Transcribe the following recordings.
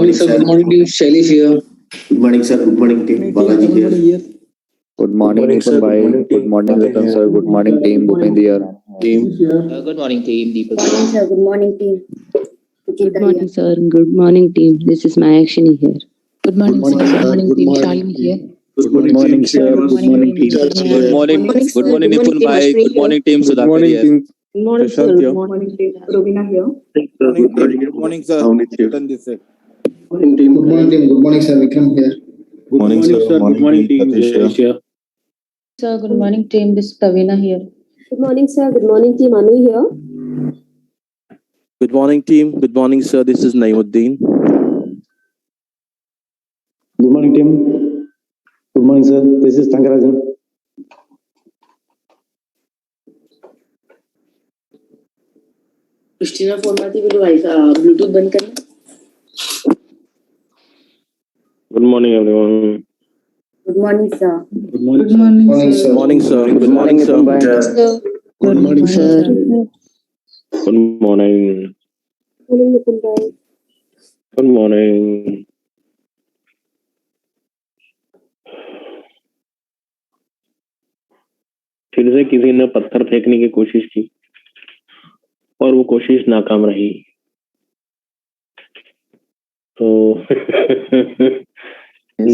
morning, sir. Good morning, team. Shailesh here. Good morning, sir. Good morning, team. Balaji here. Good morning, Nupur bhai. Good morning, Ratan sir. Good morning, team. Bhupendra here. Team. Good morning, team. Deepak. Good morning, sir. Good morning, team. Good morning, sir. Good morning, team. This is Mayakshini here. Good morning, sir. Good morning, team. Shalini here. Good morning, sir. Good morning, team. Good morning. Good morning, Nipun bhai. Good morning, team. Good Sudhakar morning, here. team. Good morning, sir. Prashant here. Good morning, team. Robina here. Good morning, sir. Ratan this side. Morning, team. Good morning, team. Good morning, sir. Vikram here. Good morning, sir. Good morning, team. Jayesh here. Sir, good morning, team. This is Kavina here. Good morning, sir. Good morning, team. Anu here. Good morning, team. Good morning, sir. This is Naimuddin. Good morning, team. Good morning, sir. This is Thangarajan. Christina phone में थी Bluetooth बंद करना. Good morning, everyone. Good morning, sir. Good morning, Good morning, sir. Good morning, sir. Good morning, sir. Good morning, sir. Good morning. Morning, Nipun bhai. Good morning. फिर से किसी ने पत्थर फेंकने की कोशिश की और वो कोशिश नाकाम रही तो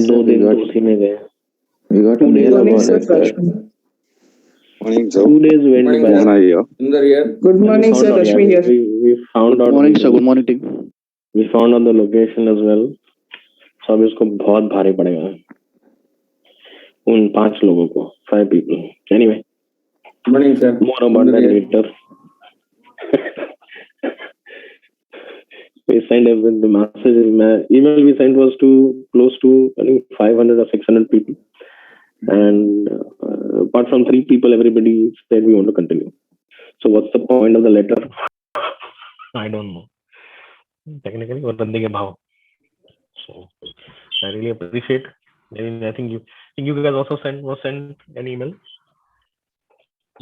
दो दिन तो उसी में गए. We got a mail about it, sir. Morning, sir. 2 days went by. Mohana here. Sundar here. Good morning, sir. Rashmi here. We found out. Morning, sir. Good morning, team. We found out the location as well. So अब इसको बहुत भारी पड़ेगा उन 5 लोगों को, 5 people. Anyway, Good morning, sir. more about that later. We sent the message. Email we sent was to close to I think 500 or 600 people, and apart from 3 people, everybody said we want to continue. So what's the point of the letter? I don't know. Technically, what are the bhav? So I really appreciate. I think you guys also sent an email.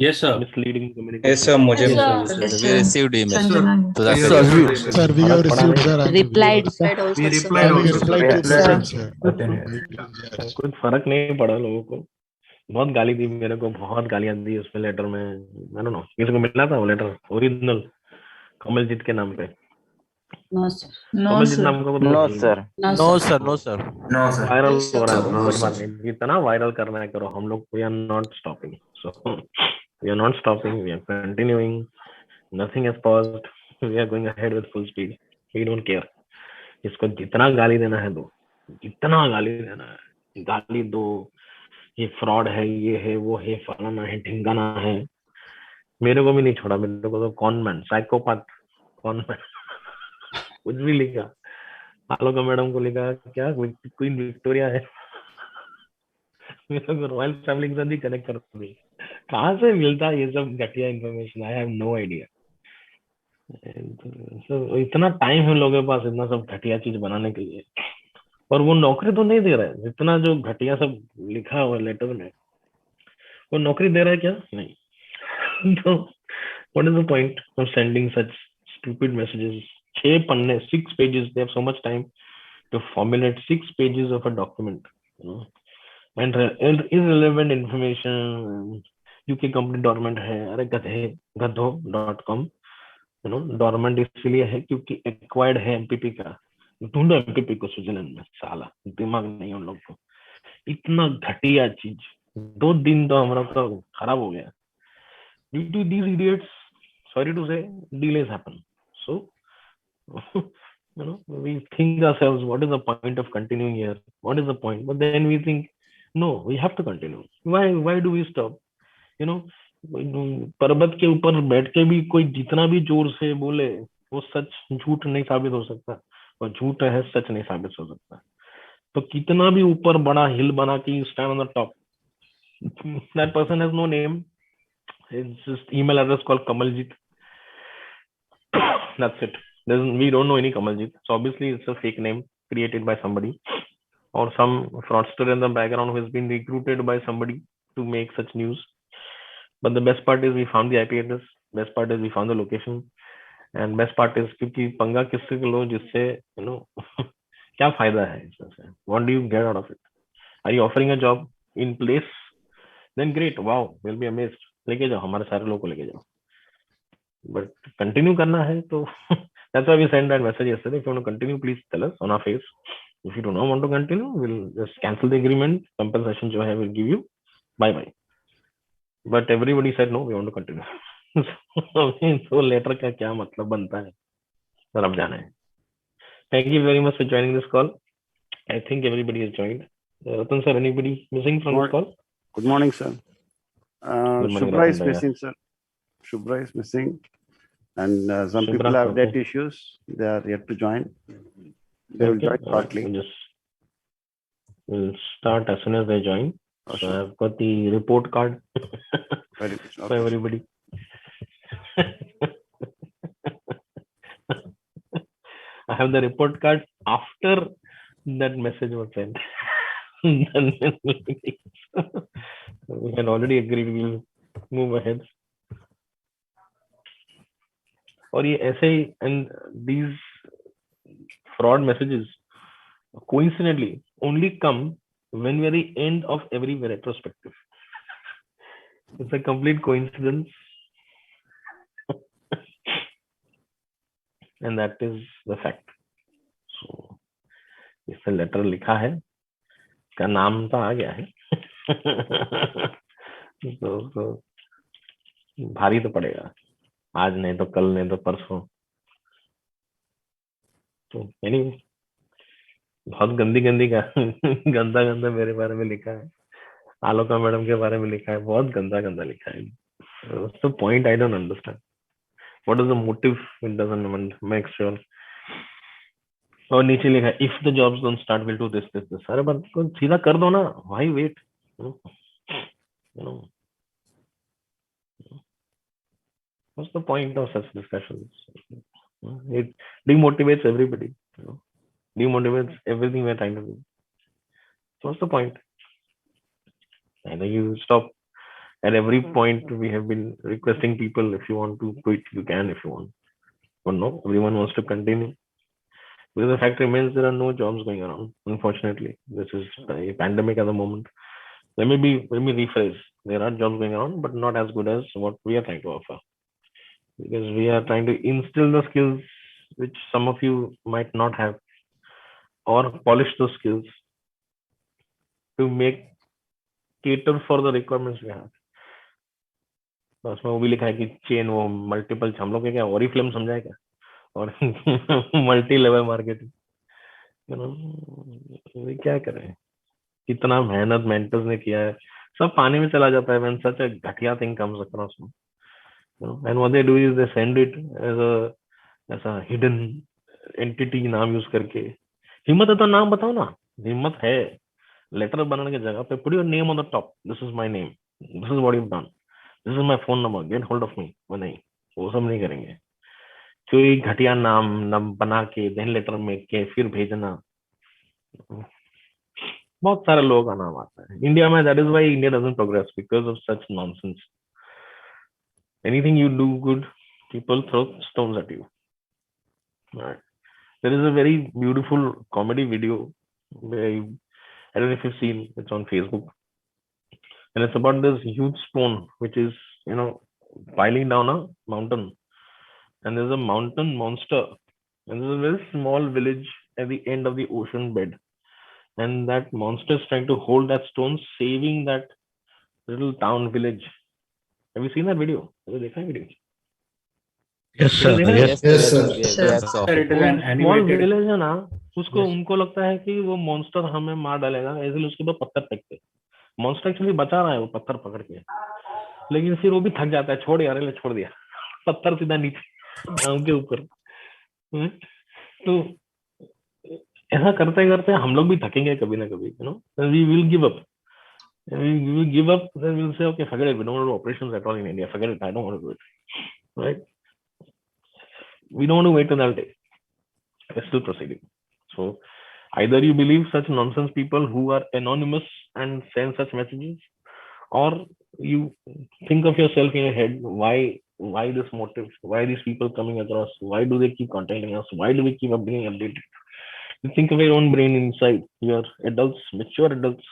Yes, sir. Misleading communication. Yes, sir. मुझे We received email. Yes, Sudhakar. sir. Sir, we have received, sir. and Replied, sir. We we replied we also. replied to the same, sir. कुछ फर्क नहीं पड़ा लोगों को. बहुत गाली दी मेरे को, बहुत गालियां दी उसमें लेटर में. I don't know, किसी को मिला था वो लेटर ओरिजिनल कमलजीत के नाम पे? No, sir. कमलजीत नाम का No, sir. No, sir. No, sir. No, sir. Viral हो रहा है. कुछ बात नहीं, जितना वायरल करना है करो. हम लोग we are not stopping. So we are not stopping. We are continuing. Nothing has paused. We are going ahead with full speed. We don't care. इसको जितना गाली देना है दो, जितना गाली देना है गाली दो. ये फ्रॉड है, ये है, वो है, फलाना है, ढिंगाना है. मेरे को भी नहीं छोड़ा. मेरे को तो कॉनमैन, साइकोपाथ, कॉनमैन कुछ भी लिखा. आलोका मैडम को लिखा क्या क्वीन विक्टोरिया है. मेरे को रॉयल फैमिली के साथ ही कनेक्ट कर दी. कहाँ से मिलता है ये सब घटिया information? I have no idea. इतना टाइम है लोगों के पास इतना सब घटिया चीज बनाने के लिए, और वो नौकरी तो नहीं दे रहा है. जितना जो घटिया सब लिखा हुआ लेटर में, वो नौकरी दे रहा है क्या? नहीं. तो what is the point of sending such stupid messages? 6 पन्ने, 6 pages. They have so much time to formulate 6 pages of a document, and irrelevant information. UK company dormant है. अरे गधो.com डॉर्मेंट इसलिए है क्योंकि एक्वायर्ड है एमपीपी का. ढूंढो एमपीपी को स्विट्जरलैंड में. साला दिमाग नहीं उन लोग को. इतना घटिया चीज. 2 दिन तो हमारा तो खराब हो गया. Due to these idiots, sorry to say, delays happen. So we think ourselves, what is the point of continuing here? What is the point? But then we think, no, we have to continue. Why do we stop? पर्वत के ऊपर बैठ के भी कोई जितना भी जोर से बोले, वो सच झूठ नहीं साबित हो सकता, और झूठ है सच नहीं साबित हो सकता. तो कितना भी ऊपर बड़ा हिल बना के stand on the top, that person has no name. It's just email address called Kamaljit. That's it. We don't know any Kamaljit. So obviously it's a fake name created by somebody, or some fraudster in the background who has been recruited by somebody to make such news. But the best part is we found the IP address. Best part is we found the location. And best part is क्योंकि पंगा किससे लो जिससे क्या फायदा है इससे? What do you get out of it? Are you offering a job in place? Then great, wow, we'll be amazed. लेके जाओ, हमारे सारे लोगों को लेके जाओ. But continue करना है तो that's why we sent that message yesterday. If you want to continue, please tell us on our face. If you do not want to continue, we'll just cancel the agreement. Compensation जो है we'll give you. Bye bye. But everybody said no, we want to continue. So letter का क्या मतलब बनता है? Sir अब जाना है. Thank you very much for joining this call. I think everybody has joined. Ratan sir, anybody missing from this call? Good morning, sir. Good morning, Shubhra is Ratan bhaiya. missing, sir. Shubhra is missing. And some Shubhra, people have okay. debt issues. They are yet to join. They will join shortly. We'll start as soon as they join. So I've got the report card Very good. for Okay. everybody. I have the report card after that message was sent. We had already agreed we'll move ahead. और ये ऐसे ही and these fraud messages coincidentally only come when we are at the end of every retrospective. It's a complete coincidence. And that is the fact. So इससे letter लिखा है, इसका नाम तो आ गया है. तो भारी तो पड़ेगा, आज नहीं तो कल, नहीं तो परसों. तो anyway, बहुत गंदी का गंदा मेरे बारे में लिखा है, आलोका मैडम के बारे में लिखा है, बहुत गंदा लिखा है. What's the point? I don't understand. What is the motive? It doesn't make sure. और नीचे लिखा है, if the jobs don't start, we'll do this. सारे बात को सीधा कर दो ना. Why wait? You know. What's the point of such discussions? It demotivates everybody. Demotivates everything we're trying to do. So what's the point? Either you stop. At every point, we have been requesting people, if you want to quit, you can if you want. But no, everyone wants to continue. Because the fact remains, there are no jobs going around. Unfortunately, this is a pandemic at the moment. Let me rephrase. There are jobs going around, but not as good as what we are trying to offer. Because we are trying to instill the skills which some of you might not have, or polish those skills to cater for the requirements we have. तो उसमें वो भी लिखा है कि chain, वो multiple, हम लोग क्या ओरिफ्लेम समझाए क्या, और मल्टी लेवल मार्केटिंग. क्या करें, कितना मेहनत मेंटर्स ने किया है, सब पानी में चला जाता है when such a घटिया thing comes across. And what they do is they send it as a hidden entity नाम यूज करके. हिम्मत है तो नाम बताओ ना. हिम्मत है लेटर बनाने की जगह पे put your name on the top. This is my name. This is what you've done. This is my phone number. Get hold of me. वो नहीं, वो सब नहीं करेंगे. कोई घटिया नाम बना के देन लेटर में के फिर भेजना. बहुत सारे लोगों का नाम आता है इंडिया में. That is why India doesn't progress, because of such nonsense. Anything you do good, people throw stones at you. Right. There is a very beautiful comedy video. I don't know if you've seen. It's on Facebook. And it's about this huge stone which is, piling down a mountain. And there's a mountain monster. And there's a very small village at the end of the ocean bed. And that monster is trying to hold that stone, saving that little town village. Have you seen that video? Have you seen that video? Yes, sir. Yes, sir. Yes, Small village है ना, उसको उनको लगता है कि वो monster हमें मार डालेगा, इसलिए उसके ऊपर पत्थर फेंकते. मॉन्स्टर एक्चुअली बचा रहा है वो पत्थर पकड़ के, लेकिन फिर वो भी थक जाता है. छोड़ यार, ले छोड़ दिया, पत्थर सीधा नीचे गांव के ऊपर. तो ऐसा करते करते हम लोग भी थकेंगे कभी ना कभी. We will give up. We will give up. Then we'll say, okay, forget it. We don't want to do operations at all in India. Forget it. I don't want to do it. Right? We don't want to wait till that day. We're still proceeding. So either you believe such nonsense people who are anonymous and send such messages, or you think of yourself in your head, why this motive? Why these people coming across? Why do they keep contacting us? Why do we keep being updated? You think of your own brain inside. You're adults, mature adults,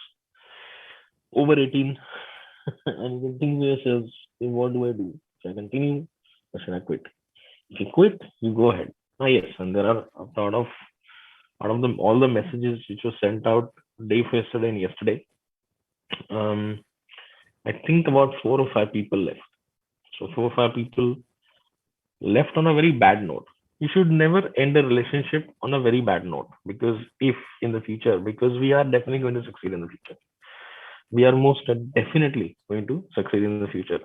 over 18, and you can think to yourselves, "Hey, what do I do? Should I continue or should I quit?" If you quit, you go ahead. Yes, and there are a lot of out of them all the messages which were sent out day for yesterday and yesterday. I think about 4 or 5 people left. So 4 or 5 people left on a very bad note. You should never end a relationship on a very bad note, because if in the future, because we are definitely going to succeed in the future. We are most definitely going to succeed in the future.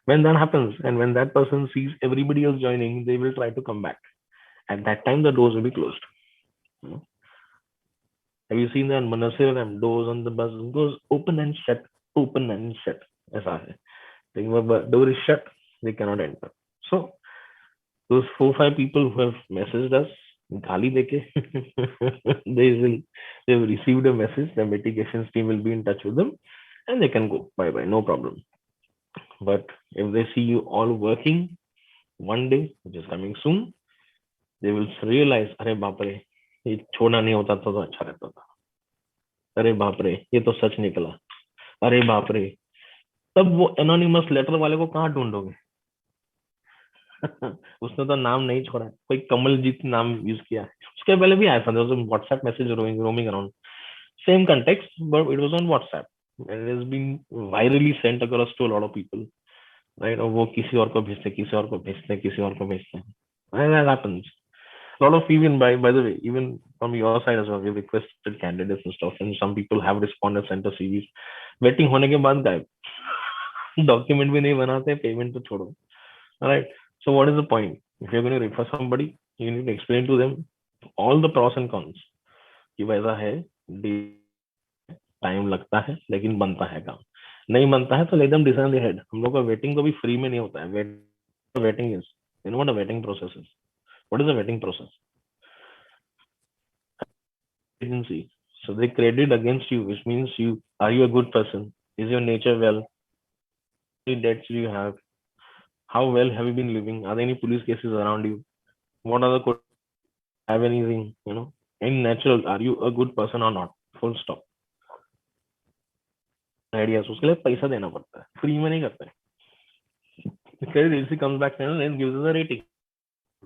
When that happens, and when that person sees everybody else joining, they will try to come back. At that time, the doors will be closed. Have you seen that Manasir doors on the bus goes open and shut, open and shut? ऐसा है. The door is shut, they cannot enter. So those 4 or 5 people who have messaged us, गाली देके, they've received a message. The mitigations team will be in touch with them, and they can go. Bye bye, no problem. But if they see you all working one day, which is coming soon, they will realize, अरे बाप रे, ये छोड़ना नहीं होता तो अच्छा रहता था. अरे बाप रे, ये तो सच निकला. अरे बाप रे, तब वो एनोनिमस लेटर वाले को कहाँ ढूंढोगे? उसने तो नाम नहीं छोड़ा, कोई कमलजीत नाम यूज किया है. उसके पहले भी आया था, WhatsApp message roaming around, same context, but it was on WhatsApp and it has been virally sent across to a lot of people, right? और वो किसी और को भेजते, किसी और को भेजते, किसी और को भेजते हैं. And that happens. A lot of even by the way, even from your side as well, we requested candidates and stuff, and some people have responded, sent us CVs. Waiting होने के बाद गायब, document भी नहीं बनाते, payment तो छोड़ो. Alright, so what is the point? If you're going to refer somebody, you need to explain to them all the pros and cons. कि वैसा है, टाइम लगता है, लेकिन बनता है काम. नहीं बनता है तो let them decide their head. हम लोग का वेटिंग कभी फ्री में नहीं होता है. Waiting is, you know what a vetting process is? What is a vetting process? Agency. So they credit against you, which means are you a good person? Is your nature well? How many debts do you have? How well have you been living? Are there any police cases around you? What are the have anything, in natural, are you a good person or not? Full stop. Ideas. उसके लिए पैसा देना पड़ता है, free में नहीं करते. The credit agency comes back and gives us a rating.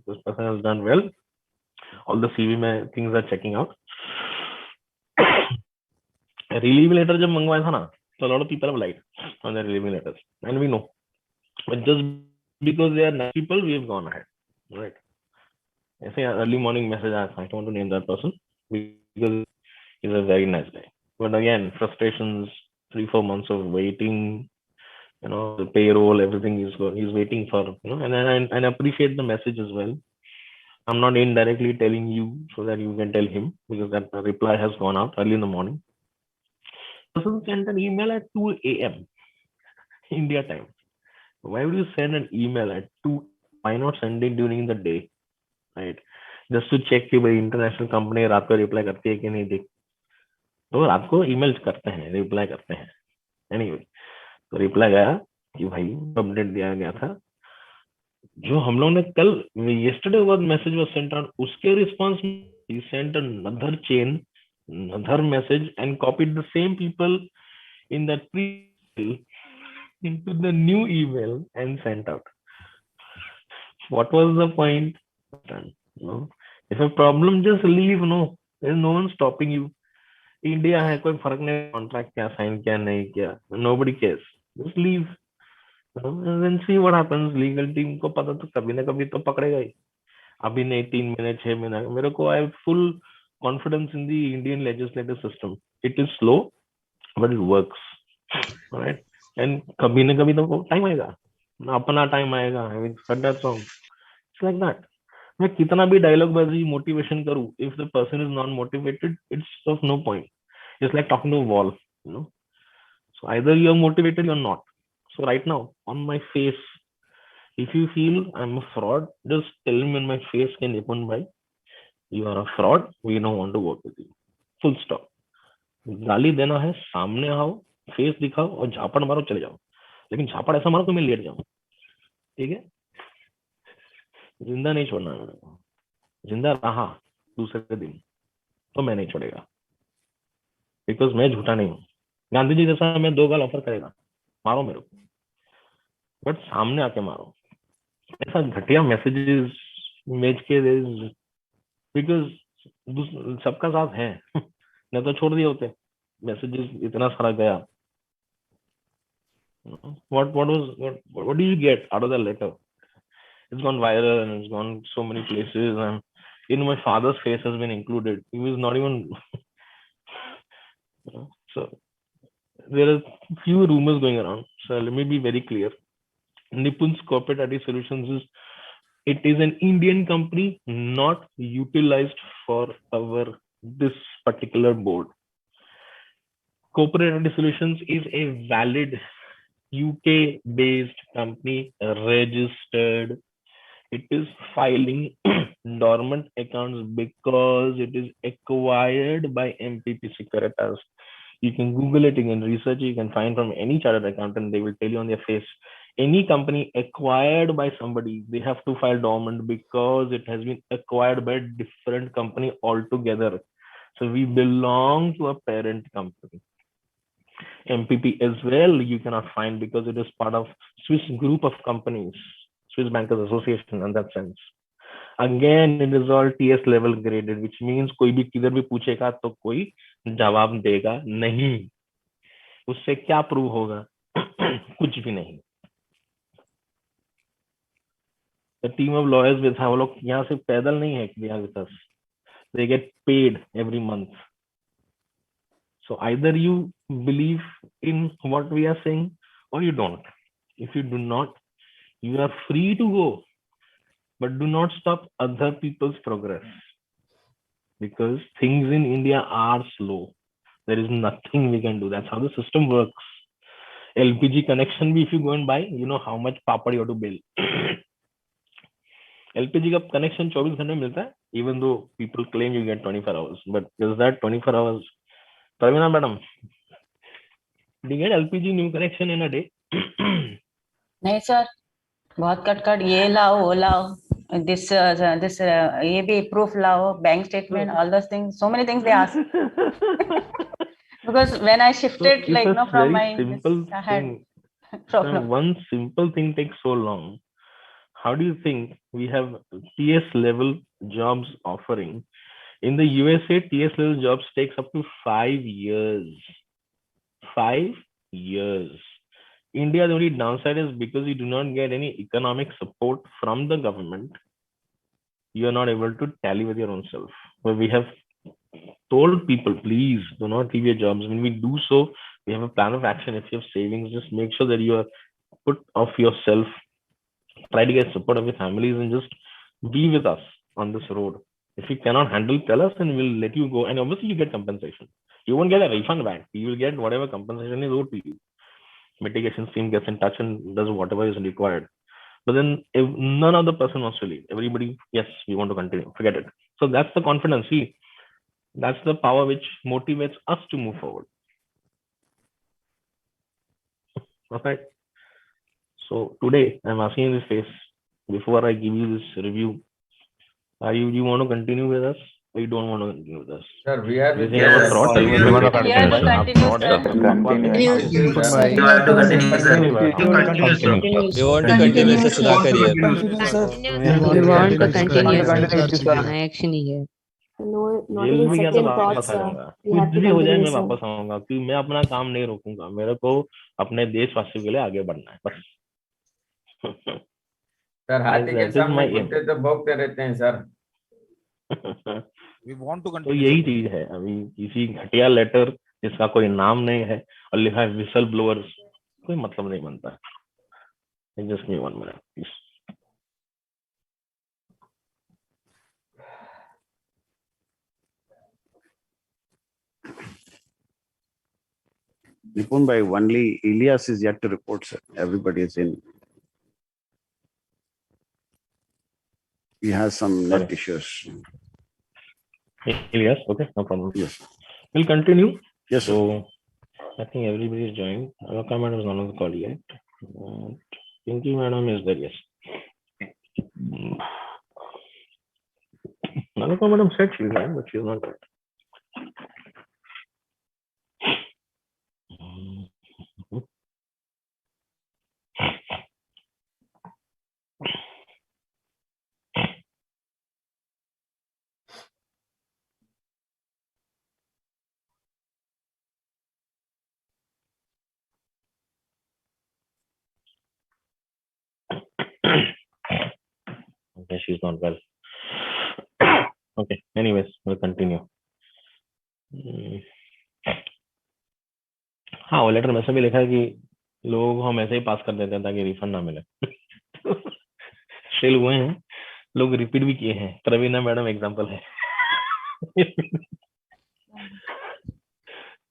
This person has done well. All the CV में things are checking out. Relieving letter जब मंगवाया था ना, so a lot of people have lied on their relieving letters, and we know. But just because they are nice people, we have gone ahead, right? ऐसे early morning message आया था. I don't want to name that person because he's a very nice guy. But again, frustrations, 3-4 months of waiting, the payroll, everything he's waiting for, and I appreciate the message as well. I'm not indirectly telling you so that you can tell him, because that reply has gone out early in the morning. Person sent an email at 2 a.m. India time. Why would you send an email at 2? Why not send it during the day, right? Just to check कि भाई international company रात को reply करती है कि नहीं. देख, तो रात को email करते हैं, reply करते हैं. Anyway, तो reply गया कि भाई update दिया गया था. जो हम लोग ने कल yesterday was message was sent out, उसके response he sent another chain, another message and copied the same people in that pre into the new email and sent out. What was the point? If a problem, just leave. No, there's no one stopping you. India है, कोई फर्क नहीं, contract क्या sign क्या नहीं क्या, nobody cares. Just leave. And then see what happens. Legal team को पता तो कभी ना कभी तो पकड़ेगा ही. अभी नहीं, 3 महीने 6 महीने. मेरे को I have full confidence in the Indian legislative system. It is slow, but it works. Alright. And कभी ना कभी तो टाइम आएगा, अपना टाइम आएगा. I mean, cut that song. It's like that. मैं कितना भी डायलॉग बाजी मोटिवेशन करूं, if the person is not motivated, it's of no point. It's like talking to a wall, So either you're motivated or not. So right now, on my face, if you feel I'm a fraud, just tell me in my face, can Nipun bhai, you are a fraud, we don't want to work with you. Full stop. गाली देना है, सामने आओ, face दिखाओ और झापड़ मारो, चले जाओ. लेकिन झापड़ ऐसा मारो कि मैं लेट जाऊं. ठीक है, जिंदा नहीं छोड़ना. जिंदा रहा दूसरे दिन. तो मैं नहीं छोड़ेगा, बिकॉज मैं झूठा नहीं हूँ। गांधी जी जैसा मैं 2 गाल ऑफर करेगा, मारो मेरे को, बट सामने आके मारो। ऐसा घटिया मैसेजेस भेज के, बिकॉज सबका साथ है नहीं तो छोड़ दिए होते। मैसेजेस इतना सारा गया, what do you get out of the letter? It's gone viral and it's gone so many places, and even my father's face has been included. He was not even so there are few rumors going around. So let me be very clear. Nipun's Corporate IT Solutions it is an Indian company, not utilized for this particular board. Corporate IT Solutions is a valid UK based company, registered. It is filing dormant accounts because it is acquired by MPP Securitas. You can Google it, you can research it, you can find from any chartered accountant, they will tell you on their face. Any company acquired by somebody, they have to file dormant because it has been acquired by a different company altogether. So we belong to a parent company. MPP as well, you cannot find because it is part of Swiss group of companies, Swiss Bankers Association in that sense. Again, it is all TS level graded, which means कोई भी किधर भी पूछेगा तो कोई जवाब देगा नहीं। उससे क्या प्रूव होगा? कुछ भी नहीं। The team of lawyers with वो लोग यहाँ से पैदल नहीं है यहाँ with us. They get paid every month. So either you believe in what we are saying or you don't. If you do not, you are free to go, but do not stop other people's progress, because things in India are slow. There is nothing we can do. That's how the system works. LPG connection, if you go and buy, you know how much papad you have to bill. LPG का connection 24 घंटे मिलता है, even though people claim you get 24 hours, but is that 24 hours? Pravina madam, do you get LPG new connection in a day? नहीं sir, बहुत cut ये लाओ वो लाओ, this ये भी proof लाओ, bank statement, all those things, so many things they ask. Because when I shifted So like from my simple I had thing, problem. one simple thing takes so long. How do you think we have TS level jobs offering? In the USA, TS level jobs takes up to 5 years. 5 years. India, the only downside is because you do not get any economic support from the government, you are not able to tally with your own self. But we have told people, please do not leave your jobs. When we do so, we have a plan of action. If you have savings, just make sure that you are put off yourself. Try to get support of your families and just be with us on this road. If you cannot handle, tell us and we'll let you go. And obviously you get compensation. You won't get a refund back. You will get whatever compensation is owed to you. Mitigation team gets in touch and does whatever is required. But then if none of the person wants to leave, everybody, yes, we want to continue. Forget it. So that's the confidence. See, that's the power which motivates us to move forward. Okay. So today I'm asking you this face, before I give you this review, do you want to continue with us or you don't want to continue with us? Sir, we are with We have a thought. We have to continue, We want to continue, Mr. Sudhakar here. We want to continue. My action here. Jail में गया तो वापस आ जाऊंगा, कुछ भी हो जाए मैं वापस आऊंगा, क्योंकि मैं अपना काम नहीं रोकूंगा, मेरे को अपने देशवासियों के लिए आगे बढ़ना है बस। सर हाथी के सामने कुत्ते तो भौंकते रहते हैं सर। तो यही चीज है, अभी किसी घटिया लेटर जिसका कोई नाम नहीं है और लिखा है विसल ब्लोअर्स, कोई मतलब नहीं बनता है। Just me 1 minute please. Nipun by only Elias is yet to report, sir. Everybody is in. He has some net issues. Elias, okay, no problem. Yes. We'll continue. Yes, sir. So I think everybody is joined. Alaka madam is not on the call yet. Pinky madam is there, yes. Alaka madam said she's there, but she's not there. Okay, she's not well. Okay, anyways, we'll continue. हाँ, वो letter में ऐसा भी लिखा है कि लोगों को हम ऐसे ही पास कर देते हैं ताकि रिफंड ना मिले। फेल हुए हैं लोग, रिपीट भी किए हैं। प्रवीणा मैडम एग्जांपल है।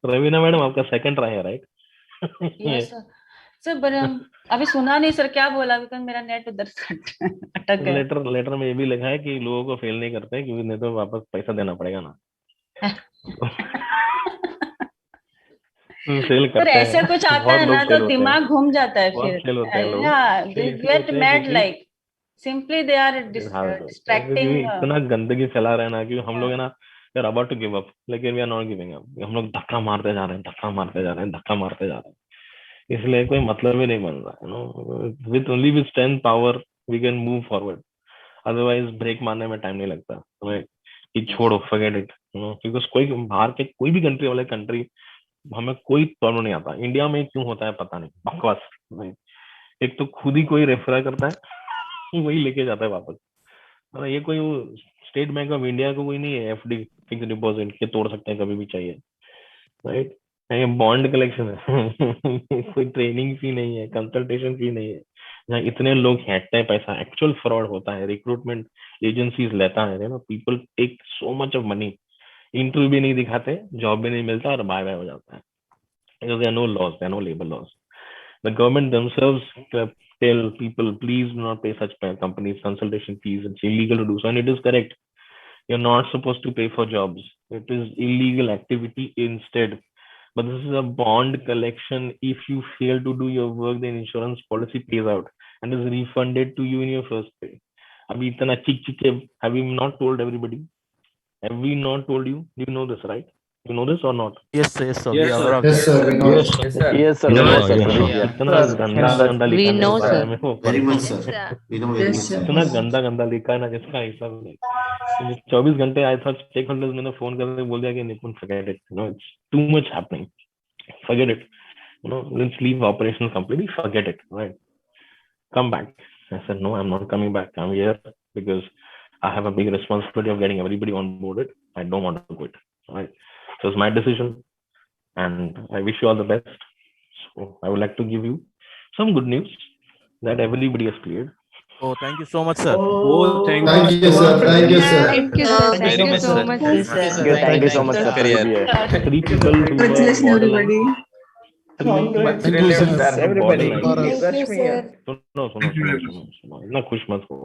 प्रवीणा मैडम आपका सेकंड ट्राई है, राइट? यस सर, पर अभी सुना नहीं सर, क्या बोला? बिकॉज मेरा नेट उधर से अटक गया। लेटर में ये भी लिखा है कि लोगों को फेल नहीं करते क्योंकि नहीं तो वापस पैसा देना पड़ेगा ना। फेल सर करते ऐसा हैं, कुछ आता बहुत है लोग ना फेल तो होते हैं, दिमाग घूम जाता है बहुत फिर। फेल होते हैं लोग। या दे फेल इसलिए गेट होते हैं मैड, क्योंकि like simply they are distracting. इतना गंदगी फैला रहे हैं ना कि हम लोग है ना, यार अबाउट टू गिव अप, लेकिन we are not giving up. हम लोग धक्का मारते जा रहे हैं, धक्का मारते जा रहे हैं, धक्का मारते जा रहे हैं। इसलिए कोई मतलब ही नहीं बन रहा है, no. With only with strength power we can move forward, otherwise brake मारने में टाइम नहीं लगता हमें कि छोड़ो, फॉरगेट इट, बिकॉज कोई बाहर के कोई भी कंट्री वाले कंट्री हमें कोई प्रॉब्लम नहीं आता। इंडिया में क्यों होता है पता नहीं, बकवास। एक तो खुद ही कोई रेफर करता है, वही लेके जाता है वापस। ये कोई स्टेट बैंक ऑफ इंडिया को कोई नहीं है एफडी फिक्स डिपॉजिट के तोड़ सकते हैं कभी भी चाहिए, राइट? ये बॉन्ड कलेक्शन है। कोई ट्रेनिंग फी नहीं है, कंसल्टेशन फी नहीं है, जहाँ इतने लोग हैंटते हैं पैसा, एक्चुअल फ्रॉड होता है, रिक्रूटमेंट एजेंसीज लेता है ना, people take so much of money, interview भी नहीं दिखाते, जॉब भी नहीं मिलता और बाय बाय हो जाता है। Because there are no laws, there are no labor laws. The government themselves tell people, please do not pay such companies consultation fees. It's illegal to do so, and it is correct. You're not supposed to pay for jobs. It is illegal activity instead. But this is a bond collection. If you fail to do your work, the insurance policy pays out and is refunded to you in your first pay. Abhi itna chik have we not told everybody? Have we not told you? Do you know this, right? You know this or not? Yes, sir. Yes, sir. Yes, We are sir. aware of Yes, that. sir. We know. Yes, sir. Yes, sir. You We know know, this? sir. yeah, Pradeep, yeah. yeah. इतना गंदा गंदा We लिखा है know, ना इस sir. बारे में वो Very much, पढ़- sir. We know very much, sir. इतना गंदा गंदा लिखा है ना जिसका हिसाब नहीं। 24 घंटे आए था, स्टेकहोल्डर्स मैंने फोन करके बोल दिया कि निपुण forget it, you know it's too much happening, forget it, you know let's leave operation completely, forget it, right? Come back. I said no, I'm not coming back. I'm here because I have a big responsibility of getting everybody on boarded. I don't want to quit, right? So it's my decision, and I wish you all the best. So I would like to give you some good news that everybody has cleared. Oh, thank you so much, sir. Thank you, sir. Thank you, sir. Thank you, sir. Thank Very you much, so sir. much, Thank sir. you, sir. Yes, thank you so Thank much, you, sir. career. Pradeep, yeah. 3 people who were borderline. Much Thank you, relief, sir. sir. Everybody. Borderline. सुनो, इतना खुश मत हो,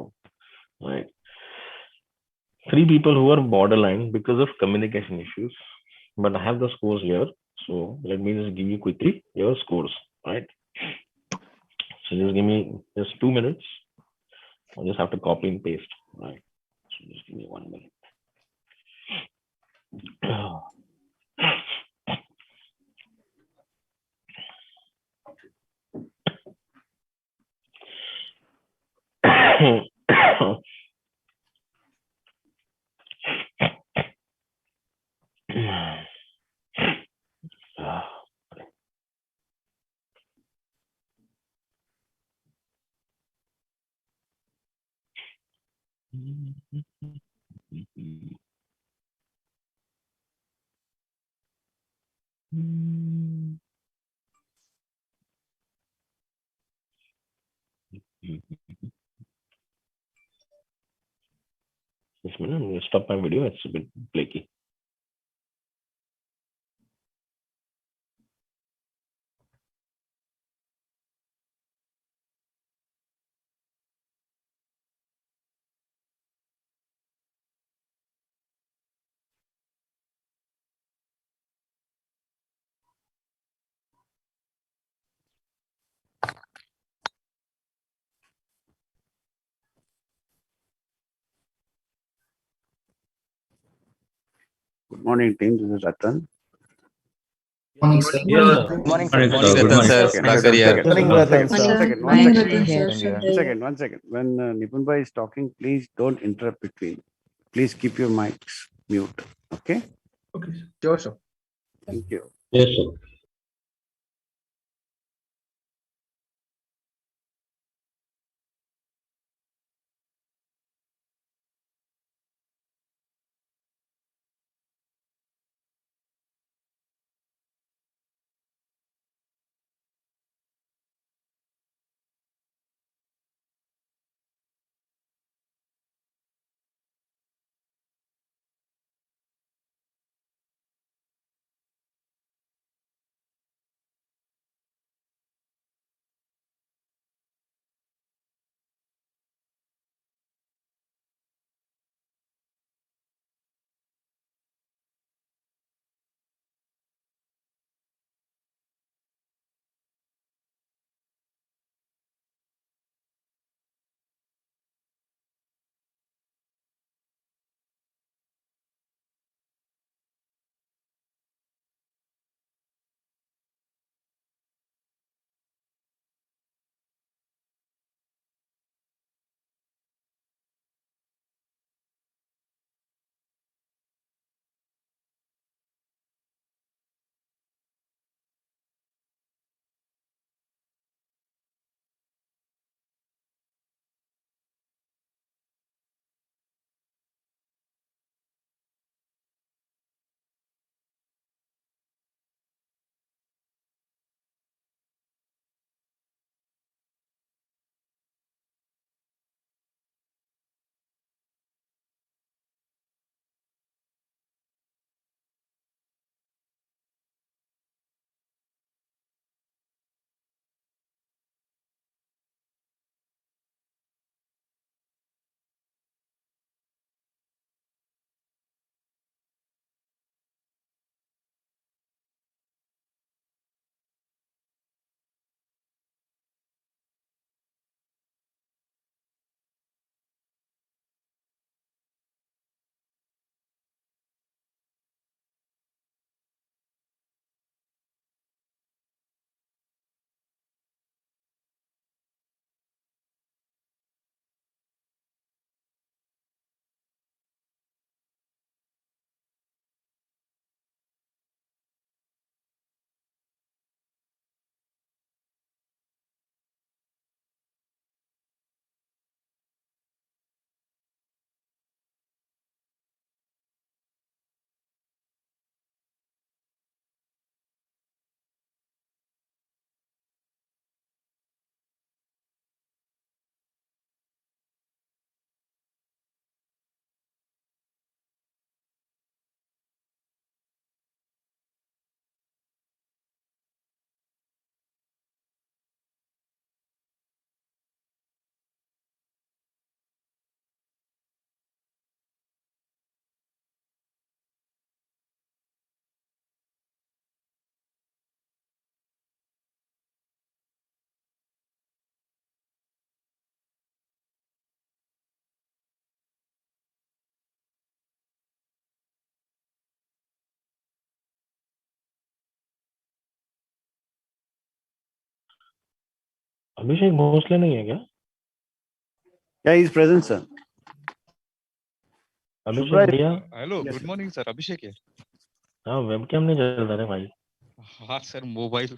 right? 3 people who are borderline because of communication issues, but I have the scores here, so let me just give you quickly your scores, right? So just give me just 2 minutes. I just have to copy and paste, right? So just give me 1 minute. Just a minute, I'm going to stop my video. It's a bit flaky. morning team. This is Ratan. Morning, sir. Yes, sir. Morning, Morning, sir. sir. Ratan, sir. Second, Sudhakar here. Morning, One second. When Nipun bhai is talking, please don't interrupt between. Please keep your mics mute. Okay? Okay, sure, sir. Thank you. Yes, sir. अभिषेक भोसले नहीं है क्या? Yeah, he is present, sir. अभिषेक भैया, hello good morning sir अभिषेक है हाँ webcam नहीं चल रहा है भाई. हाँ सर मोबाइल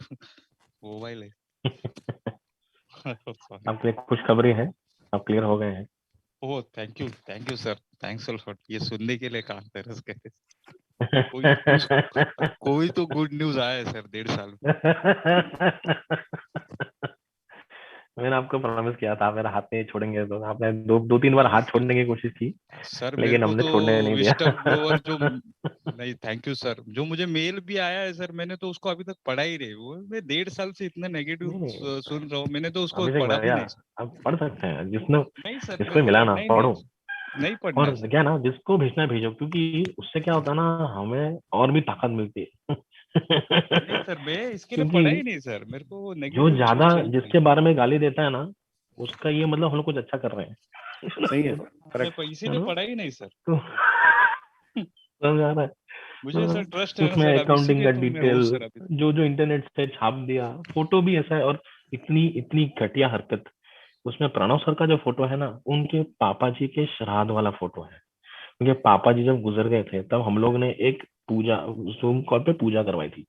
मोबाइल है आपको एक खुशखबरी है, आप क्लियर हो गए हैं. Oh thank you sir thanks a lot ये सुनने के लिए काम तरस गए कोई तो गुड न्यूज आया है सर 1.5 साल में मैंने आपको प्रॉमिस किया था मेरा हाथ नहीं छोड़ेंगे, तो आपने दो तीन बार हाथ छोड़ने की कोशिश की सर लेकिन हमने छोड़ने नहीं दिया. जो नहीं थैंक यू सर जो मुझे मेल भी आया है सर मैंने तो उसको अभी तक पढ़ा ही नहीं वो मैं 1.5 साल से इतने नेगेटिव सुन रहा हूँ मैंने तो उसको पढ़ा भी नहीं. आप पढ़ सकते हैं जिसने नहीं सर जिसको मिला ना पढ़ो नहीं पढ़ना और क्या ना जिसको भेजना भेजो क्योंकि उससे क्या होता है ना हमें और भी ताकत मिलती है. नहीं सर मैं इसके लिए पढ़ा ही नहीं सर मेरे को जो ज्यादा जिसके बारे में गाली देता है ना उसका ये मतलब हम लोग कुछ अच्छा कर रहे हैं. सही है मैं इसीलिए पढ़ा ही नहीं सर तो समझ आ रहा है मुझे सर ट्रस्ट है ना उसमें सर, अब अकाउंटिंग इसीलिए का तो मैं हूँ डिटेल सर अभी तक। जो जो इंटरनेट से छाप दिया, फोटो भी ऐसा है, और इतनी इतनी घटिया हरकत। उसमें प्रणव सर का जो फोटो है ना, उनके पापा जी के श्राद्ध वाला फोटो है। उनके पापा जी जब गुजर गए थे तब हम लोग ने एक पूजा, जूम कॉल पे पूजा करवाई थी।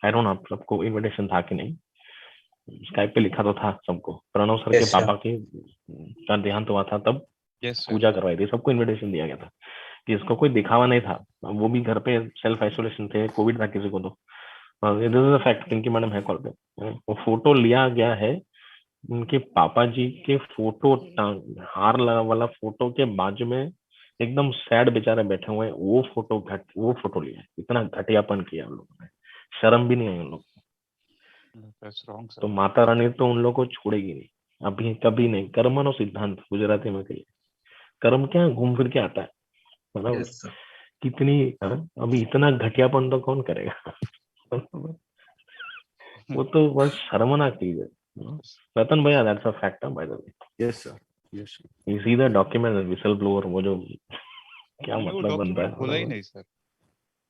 आई डोंट नो आप सबको इनविटेशन था कि नहीं, स्काइप पे लिखा तो था सबको। प्रणव सर के Yes, sir. पापा के का देहांत हुआ था, तब यस सर। पूजा करवाई थी, सबको इनविटेशन दिया गया था। कि इसको कोई दिखावा नहीं था, वो भी घर पे सेल्फ आइसोलेशन थे, कोविड था किसी को तो। This is a fact, Pinky madam है कॉल पे। वो फोटो लिया गया है उनके पापा जी के फोटो, हार लगा वाला फोटो के बाजू में एकदम सैड बेचारे बैठे हुए हैं, वो फोटो लिया है। इतना घटियापन किया उन लोगों ने, शर्म भी नहीं आई उन लोग। दैट्स रॉन्ग तो सर। माता रानी तो उन लोग को छोड़ेगी नहीं, अभी कभी नहीं। कर्मनो सिद्धांत गुजराती में कहिए, कर्म क्या घूम फिर के आता है, मतलब Yes, sir. कितनी अभी इतना घटियापन तो कौन करेगा। वो तो बस शर्मनाक चीज है। रतन भैया, that's a fact bye the way. Yes sir, yes sir. You see the document whistle blower, वो जो क्या मैंने वो मतलब बनता डॉक्यूमेंट है खोला ही बराबर। नहीं सर।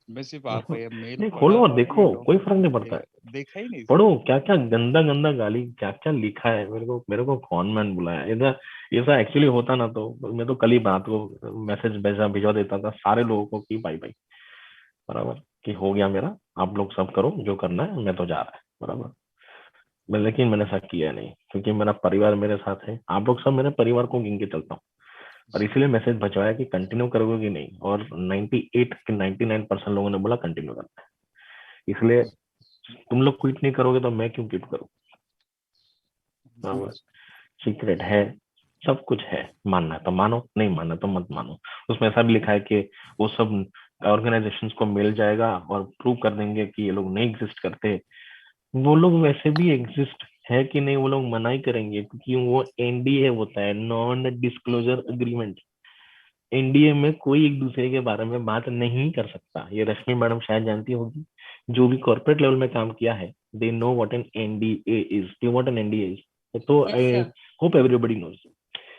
मैं सिर्फ आप मेल नहीं, पढ़ा खोलो और और ये देखो, कोई फर्क नहीं डॉक्यूमेंट पड़ता है। देखा ही नहीं सर। पढ़ो क्या क्या गंदा गंदा गाली, क्या क्या लिखा है। मेरे को कौन मैन बुलाया इधर। ऐसा एक्चुअली होता ना तो मैं तो कल ही बात को मैसेज भिजवा देता था सारे लोगों को कि बाय बाय, बराबर, कि हो गया मेरा, आप लोग सब करो जो करना है, मैं तो जा रहा है, बराबर। लेकिन मैंने ऐसा किया नहीं, क्योंकि मेरा परिवार मेरे साथ है। आप लोग सब मेरे परिवार को गिन के चलता हूँ, और इसीलिए मैसेज भिजवाया कि कंटिन्यू करोगे कि नहीं, और 98 के 99% लोगों ने बोला कंटिन्यू करना है। इसलिए तुम लोग क्विट नहीं करोगे तो मैं क्यों क्विट करूँ, बराबर। सीक्रेट है, सब कुछ है, मानना है तो मानो, नहीं मानना तो मत मानो। उसमें ऐसा भी लिखा है कि वो सब ऑर्गेनाइजेशंस को मिल जाएगा और प्रूव कर देंगे कि ये लोग नहीं एग्जिस्ट करते। वो लोग वैसे भी एग्जिस्ट है कि नहीं, वो लोग मना ही करेंगे, क्योंकि वो एनडीए होता है, नॉन डिस्क्लोजर एग्रीमेंट। एनडीए में कोई एक दूसरे के बारे में बात नहीं कर सकता। ये रश्मि मैडम शायद जानती होगी, जो भी कॉर्पोरेट लेवल में काम किया है, they know what an NDA is, do what an NDA is. तो Yes, I sir. Hope everybody knows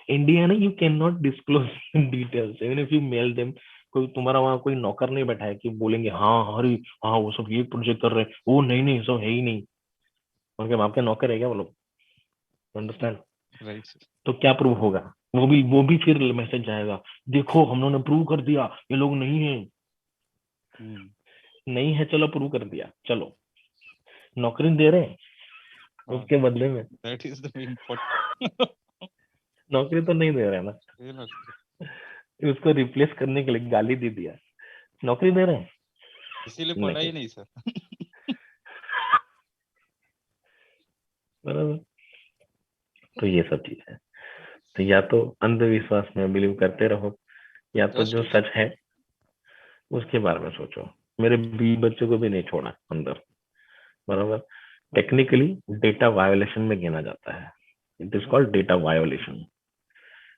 India ना, you can not disclose details even if you mail them. कोई तुम्हारा वहां कोई नौकर नहीं बैठा है कि बोलेंगे हाँ अरे हाँ वो सब ये प्रोजेक्ट कर रहे हैं, वो नहीं नहीं सब है ही नहीं। उनके बाप के नौकर है क्या वो लोग, अंडरस्टैंड। Right sir. तो क्या प्रूव होगा, वो भी फिर मैसेज जाएगा, देखो हम लोगों ने प्रूव कर दिया ये लोग नहीं है। नहीं है, चलो प्रूव कर दिया, चलो नौकरी दे रहे हैं उसके बदले में, दैट इज द इम्पोर्टेंट। नौकरी तो नहीं दे रहे हैं ना, उसको रिप्लेस करने के लिए गाली दे दिया, नौकरी दे रहे हैं इसीलिए पढ़ा ही नहीं सर। बराबर। तो ये सब चीज है। तो या तो अंधविश्वास में बिलीव करते रहो, या तो जो सच है उसके बारे में सोचो। मेरे 20 बच्चों को भी नहीं छोड़ा अंदर, बराबर। टेक्निकली डेटा वायोलेशन में गिना जाता है, it is called data violation.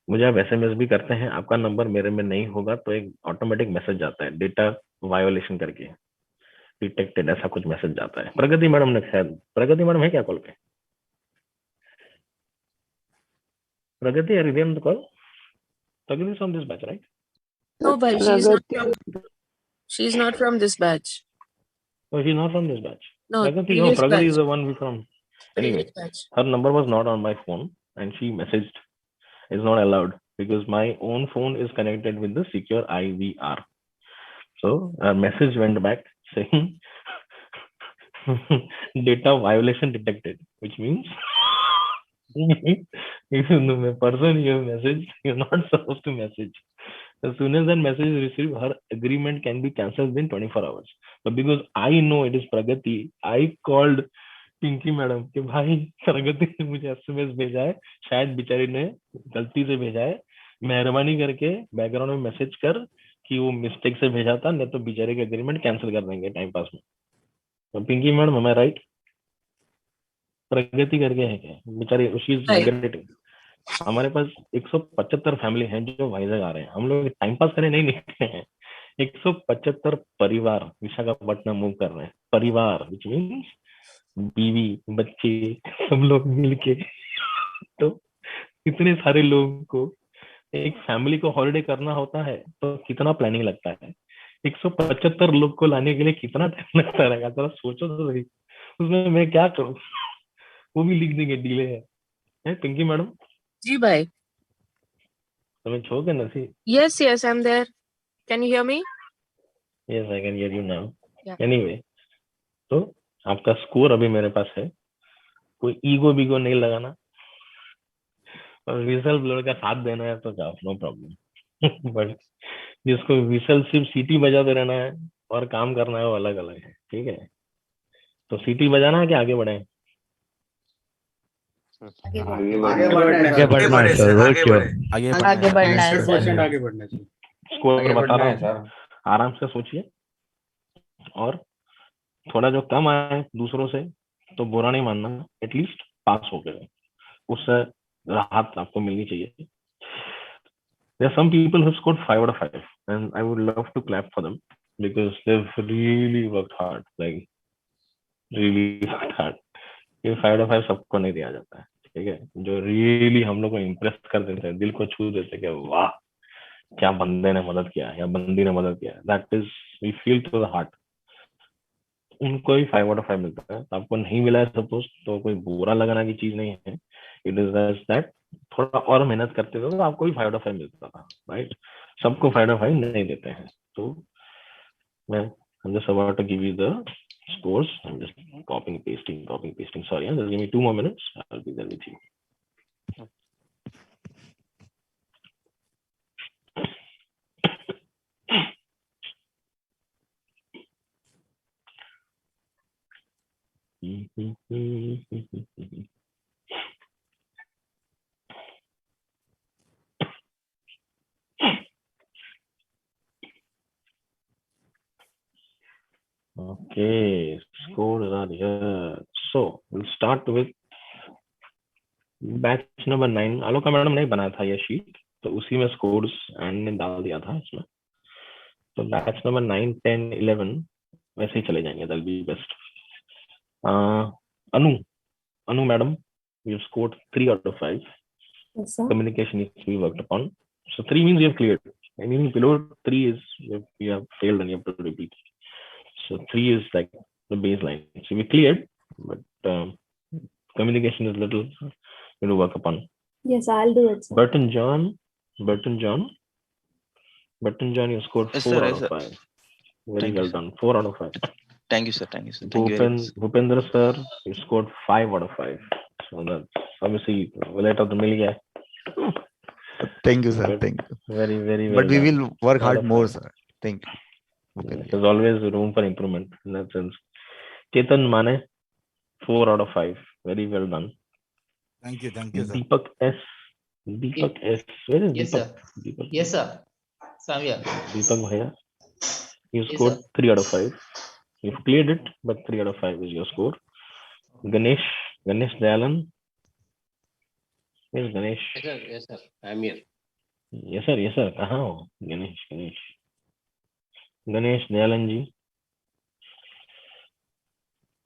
मुझे आप एसएमएस भी करते हैं, आपका नंबर मेरे में नहीं होगा तो एक ऑटोमेटिक मैसेज जाता है डेटा वायोलेशन करके, डिटेक्टेड, ऐसा कुछ मैसेज जाता है। प्रगति मैडम ने, शायद प्रगति मैडम है क्या कॉल पे? Pragati are you on the call? Pragati is from this batch, right? No, but she's not from this batch. Oh, she's not from this batch. No, Pragati, previous Pragati batch. is the one we from. Anyway, Previous batch. her number was not on my phone, and she messaged. It's not allowed because my own phone is connected with the secure IVR. So a message went back saying data violation detected, which means even the person you have messaged, you're not supposed to message. As soon as that message is received, her agreement can be cancelled within 24 hours. But because I know it is Pragati, I called Pinky madam कि भाई प्रगति ने मुझे SMS भेजा है, शायद बेचारी ने गलती से भेजा है, मेहरबानी करके बैकग्राउंड में मैसेज कर कि वो मिस्टेक से भेजा था, नहीं तो बेचारे का एग्रीमेंट कैंसिल कर देंगे टाइम पास में। तो Pinky madam, am I right? Pragati करके है क्या बेचारी, शी इज माइग्रेटिंग। हमारे पास 175 फैमिली हैं जो वाइजग आ रहे हैं, हम लोग टाइम पास करने नहीं निकले हैं। 175 परिवार विशाखापट्टनम मूव कर रहे हैं, परिवार विच मीन्स बीवी बच्चे सब लोग मिलके। तो इतने सारे लोगों को एक फैमिली को हॉलिडे करना होता है तो कितना प्लानिंग लगता है, 175 लोग को लाने के लिए कितना टाइम लगता रहेगा, जरा सोचो तो सही। उसमें मैं क्या करूँ? वो भी लिख देंगे डिले है पिंकी मैडम? जी भाई. तुम्हें छो के नसी? Yes, yes, I'm there. Can you hear me? Yes, I can hear you now. Yeah. Anyway, तो आपका स्कोर अभी मेरे पास है, कोई ईगो बीगो नहीं लगाना, और विसल ब्लोअर का साथ देना है तो जाओ, नो प्रॉब्लम। बट जिसको विसल सिर्फ सीटी बजाते रहना है और काम करना है वो अलग अलग है, ठीक है? तो सीटी बजाना है कि आगे बढ़े? आगे बढ़ना है सर, आगे बढ़ना है सर। आगे बढ़ना चाहिए। स्कोर बता रहा हूँ, आराम से सोचिए, और थोड़ा जो कम आए दूसरों से तो बुरा नहीं मानना, एटलीस्ट पास हो गए, उससे राहत आपको मिलनी चाहिए। There are some people who scored 5 out of 5, and I would love to clap for them because they've really worked hard, like really worked hard. ये 5 out of 5 सबको नहीं दिया जाता है, ठीक है? जो really हम लोग को impress कर देते हैं, दिल को छू देते हैं कि वाह क्या बंदे ने मदद किया या बंदी ने मदद किया, that is we feel to the heart. उनको ही 5 out of 5 मिलता है। तो आपको नहीं मिला है सपोज, तो कोई बुरा लगाना की चीज नहीं है, इट इज जस्ट दैट थोड़ा और मेहनत करते थे तो आपको भी 5 out of 5 मिलता था, राइट? सबको 5 out of 5 नहीं देते हैं। तो मैं I'm just about to give you the scores. I'm just copying pasting. Sorry, just give me 2 more minutes. I'll be there with you. Okay, scores are here. So we'll start with batch number 9। Aloka madam ने बनाया था ये sheet, तो उसी में scores and ने डाल दिया था इसमें। तो बैच नंबर 9, 10, 11 वैसे ही चले जाएंगे, that B best. Anu madam, you have scored 3 out of 5. Yes, sir. Communication needs to be worked upon. So 3 means you have cleared. Anything below 3 is you have failed and you have to repeat. So 3 is like the baseline. So we cleared, but communication is little to work upon. Yes, I'll do it, sir. Burton John, you scored 4 out of 5. Very well done. 4 out of 5. Thank you, sir. Thank you, sir. Thank you very much. Bhupendra sir, you scored 5 out of 5. So that's obviously later to mil gaya. Thank you, sir. But Thank you. very But we done. will work Out hard of more, 5. sir. Thank you. Okay. There's always room for improvement in that sense. Chetan Mane, 4 out of 5. Very well done. Thank you, sir. Deepak S. Where is Yes, Deepak? sir. Deepak. Yes, sir. Samya. Deepak Bhaiya, you Yes, scored sir. 3 out of 5. You've cleared it, but 3 out of 5 is your score. Ganesh Dayalan. Where's Ganesh? Yes, sir. I'm here. Yes, sir. कहाँ हो? Ganesh Dayalan जी,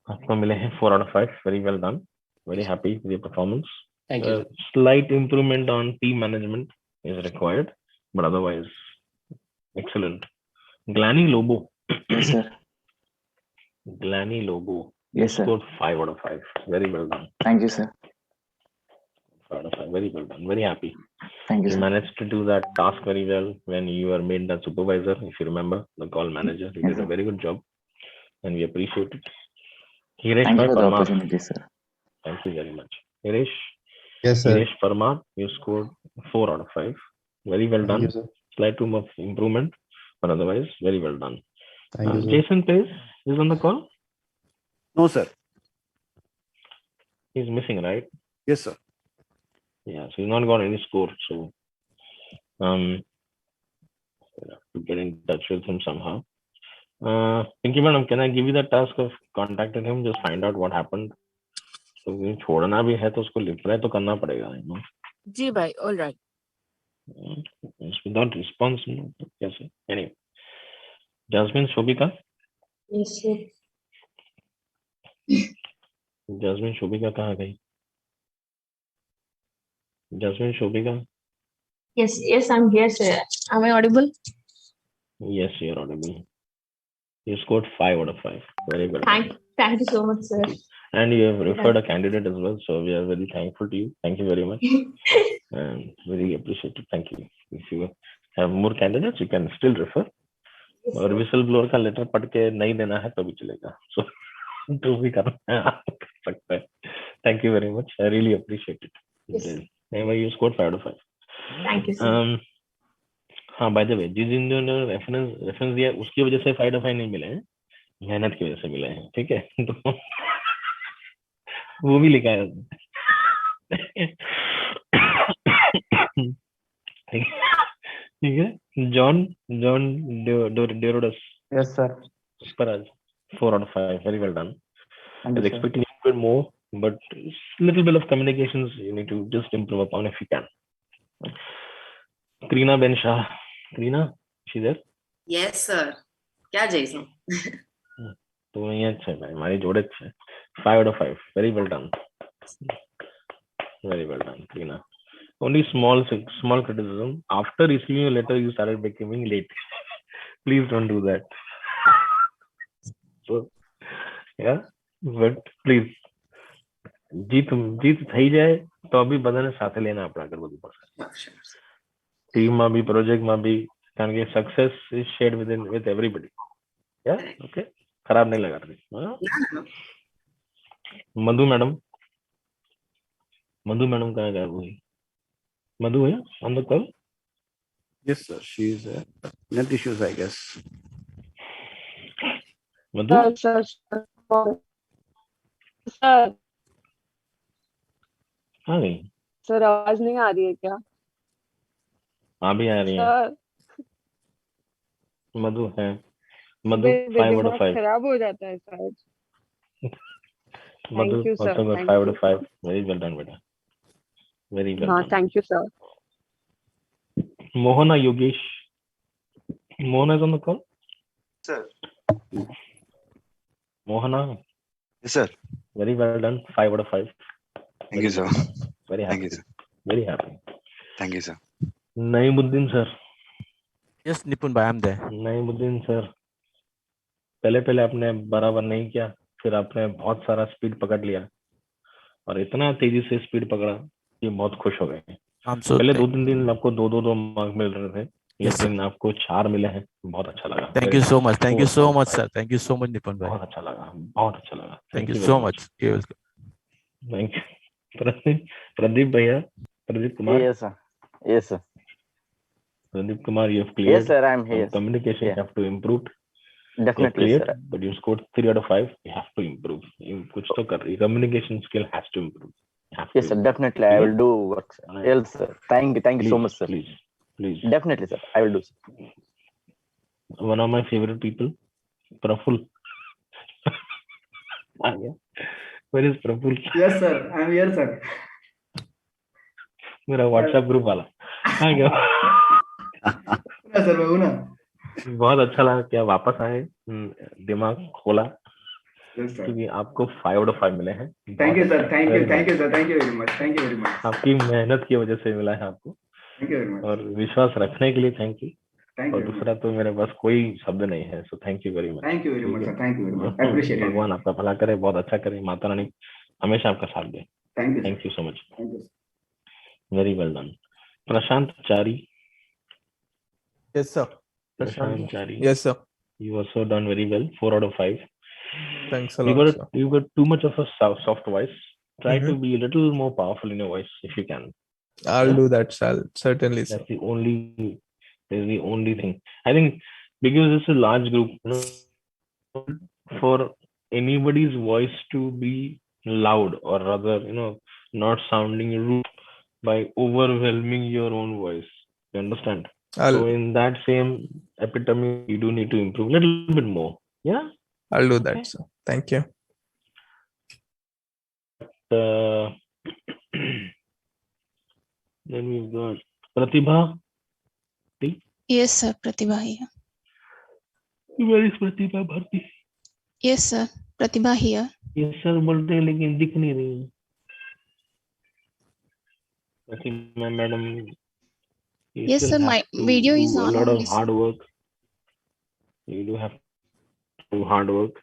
आपको मिले हैं 4 out of 5. Very well done. Very happy with your performance. Thank you, sir. Slight improvement on team management is required, but otherwise excellent. Glanny Lobo. Yes, sir. Glanny Lobo. Yes, sir. Scored 5 out of 5. Very well done. Thank you, sir. 5 out of 5. Very well done. Very happy. Thank you, You sir. managed to do that task very well when you were made that supervisor. If you remember, the call manager, you Yes, did a sir. very good job, and we appreciate it. Hiresh Thank you for the Parmar. opportunity, sir. Thank you very much. Hiresh. Yes, sir. Hiresh Parmar, you scored 4 out of 5. Very well done. you, sir. Slight room of improvement, but otherwise very well done. Thank you, sir. Jason Pace is on the call. No, sir. He's missing, right? Yes, sir. Yeah, so he's not got any score. So we'll have to get in touch with him somehow. Pinky madam, can I give you the task of contacting him? Just find out what happened. So छोड़ना भी है तो उसको reply तो करना पड़ेगा, you know. जी भाई, all right. Without response, कैसे? Anyway, Jasmine Shobika. Yes, sir. Jasmine Shobika कहाँ गई? Jasmine Shobika. Yes, I'm here, sir. Am I audible? Yes, you're audible. You scored 5 out of 5. Very well. Thank you so much, sir. And you have referred a candidate as well, so we are very thankful to you. Thank you very much. And very appreciated. Thank you. If you have more candidates, you can still refer. और whistle blower का letter पढ़ के नहीं देना है तो भी चलेगा. So जो भी करना है आप कर सकते हैं. Thank you very much. I really appreciate it. Yes. Anyway, you scored 5 out of 5. Thank you, sir. हाँ, by the way, जिन ने रेफरेंस दिया उसकी वजह से 5 out of 5 नहीं मिले हैं, मेहनत की वजह से मिले हैं. ठीक है, तो वो भी लिखा है. ठीक है. John डेरोडस. Yes, sir. Sparaj, 4 out of 5. Very well done. I Thank was you, sir. expecting a bit more, but little bit of communications you need to just improve upon if you can. Karina Ben Shah. Karina, she there? Yes, sir. क्या जैसन? तो ये अच्छा है, हमारी जोड़े अच्छे हैं. 5 out of 5. Very well done. Very well done, Karina. Only small criticism. After receiving your letter, you started becoming late. Please don't do that. So, yeah, but please. जीत થઈ જાય તો બી બધાને સાથે લઈને આપણે આગળ વધવું પડશે. ટીમમાં બી પ્રોજેક્ટમાં બી, કારણ કે success is shared with everybody. Yeah okay, ખરાબ નહીં લગાડતી. મધુ મેડમ કहाँ गए हुई? Madhu है on the call? Yes, sir. She's net issues, I guess. Madhu? Sir. हाँ गई. सर आवाज नहीं आ रही है क्या? हाँ भी आ रही है. सर मधु है. मधु 5 out of 5. खराब हो जाता है शायद. Madhu you, sir. also got 5 out of 5. Very well done, beta. Very well done. Thank you, sir. Mohana Yogesh. Mohana is on the call? Sir. Mohana. Yes, sir. Very well done. 5 out of 5. Thank you, sir. Very happy. Thank you, sir. Very happy. Thank you, sir. Naimuddin sir. Yes, Nipun bhai, I'm there. Naimuddin sir. पहले आपने बराबर नहीं किया, फिर आपने बहुत सारा speed पकड़ लिया और इतना तेजी से स्पीड पकड़ा कि बहुत खुश हो गए. पहले 2-3 दिन में आपको 2 मार्क मिल रहे थे, लेकिन आपको 4 मिले हैं. बहुत अच्छा लगा. Thank you so much. Thank you so much, sir. Thank you so much, Nipun bhai. बहुत अच्छा लगा. बहुत अच्छा लगा. Thank you so much. Thank you. Pradeep भैया, Pradeep Kumar. Yes, sir. Yes, sir. Pradeep Kumar, you have cleared. Yes, sir. I'm here. Communication you have to improve. Definitely, cleared, sir. but you scored 3 out of 5. You have to improve. You कुछ तो कर रही. Communication skill has to improve. Yes, sir. Definitely, I will do work, sir. Yes, sir. Thank you so much, sir. Please. Definitely, sir. I will do, sir. One of my favorite people, Praful. Where is Praful? Yes, sir. I'm here, sir. मेरा WhatsApp group वाला. हाँ क्या? Sir मैं हूँ ना. बहुत अच्छा लगा कि आप वापस आए, दिमाग खोला, क्योंकि आपको 5 out of 5 मिले हैं. Thank you, sir. Thank you very much. Thank you very much. आपकी मेहनत की वजह से मिला है आपको. Thank you very much. और विश्वास रखने के लिए थैंक यू. Thank और you. दूसरा तो मेरे पास कोई शब्द नहीं है. So thank you very much. Thank you very much, sir. Thank you very much. I appreciate it. भगवान आपका भला करे, बहुत अच्छा करे, माता रानी हमेशा आपका साथ दे. Thank you. Thank you so much. Thank you. Very well done. Prashant Chari. Yes, sir. Prashant Chari. Yes, sir. You also done very well. 4 out of 5. Thanks a lot, sir. You got too much of a soft voice. Try to be a little more powerful in your voice if you can. I'll do that, sir. Certainly, sir. That's the only thing. I think because it's a large group, for anybody's voice to be loud or rather, not sounding rude by overwhelming your own voice. You understand? So in that same epitome, you do need to improve a little bit more. Yeah? I'll do that, sir. Thank you. Then we've got Pratibha. Yes, sir. Pratibha here. Where is Pratibha Bharti? Yes, sir. Pratibha here. Yes, sir. बोलते हैं लेकिन दिख नहीं रही. Pratibha madam. Yes, sir. My video is on. A lot of hard work. You do have to do hard work.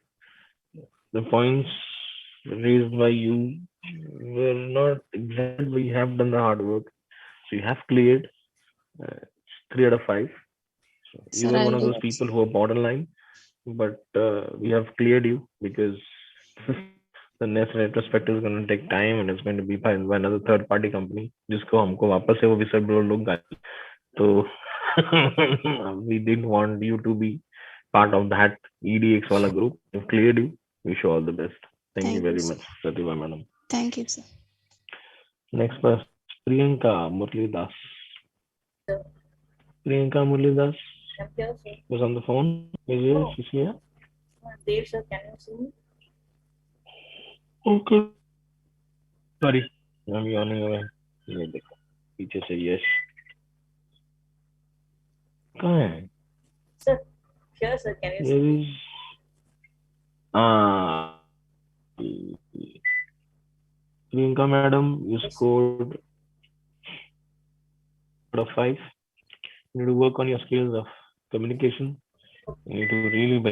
The points raised by you were not exact, but you have done the hard work. So you have cleared 3 out of 5. So you Sir, were I'll one of do those it. people who are borderline, but we have cleared you because the next retrospective is going to take time and it's going to be by another third party company जिसको हमको वापस से वो whistleblower लोग गाली तो we didn't want you to be part of that EDX wala group. We've cleared you. Wish you all the best. Thank you Thank very you, sir. much, Pratibha madam. Thank you, sir. Next person, Priyanka Murli Das. Priyanka Murli Das I'm here, sir. was on the phone. Is here? She's here? Dave, sir, can you see me? Okay. Sorry, I'm yawning away. ये देखो पीछे से यश कहाँ है? Sir, here, sir, can you see There me? is Priyanka madam, you scored out of 5. You need to work on your skills of communication. You need to really be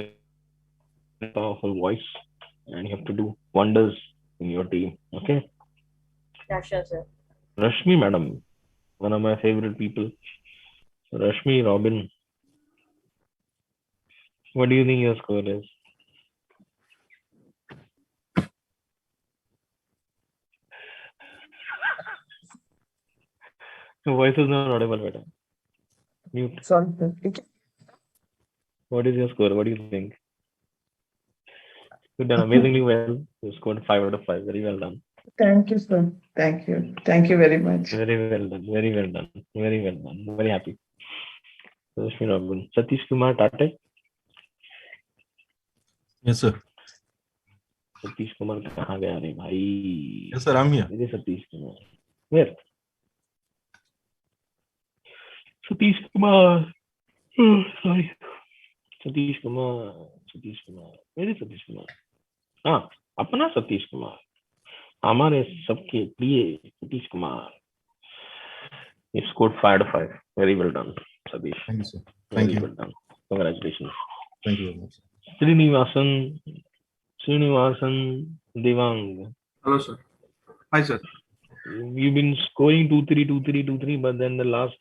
a powerful voice, and you have to do wonders in your team. Okay. Yeah, sure, sir. Rashmi madam, one of my favorite people. Rashmi Robin, what do you think your score is? Your voice is not audible, madam. Mute. Sorry. What is your score? What do you think? You've done amazingly well. You scored 5 out of 5. Very well done. Thank you, sir. Thank you. Thank you very much. Very well done. Very well done. Very well done. Very happy. Rashmi Robin. Satish Kumar Tate. Yes, sir. Satish Kumar कहाँ गया रे भाई? Yes, sir. I'm here. Where is Satish Kumar? Where? Satish Kumar. Oh, sorry. Satish Kumar. Satish Kumar. Where is Satish Kumar? हाँ, अपना सतीश कुमार. हमारे सबके प्रिय Satish Kumar. You scored 5 out of 5. Very well done, Satish. Thank you, sir. Thank Very you. well done. Congratulations. Thank you very much. Srinivasan Devang. Hello, sir. Hi, sir. You've been scoring 2-3, 2-3, 2-3, but then the last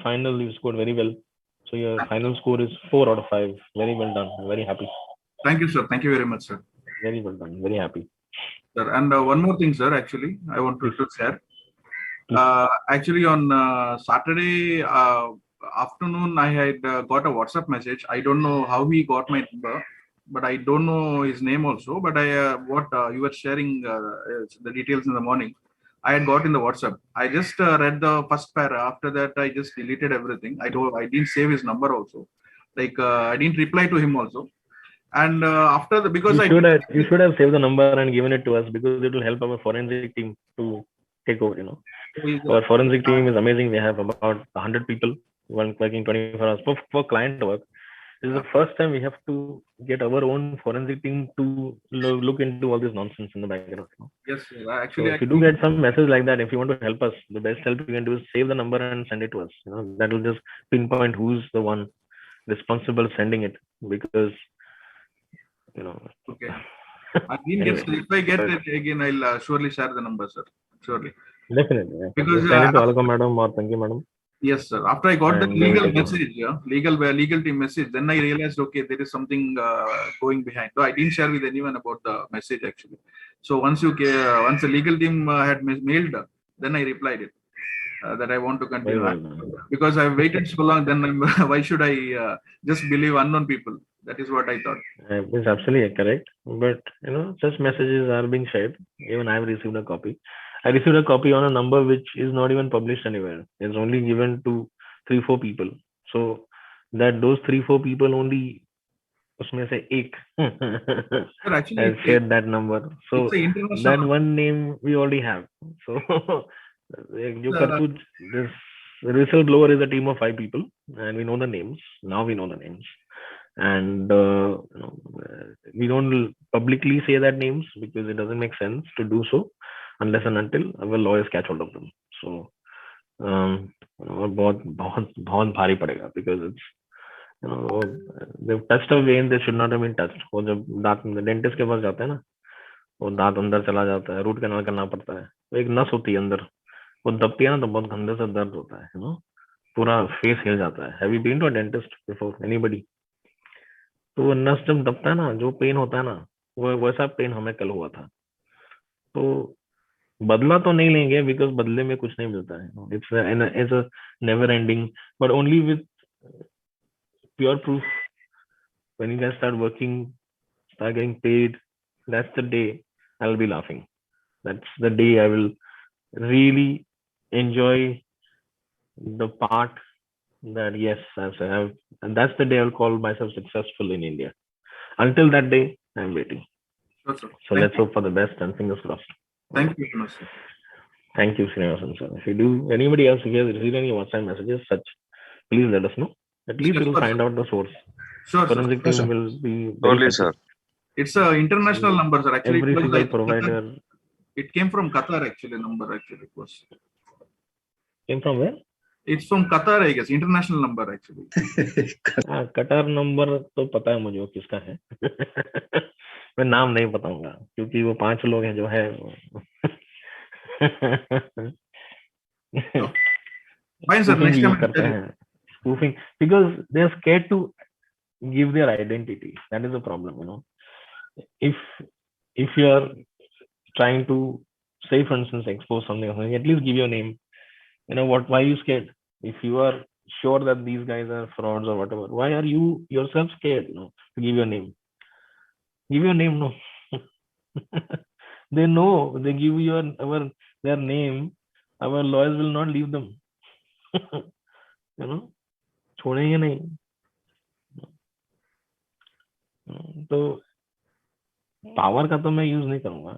final you scored very well. So your final score is 4 out of 5. Very well done. I'm very happy. Thank you, sir. Thank you very much, sir. Very well done. Very happy. Sir, and one more thing, sir, actually, I wanted to share. Actually, on Saturday afternoon, I had got a WhatsApp message. I don't know how he got my number, but I don't know his name also. But I what you were sharing the details in the morning. I had got in the WhatsApp. I just read the first paragraph. After that, I just deleted everything. I didn't save his number also. Like I didn't reply to him also. And after the because you should have saved the number and given it to us because it will help our forensic team to take over. You know, our forensic team is amazing. We have about 100 people working 24 hours for client work. This is the first time we have to get our own forensic team to look into all this nonsense in the background. You know? Yes, sir. Actually, so if you do get some message like that, if you want to help us, the best help you can do is save the number and send it to us. You know, that will just pinpoint who's the one responsible sending it because. You know. Okay. I didn't get. If I get it again, I'll surely share the number, sir. Surely. Definitely. Yeah. Because send it to Alaka madam or Tanki madam. Yes, sir. After I got the legal message, legal team message, then I realized, okay, there is something going behind. So I didn't share with anyone about the message actually. So once the legal team had mailed, then I replied it that I want to continue because I've waited so long. Then why should I just believe unknown people? That is what I thought. It's absolutely correct. But you know, such messages are being shared. Even I have received a copy. I received a copy on a number which is not even published anywhere. It's only given to 3-4 people. So that those 3-4 people only उसमें से एक has shared that number. So that one name we already have. So this whistleblower is a team of 5 people and we know the names. Now we know the names. And we don't publicly say that names because it doesn't make sense to do so unless and until our lawyers catch hold of them. So बहुत भारी पड़ेगा because they've touched a vein they should not have been touched. वो जब दांत dentist के पास जाते हैं ना, वो दांत अंदर चला जाता है, रूट कैनाल करना पड़ता है, तो एक नस होती है अंदर, वो दबती है ना तो बहुत गंदे से दर्द होता है, पूरा फेस हिल जाता है. Have you been to a dentist before, anybody? तो वो नस जब दबता है ना, जो पेन होता है ना, वो वैसा पेन हमें कल हुआ था. तो बदला तो नहीं लेंगे, बिकॉज बदले में कुछ नहीं मिलता है. It's a never ending, but only with pure proof. When you guys start working, start getting paid, that's the day I'll be laughing. That's the day I will really enjoy the part that yes, I have, and that's the day I'll call myself successful in India. Until that day, I'm waiting. Sure, sir. So let's hope for the best and fingers crossed. Thank you very much, sir. Thank you, Srinivasan sir. If you do, anybody else, if you have received any WhatsApp messages, such, please let us know. At least Yes, we will sir. find out the source. Sure, sir. Forensic Yes, team sir. will be Surely, very sir. It's a international number, sir. Actually, every it was single like provider. It came from Qatar, actually. Number actually it was. Came from where? It's from Qatar, I guess. International number actually. कटार number तो पता है मुझे वो किसका है. मैं नाम नहीं बताऊंगा क्योंकि वो 5 लोग हैं जो है. Fine, sir. Next time करते हैं spoofing because they are scared to give their identity. That is the problem, If you are trying to say, for instance, expose something, at least give your name. Why are you scared? If you are sure that these guys are frauds or whatever, why are you yourself scared, to give your name? Give your name, no. They know, they give you their name, our lawyers will not leave them. छोड़ेंगे नहीं. तो power का तो मैं use नहीं करूंगा.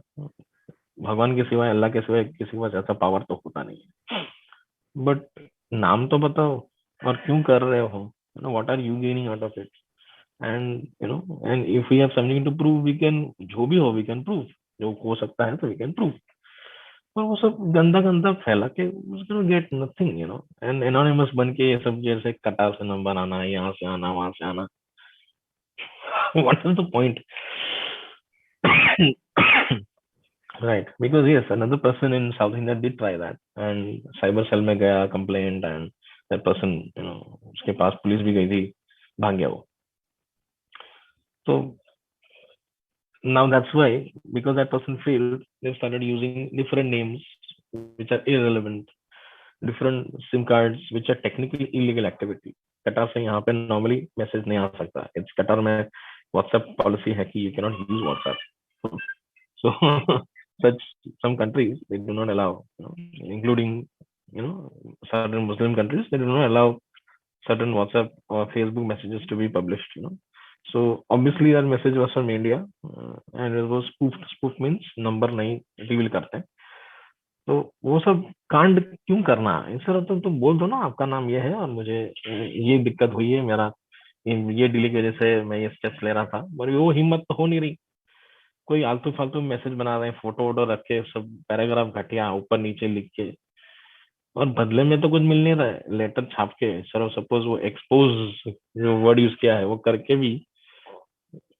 भगवान के सिवाय, अल्लाह के सिवाय किसी के पास ऐसा पावर तो होता नहीं है. बट नाम तो बताओ और क्यों कर रहे हो. What are you gaining out of it? And if we have something to prove, we can, जो भी हो वी कैन प्रूव. जो हो सकता है तो वी कैन प्रूव. पर वो सब गंदा गंदा फैला के गेट नथिंग, एंड एनोनिमस बन के ये सब जैसे कटार से नंबर आना, यहाँ से आना, वहां से आना. What is the point? Right, because yes, another person in South India did try that, and cyber cell में गया complaint, and that person, उसके पास पुलिस भी गई थी, भाग गया वो. So now that's why, because that person failed, they started using different names which are irrelevant, different SIM cards which are technically illegal activity. कटार से यहाँ पे normally message नहीं आ सकता. It's कटार में WhatsApp policy है कि you cannot use WhatsApp. So such some countries they do not allow, including certain Muslim countries, they do not allow certain WhatsApp or Facebook messages to be published. So obviously that message was from India, and it was spoofed. Spoof means number नहीं reveal करते हैं. तो वो सब कांड क्यों करना? इससे तो तुम बोल दो ना आपका नाम ये है और मुझे ये दिक्कत हुई है, मेरा ये डिले की वजह से मैं ये स्टेप्स ले रहा था. पर वो हिम्मत तो हो नहीं रही. कोई आलतू फालतू मैसेज बना रहे हैं, फोटो वोटो रख के, सब पैराग्राफ घटिया ऊपर नीचे लिख के, और बदले में तो कुछ मिल नहीं रहा है. लेटर छाप के, सपोज वो एक्सपोज जो वर्ड यूज किया है वो करके भी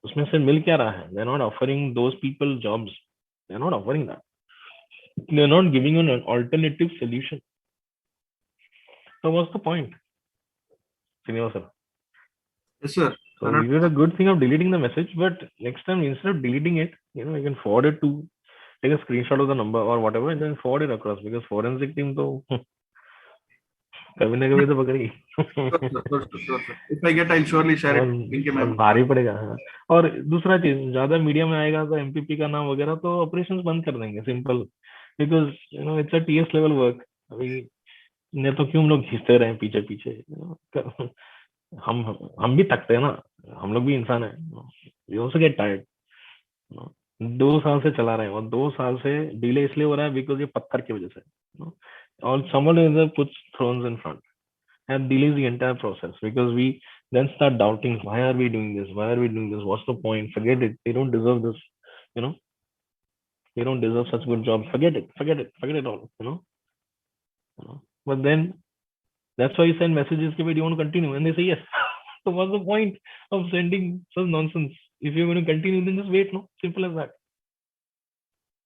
उसमें से मिल क्या रहा है? They are not offering those people jobs. They are not offering that. They are not giving an alternative solution. So what's the point? Srinivasan. Yes, sir. So we did a good thing of deleting the message, but next time instead of deleting it, you can forward it to, take a screenshot of the number or whatever and then forward it across, because forensic team तो कभी ना कभी तो पकड़ेगी. If I get, I'll surely share it. भारी पड़ेगा. हाँ. और दूसरा चीज, ज्यादा मीडिया में आएगा तो MPP का नाम वगैरह तो ऑपरेशंस बंद कर देंगे, simple. Because it's a TS level work. अभी ने तो क्यों हम लोग घिसते रहे पीछे पीछे. हम भी थकते हैं ना, हम लोग भी इंसान है. We also get tired. 2 साल से चला रहे हैं, और 2 साल से डिले इसलिए हो रहा है बिकॉज ये पत्थर की वजह से. और someone is puts thrones in front and delays the entire process, because we then start doubting, why are we doing this, what's the point, forget it, they don't deserve this, they don't deserve such good jobs, forget it all. But then that's why you send messages, do you want to continue, and they say yes. So what's the point of sending such nonsense? If you're going to continue, then just wait. No, simple as that.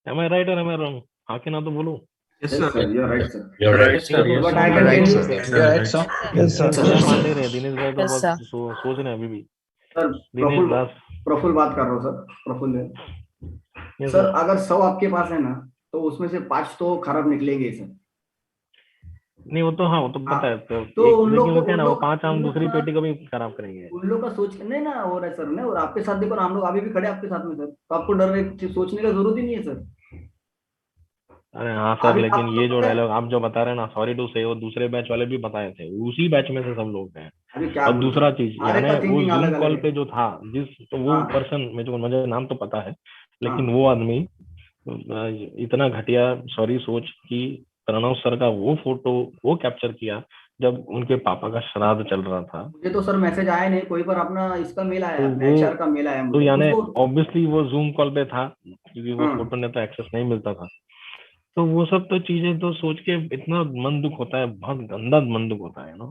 Am I right or am I wrong? हाँ के ना तो बोलो. Yes, sir. You're right, sir. You're right, sir. Yes, But sir. I You're can right, tell sir. you, You're right, sir. Yes, sir. Dinesh मान नहीं रहे. दिनेश भाई तो Yes, sir. बहुत सोच रहे हैं अभी भी. सर दिनेश दास. प्रफुल्ल बात कर रहा हूँ sir. Praful Yes, sir, sir. अगर 100 आपके पास है ना, तो उसमें से 5 तो खराब निकलेंगे सर. नहीं वो तो हाँ वो तो पता है. तो उन लोग लेकिन वो क्या ना वो 5 आम उन लोग दूसरी का- पेटी को भी खराब करेंगे. उन लोग का सोच नहीं ना हो रहा है सर ने. और आपके साथ देखो ना, हम लोग अभी भी खड़े आपके साथ में सर. तो आपको डरने सोचने का जरूरत ही नहीं है सर. अरे हाँ सर, अभी लेकिन आप ये लोग जो क्या- डायलॉग आप जो बता रहे हैं ना, सॉरी टू से, वो दूसरे बैच वाले भी बताए थे. उसी बैच में से सब लोग हैं. अभी क्या और बोलूं दूसरा सर? चीज हर एक यानी का वो thinking जूम अलग-अलग कॉल है. पे जो था, जिस तो वो हाँ. पर्सन मुझे नाम तो पता है, लेकिन हाँ. वो आदमी इतना घटिया सॉरी सोच कि प्रणव सर का वो फोटो वो कैप्चर किया जब उनके पापा का श्राद्ध चल रहा था. मुझे तो सर मैसेज आया नहीं कोई, पर अपना इसका मेल आया, तो अपने वो HR का मेल आया तो मुझे. यानी उसको ऑब्वियसली वो जूम कॉल पे था, क्योंकि वो हाँ. फोटो ने तो एक्सेस नहीं मिलता था. तो वो सब तो चीजें तो सोच के इतना मन दुख होता है, बहुत गंदा मन दुख होता है ना.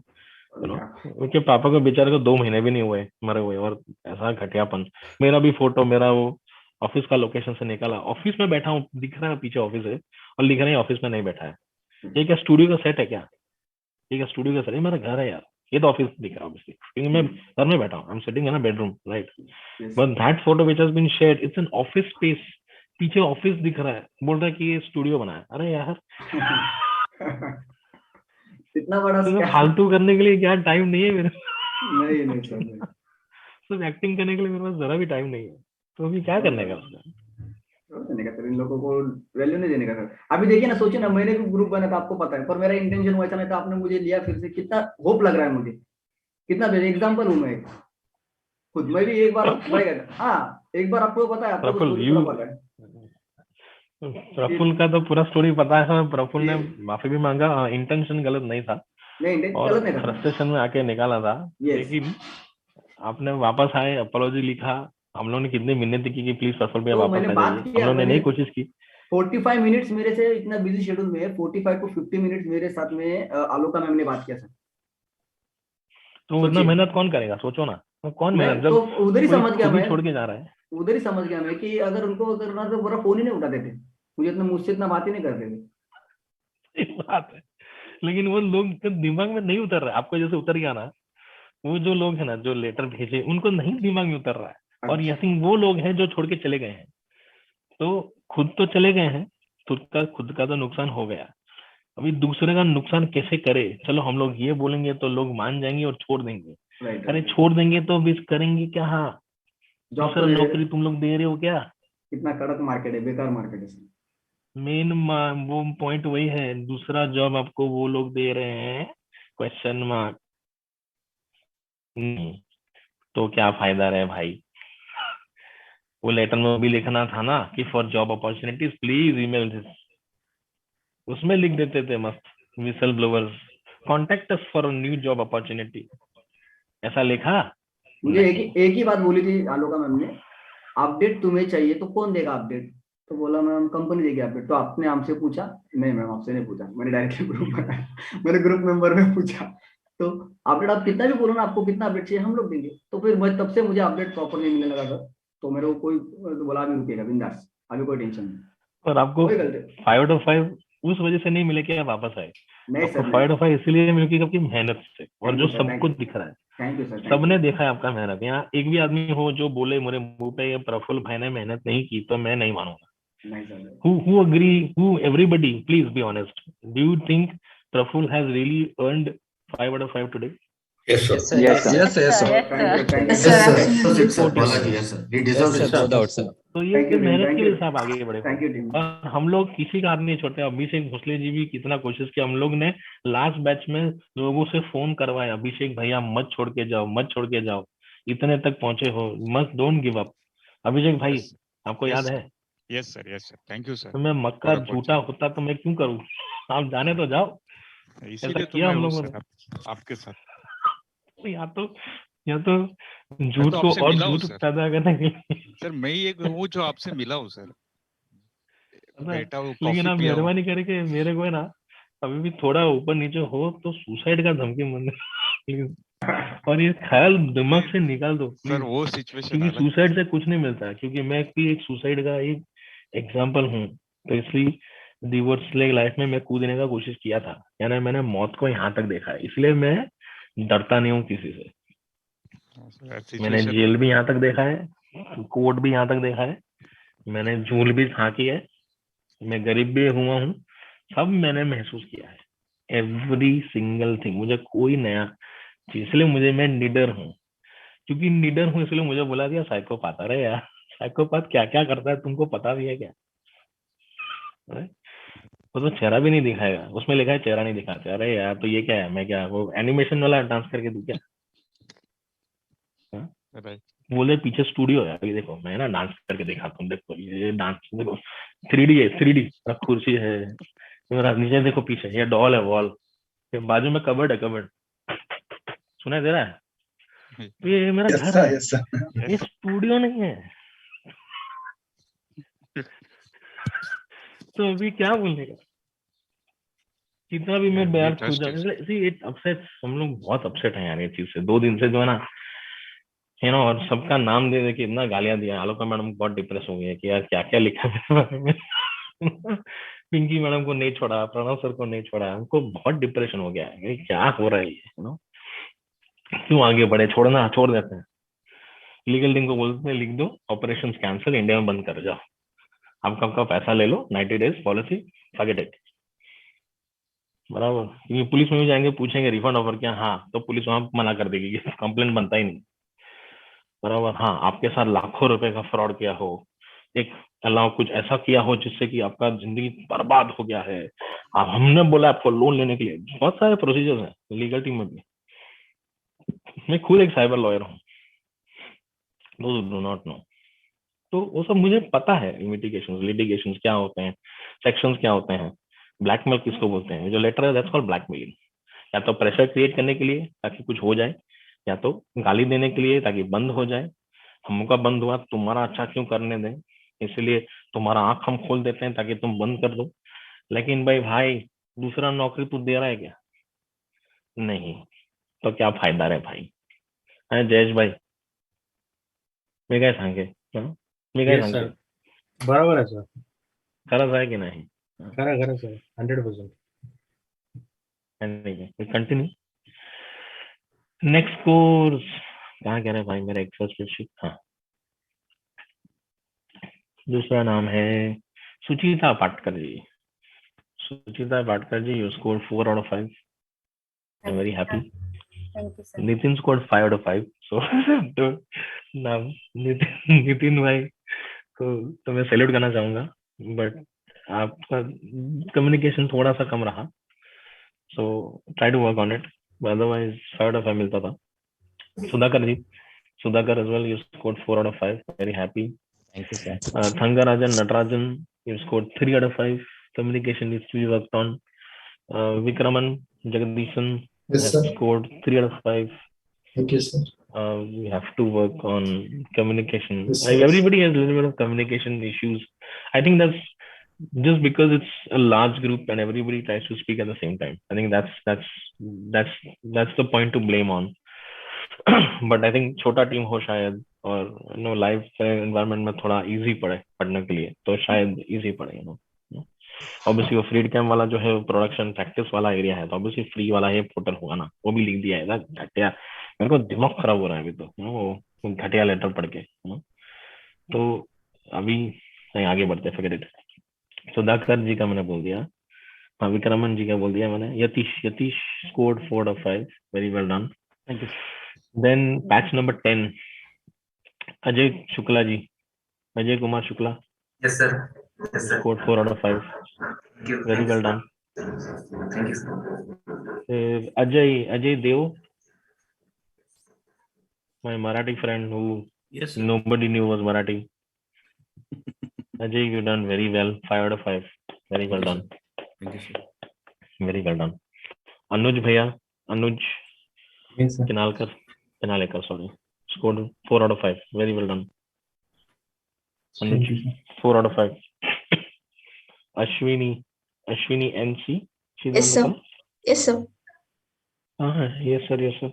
उनके पापा को बेचारे को 2 महीने भी नहीं हुए मरे हुए, और ऐसा घटियापन. मेरा भी फोटो, मेरा वो ऑफिस का लोकेशन से निकाला. ऑफिस में बैठा हूँ, दिख रहा है पीछे ऑफिस है, और लिख रहे हैं ऑफिस में नहीं बैठा है. ये क्या स्टूडियो का सेट है क्या? ये क्या स्टूडियो का सेट है? मेरा घर है यार. ये तो ऑफिस दिख रहा है ऑब्वियसली, क्योंकि मैं घर में बैठा हूँ. I am sitting in a bedroom, right? But that photo which has been shared, it's an office space. पीछे ऑफिस दिख रहा है, बोल रहा है कि ये स्टूडियो बना है. अरे यार इतना बड़ा तो scam. फालतू करने के लिए क्या टाइम नहीं है मेरे. नहीं नहीं सर नहीं. सिर्फ एक्टिंग करने के लिए मेरे पास जरा भी टाइम नहीं है. तो अभी क्या करने का उसका? देने का सर, इन लोगों को वैल्यू नहीं देने का सर. अभी देखिए ना, सोचिए ना, मैंने भी ग्रुप बना था, आपको पता है, पर मेरा इंटेंशन वैसा नहीं था. आपने मुझे लिया फिर से, कितना होप लग रहा है मुझे. कितना बेस्ट एग्जांपल हूं मैं खुद. मैं भी एक बार हाँ, एक बार आपको पता है, आपको तो प्रफुल्ल, पूरा पता है. प्रफुल्ल का तो पूरा स्टोरी पता है. प्रफुल्ल ने माफी भी मांगा. इंटेंशन गलत नहीं था, नहीं intention और गलत नहीं था. फ्रस्ट्रेशन में आके निकाला था. लेकिन आपने वापस आए, अपोलॉजी लिखा. हम लोगों ने कितनी मिन्नत की कि प्लीज प्रफुल्ल भैया तो वापस मैंने आ बात जाइए. किया, हम लोगों ने मैंने नहीं कोशिश की. 45 मिनट्स मेरे से, इतना बिजी शेड्यूल में 45 to 50 मिनट्स मेरे साथ में आलोका मैम ने बात किया सर. तो उतना मेहनत कौन करेगा? सोचो ना, कौन मेहनत, तो जब उधर ही कोई समझ गया खुद ही मैं. छोड़ के जा रहा है. उधर ही समझ गया मैं कि अगर उनको करना तो पूरा फोन ही नहीं उठाते थे. मुझसे इतना बात ही नहीं करते थे. एक बात है, लेकिन वो लोग के दिमाग में नहीं उतर रहा है. आपको जैसे उतर गया ना, वो जो लोग है ना, जो लेटर भेजे, उनको नहीं दिमाग में उतर रहा है. और यही वो लोग हैं जो छोड़ के चले गए हैं. तो खुद तो चले गए हैं, खुद का तो नुकसान हो गया. अभी दूसरे का नुकसान कैसे करे? चलो हम लोग ये बोलेंगे तो लोग मान जाएंगे और छोड़ देंगे. अरे छोड़ देंगे तो अभी करेंगे क्या? हाँ, दूसरा नौकरी तुम लोग दे रहे हो क्या? कितना कड़क मार्केट है, बेकार मार्केट है. मेन वो पॉइंट वही है. दूसरा जॉब आपको वो लोग दे रहे हैं, क्वेश्चन मार्क. तो क्या फायदा रहे भाई? वो लेटर में भी लिखना था ना कि for job opportunities please email this. उसमें लिख देते थे मस्त, whistle blowers contact us for new job opportunity. ऐसा लिखा. मुझे एक ही बात बोली थी आलोका मैम ने, अपडेट तुम्हें चाहिए तो कौन देगा अपडेट? तो बोला मैम कंपनी देगी अपडेट. तो आपने हमसे पूछा? नहीं मैम, आपसे नहीं पूछा. मैंने डायरेक्टली ग्रुप बनाया, मैंने ग्रुप मेंबर में पूछा. तो अपडेट आप कितना भी बोलो ना, आपको कितना अपडेट चाहिए हम लोग देंगे. तो फिर मैं तब से मुझे अपडेट प्रॉपर नहीं मिलने लगा सर. तो मेरे को कोई बोला भी रुकेगा बिंदास, अभी कोई टेंशन नहीं. पर आपको 5 out of 5 उस वजह से नहीं मिले कि आप वापस आए. नहीं सर, 5 out of 5 इसलिए मिले कि आपकी मेहनत से, और जो सबको दिख रहा है. Thank you sir. सबने देखा है आपका मेहनत. यहाँ एक भी आदमी हो जो बोले मेरे मुंह पे ये प्रफुल्ल भाई ने मेहनत नहीं की, तो मैं नहीं मानूंगा. Who agree? Who everybody? Please be honest. Do you think Praful has really earned 5 out of 5 today? Yes, sir. Yes, sir. Yes, sir. Yes, sir. Yes, sir. Yes, sir. Balaji, yes, sir. He deserves it. No doubt, sir. तो ये मेहनत के लिए साहब आगे बढ़े. Thank you team. और हम लोग किसी का हाथ नहीं छोड़ते. अभिषेक भोसले जी भी कितना कोशिश किया. हम लोग ने लास्ट बैच में लोगों से फोन करवाया, अभिषेक भैया मत छोड़ के जाओ, मत छोड़ के जाओ. इतने तक पहुंचे हो, मस्ट डोंट गिव अप. अभिषेक भाई, आपको याद है? Yes sir, yes sir. Thank you sir. तो मैं मक्का झूठा होता तो मैं क्यों करूं? आप जाने तो जाओ. इसीलिए तो किया मैं हम हूं लोगों सर ने. आपके साथ. या तो झूठ को और झूठ पैदा करने के लिए. सर मैं ही एक हूँ जो आपसे मिला हूँ सर. बेटा वो लेकिन आप मेहरबानी करके मेरे को है ना, अभी भी थोड़ा ऊपर नीचे हो तो सुसाइड का धमकी मन. और ये ख्याल दिमाग से निकाल दो सर प्लीज, वो सिचुएशन क्योंकि अलग सुसाइड से कुछ नहीं मिलता, क्योंकि मैं भी एक सुसाइड का एक एग्जाम्पल हूँ। तो इसलिए डिवोर्स लाइफ में मैं कूदने का कोशिश किया था, यानी मैंने मौत को यहाँ तक देखा है, इसलिए मैं डरता नहीं हूँ किसी से। मैंने सिचुएशन जेल भी यहाँ तक देखा है, कोर्ट भी यहाँ तक देखा है, मैंने झूल भी झांकी है, मैं गरीब भी हुआ हूँ, सब मैंने महसूस किया है, एवरी सिंगल थिंग। मुझे कोई नया चीज, इसलिए मुझे, मैं निडर हूँ, क्योंकि निडर हूँ इसलिए मुझे बोला दिया साइकोपाथ। अरे यार साइकोपाथ क्या क्या करता है तुमको पता भी है क्या? अरे वो तो चेहरा भी नहीं दिखाएगा, उसमें लिखा है चेहरा नहीं दिखाते। अरे यार तो ये क्या है, मैं क्या वो एनिमेशन वाला डांस करके दूं क्या? राइट। बोले पीछे स्टूडियो है, अभी देखो मैं ना डांस करके दिखाता हूँ, देखो ये डांस देखो 3D है, 3D कुर्सी है मेरा, नीचे देखो पीछे ये डॉल है, वॉल के बाजू में कबर्ड है, कबर्ड सुनाई दे रहा है? तो ये मेरा घर है, ये स्टूडियो नहीं है। तो अभी क्या बोलेगा, कितना भी मैं बैर खुद इट अपसेट, हम लोग बहुत अपसेट हैं यार ये चीज से 2 दिन से, जो है ना और सबका नाम दे दे के इतना गालियां दिया। आलोका मैडम बहुत डिप्रेस हो गई है कि यार क्या क्या लिखा है बारे में। पिंकी मैडम को नहीं छोड़ा, प्रणव सर को नहीं छोड़ा, हमको बहुत डिप्रेशन हो गया है, क्या हो रहा है ये, क्यों आगे बढ़े, छोड़ना छोड़ देते हैं। लीगल टीम को बोलते हैं लिख दो ऑपरेशन कैंसिल, इंडिया में बंद कर जाओ, आपका पैसा ले लो, 90 डेज पॉलिसी, फॉरगेट इट। बराबर, क्योंकि पुलिस में भी जाएंगे पूछेंगे रिफंड ऑफर क्या, हाँ तो पुलिस वहां मना कर देगी कि कंप्लेंट बनता ही नहीं। बराबर, हाँ आपके साथ लाखों रुपए का फ्रॉड किया हो, एक अलाउ कुछ ऐसा किया हो जिससे कि आपका जिंदगी बर्बाद हो गया है, अब हमने बोला आपको लोन लेने के लिए, बहुत सारे प्रोसीजर्स हैं लीगल टीम में भी। मैं खुद एक साइबर लॉयर हूँ, डू नॉट नो। तो वो सब मुझे पता है, लिटिगेशन क्या होते हैं, सेक्शंस क्या होते हैं, ब्लैकमेल किसको बोलते हैं। जो लेटर है दैट्स कॉल्ड ब्लैकमेलिंग, या तो प्रेशर क्रिएट करने के लिए ताकि कुछ हो जाए, या तो गाली देने के लिए ताकि बंद हो जाए। हमका बंद हुआ तुम्हारा अच्छा क्यों करने दें, इसलिए तुम्हारा आंख हम खोल देते हैं ताकि तुम बंद कर दो। लेकिन भाई दूसरा नौकरी तू दे रहा है क्या? नहीं, तो क्या फायदा रे भाई? है जयेश भाई, मी काय सांगे मी काय Yes, सांगते, sir. बरोबर आहे सर, खरंच आहे की नाही? खरं खरं सर, 100%. Continue next course. कहाँ कह रहे हैं भाई मेरा एक्सेल स्प्रेडशीट? हाँ, दूसरा नाम है सुचिता पाटकर जी। सुचिता पाटकर जी, you scored 4 out of 5. I'm very happy. Thank you, sir. Nitin scored 5 out of 5. So तो नाम नितिन भाई तो मैं सैल्यूट करना चाहूंगा, बट आपका कम्युनिकेशन थोड़ा सा कम रहा, so try to work on it, otherwise 5 out of 5 मिलता था। Sudhakar ji, Sudhakar as well, you scored 4 out of 5. Very happy. Thank you, sir. Thangarajan Natarajan, you scored 3 out of 5. Communication needs to be worked on. Vikraman Jagadishan Yes, has sir. scored 3 out of 5. Thank you, sir. We have to work on communication. Yes, Like, sir. everybody has a little bit of communication issues. I think that's just because it's a large group and everybody tries to speak at the same time. I think that's the point to blame on. But I think छोटा team हो शायद, और live environment में थोड़ा easy पड़े पढ़ने के लिए, तो शायद इजी पड़े। ऑब्वियसली वो फ्रीड कैम वाला जो है प्रोडक्शन प्रैक्टिस वाला एरिया है, तो ऑब्वियसली फ्री वाला ये पोर्टल होगा ना, वो भी लिख दिया है घटिया। मेरे को दिमाग खराब हो रहा है अभी तो वो घटिया लेटर पढ़ के। तो अभी नहीं, आगे बढ़ते, फॉरगेट इट। सुधाकर जी का मैंने बोल दिया, हाँ विक्रमन जी का बोल दिया मैंने। Yatish scored 4 out of 5. Very well done, thank you. Then batch number 10, Ajay Shukla ji, Ajay Kumar Shukla. Yes, sir. Yes, sir. Scored 4 out of 5. Thank you. Very well done. Thank you, sir. Ajay Dev, my Marathi friend who Yes, sir. nobody knew was Marathi. Ajay, you done very well. 5 out of 5. Very well done. Thank you, sir. Very well done. Anuj bhaiya, Anuj Yes, sir. Kinalekar, sorry. Scored 4 out of 5. Very well done. Anuj, Thank you, sir. 4 out of 5. Ashwini NC. She's Yes, on the sir. call? Yes, sir. Yes, sir. Yes, sir.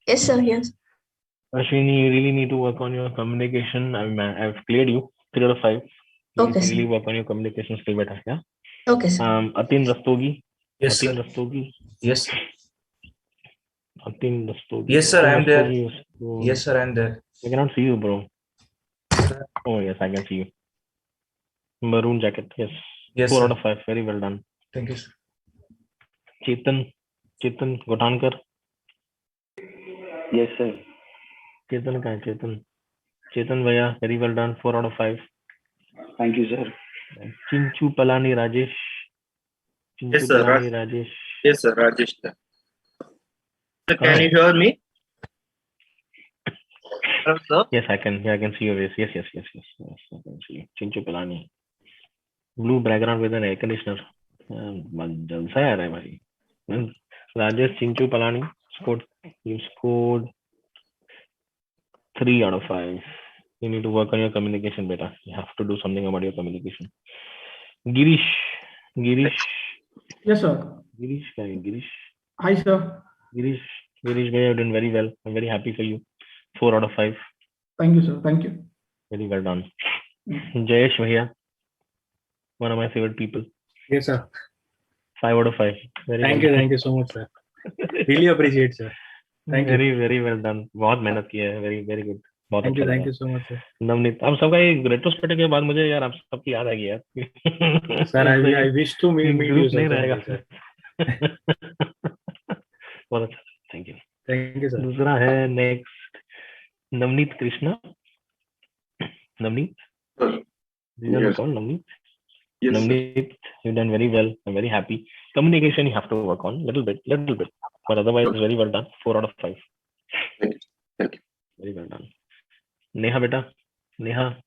Yes, sir. Yes. Ashwini, you really need to work on your communication. I've cleared you 3 out of 5. You Okay, need to sir. really work on your communication skill better. Yeah. Okay, sir. Atin Rastogi. Yes, Atin sir. Rastogi. Yes. Atin Rastogi. Yes, sir. Atin I'm there. Rastogi. Yes, sir. I'm there. I cannot see you, bro. Oh yes, I can see you. Maroon jacket. Yes. Yes, 4 sir. out of 5. Very well done. Thank you, sir. Chetan Gotankar. Yes, sir. Chetan Bhaiya, very well done. 4 out of 5. Thank you, sir. Chinchu Palani Rajesh. Yes, sir. Rajesh. Yes, sir. Rajesh. Sir, can you hear me? Hello, sir. Yes, I can. Yeah, I can see your face. Yes, I can see you. Chinchu Palani. Blue background with an air conditioner. Jalsa hai raha hai bhai. Rajesh Chinchu Palani you scored 3 out of 5. You need to work on your communication better. You have to do something about your communication. Girish. Yes, sir. Girish. Hi, sir. Girish, you have done very well. I'm very happy for you. 4 out of 5. Thank you, sir. Thank you. Very well done. Jayesh Bhaiya, one of my favorite people. Yes, sir. 5 out of 5. Thank you so much, sir. Really appreciate, sir. Thank you. Very well done. बहुत मेहनत की है. Very good. बहुत Thank अच्छा you so much, sir. Navneet, आप सबका एक retrospective के बाद मुझे यार आप सबकी याद आ गई यार. Sir, I wish to meet you, sir. नहीं रहेगा. बहुत अच्छा. Thank you. Thank you, sir. दूसरा है next Navneet Krishna. Navneet? These are Yes. called Navneet. Yes, sir. Navneet, you've done very well. I'm very happy. Communication you have to work on little bit, but otherwise very well done. 4 out of 5. Thank you. Very well done. Neha beta, Neha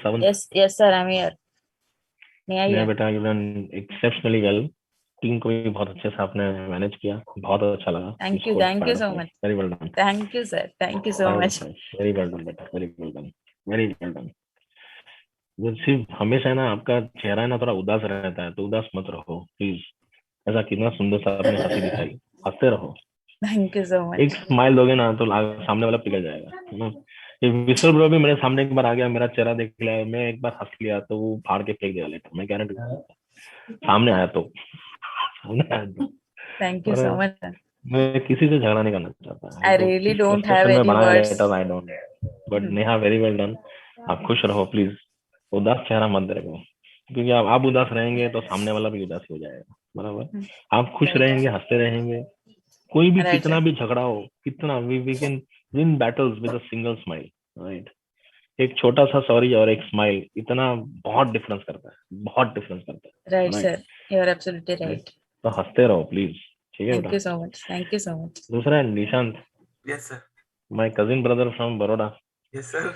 Sawant. Yes, sir. I'm here. Neha beta, you've done exceptionally well. Team को भी बहुत अच्छे से आपने manage किया. बहुत अच्छा लगा. Thank you so much. Very well done. Thank you, sir. Thank you so much. Very well done beta. Very well done. वो सिर्फ हमेशा ना आपका चेहरा ना थोड़ा उदास रहता है, तो उदास मत रहो प्लीज. ऐसा कितना सुंदर सा आपने हंसी दिखाई. हंसते रहो. Thank you so much. एक स्माइल दोगे ना तो सामने वाला पिघल जाएगा. ये विसल ब्रो भी मेरे सामने एक बार आ गया, मेरा चेहरा देख लिया, मैं एक बार हंस लिया तो वो फाड़ के फेंक दिया लेटर. मैं गारंटी सामने आया तो. Thank you so much. मैं किसी से झगड़ा नहीं करना चाहता. I really don't have any words. I don't. But Neha, very well done. आप खुश रहो प्लीज. उदास चेहरा मत रखो, क्योंकि आप उदास रहेंगे तो सामने वाला भी उदास हो जाएगा. बराबर. आप खुश रहेंगे, हंसते रहेंगे. कोई भी कितना भी झगड़ा हो, कितना we can win battles with a single smile, right? एक छोटा सा सॉरी और एक स्माइल इतना बहुत डिफरेंस करता है. Right, sir. You are absolutely right. तो हंसते रहो प्लीज. ठीक है. Thank you so much. दूसरा है Nishant. Yes, sir. My cousin brother from Baroda. Yes, sir.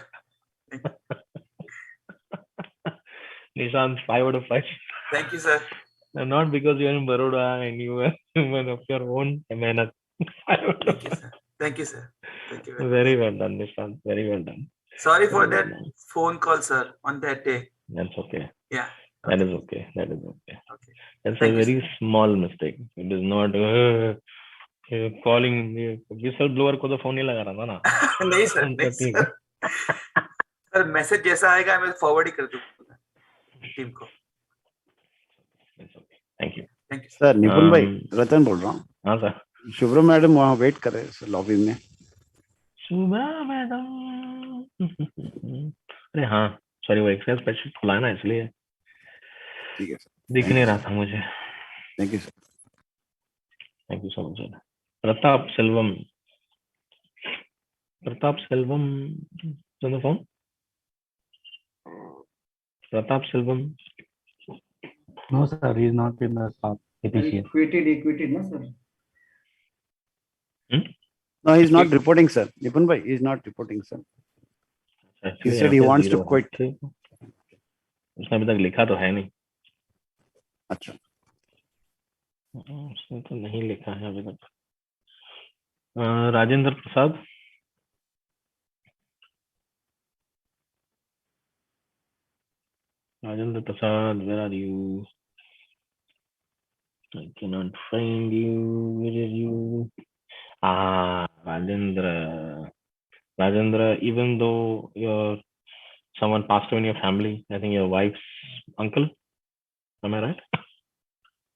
Nishant, 5 out of 5. Thank you, sir. Not because you are in Baroda and you are one of your own mehnat. Thank you, sir. Thank you. Very well done, Nishant. Very well done. Sorry for that phone call, sir, on that day. That's okay. Yeah. That is okay. It's a very small mistake. It is not calling whistleblower को तो phone नहीं लगा रहा था ना. नहीं sir. Sir message जैसा आएगा मैं फॉरवर्ड ही कर दूंगा टीम को. Thank you. सर निपुण भाई, रतन बोल रहा हूँ. हाँ सर. शुभ्रा मैडम वहाँ वेट कर रहे हैं लॉबी में. शुभ्रा मैडम. अरे हाँ, सॉरी वो एक्सेल स्प्रेडशीट खुला है ना इसलिए. ठीक है सर. दिख नहीं रहा था मुझे. Thank you sir. Thank you so much sir. Pratap Selvam on the phone. Pratap Selvam. No, sir, he is not in the APCS. Equity, no, sir. No, he is not reporting, sir. Nipun bhai, he is not reporting, sir. He said he wants to quit. उसने अभी तक लिखा तो है नहीं. अच्छा. उसने तो नहीं लिखा है अभी तक. Rajendra Prasad. Rajendra Prasad, where are you? I cannot find you. Where are you? Rajendra, even though someone passed away in your family, I think your wife's uncle, am I right?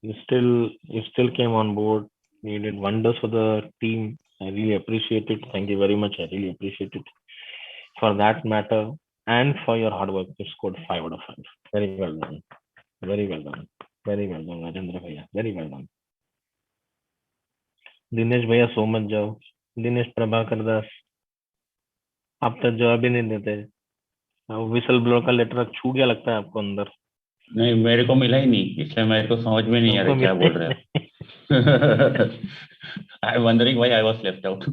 You still came on board. You did wonders for the team. I really appreciate it. Thank you very much. I really appreciate it. For that matter, and for your hard work, you scored 5 out of 5. Very well done. Very well done. Very well done, Rajendra Bhaiya. Very well done. Dinesh भैया सो मत जाओ. दिनेश प्रभाकर दास, आप तो जवाब ही नहीं देते. Whistle blower का letter छू गया लगता है आपको अंदर. नहीं, मेरे को मिला ही नहीं, इसलिए मेरे को समझ में नहीं आ रहा क्या बोल रहे हैं. I am wondering why I was left out.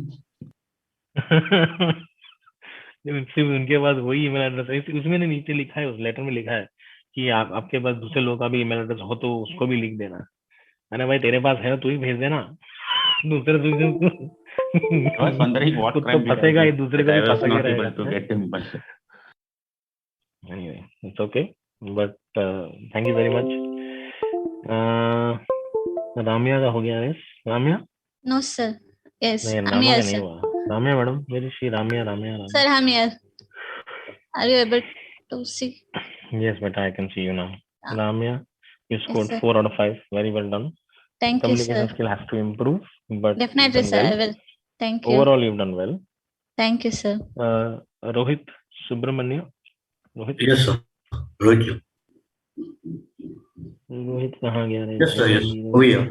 सिर्फ उनके पास वही ईमेल एड्रेस है. उसमें ने नीचे लिखा है, उस लेटर में लिखा है कि आपके पास दूसरे लोगों का भी ईमेल एड्रेस हो तो उसको भी लिख देना. अरे भाई तेरे पास है, तू ही भेज देना. दूसरे फंसेगा, ये दूसरे को भी फंसेगा रहेगा. Anyway, it's okay, but thank you very much. Ramya का हो गया रेस. राम्या? No sir. Yes, नहीं, I'm here, नहीं sir. हुआ. राम्या मैडम, मेरी Shri Ramya. Sir, I'm here. Are you able to see? Yes, but I can see you now. Ramya, you scored sir. 4 out of 5. Very well done. Thank you, Communication sir. skill has to improve, but Definitely, you've sir. done I well. will. Thank you. Overall, you've done well. Thank you, sir. Rohit Subramanya. Rohit. Yes, sir. Rohit. Rohit कहाँ गया रे? Yes, sir. Yes. We are.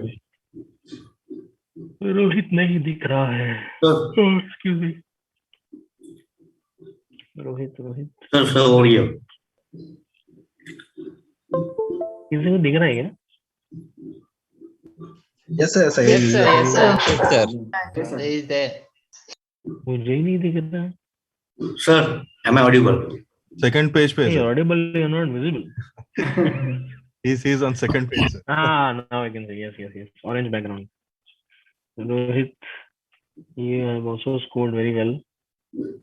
Rohit नहीं दिख रहा है. Excuse me. Rohit. Sir, over here. किसी को दिख रहा है क्या? Yes, sir. Yes, sir. He is there. मुझे ही नहीं दिख रहा. Sir, am I audible? Second page पे. You're audible, you're not visible. He's on second page. Sir. Now I can see. Yes. Orange background. Rohit, you have also scored very well.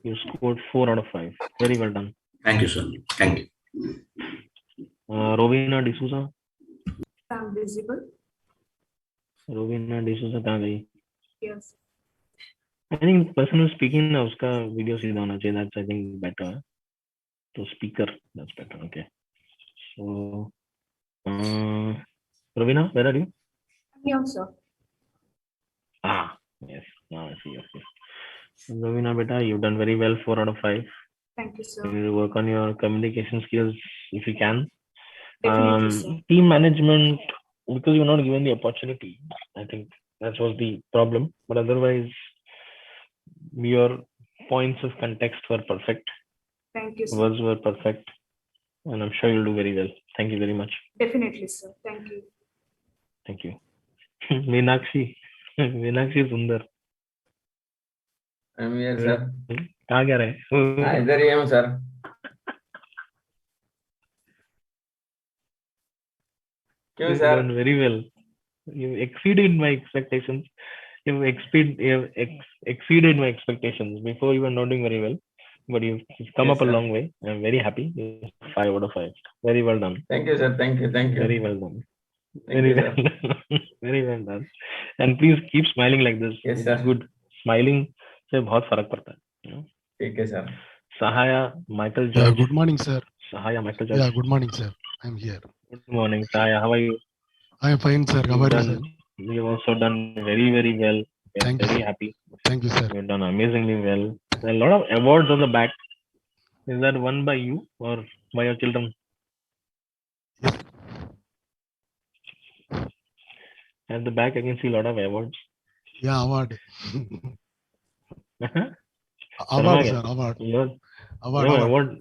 You scored 4 out of 5. Very well done. Thank you, sir. Thank you. Rovina D'Souza. I'm visible. Rovina D'Souza कहाँ गई? Yes. I think the person who's speaking ना उसका video सीधा होना चाहिए. That's I think better. तो speaker, that's better. Okay. So, Rovina, where are you? Here, sir. Yes. Now I see. Okay. Rovina, beta, you've done very well. 4 out of 5. Thank you, sir. You need to work on your communication skills if you can. Definitely, sir. Team management, because you're not given the opportunity. I think that was the problem. But otherwise, your points of context were perfect. Thank you, sir. Words were perfect. And I'm sure you'll do very well. Thank you very much. Definitely, sir. Thank you. Thank you. Meenakshi Sundar. I'm here, sir. कहाँ गया रहे? इधर ही हूँ, sir. क्यों, You've sir? done very well. You exceeded my expectations. You've exceeded my expectations. Before you were not doing very well, but you've come Yes, up a sir. long way. I'm very happy. 5 out of 5. Very well done. Thank you, sir. Thank you. Thank you. Very well done. Thank Very you, well done. Very well done. And please keep smiling like this. Yes, It's sir. good. Smiling से बहुत फर्क पड़ता है. ठीक है, sir. Sahaya Michael George. Good morning, sir. Sahaya Michael George. Yeah, good morning, sir. I'm here. Good morning, Sahaya. How are you? I am fine, sir. How are you, sir? You've also done very, very well. We are Thank very you. happy. Thank you, sir. You've done amazingly well. There are a lot of awards on the back. Is that won by you or by your children? At the back, I can see a lot of awards. Yeah, award. Award, Award, sir. Award. Award.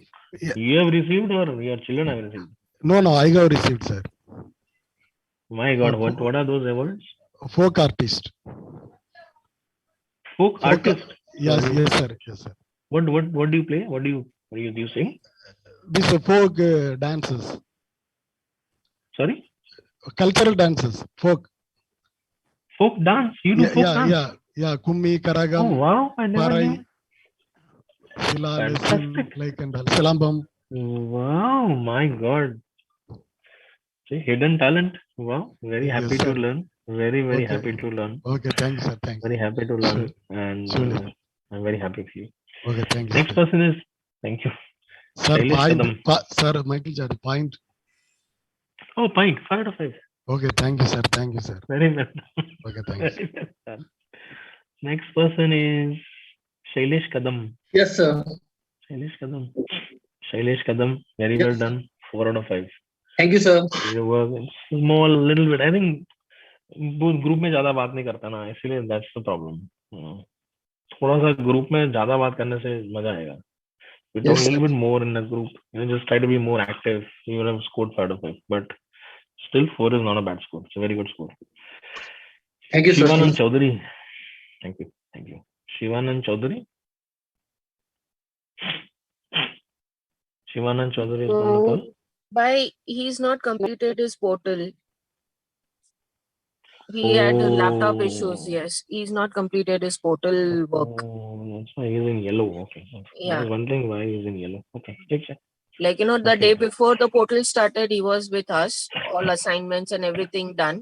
You have received or your children have received? No, I have received, sir. My God, what are those awards? Folk artist. Folk artist. Yes, sir. Yes, sir. What do you play? What do you sing? These are folk dances. Sorry? Cultural dances. Folk dance. You do folk dance? Yeah. Kummi, Karagam. Oh wow! I never knew. Like and Silambam. Wow! My God. See, hidden talent. Wow! Very happy to learn. very Okay. happy to learn. Okay, thank you, sir. Thanks. Very happy to learn, Sure. and Surely. I'm very happy for you. Okay, thank you. Next Sir, person is, thank you, sir Shailesh point. Kadam. Sir, Michael sir, point. Oh, point 5 out of 5. Okay, thank you, sir. Thank you, sir. Very well. Okay, thanks. Very well done. Next person is Shailesh Kadam. Yes, sir. Shailesh Kadam. Shailesh Kadam, very Yes. well done. 4 out of 5. Thank you, sir. Your work is small, little bit. I think वो group में ज्यादा बात नहीं करता ना, इसलिए that's the problem. थोड़ा सा ग्रुप में ज्यादा बात करने से मजा आएगा. You talk a little bit more in a group. Just try to be more active. You would have scored 5 out of 5, but still 4 is not a bad score. It's a very good score. Thank you, sir. Shivanand Chaudhary. Thank you. Thank you. Shivanand Chaudhary. Shivanand Chaudhary is on the call. Why he's not completed his portal? He had laptop issues. Yes, he's not completed his portal work. Oh, that's why he's in yellow. Okay. I Yeah. was wondering why he's in yellow. Okay. Take care. Like, the Okay. day before the portal started, he was with us, all assignments and everything done.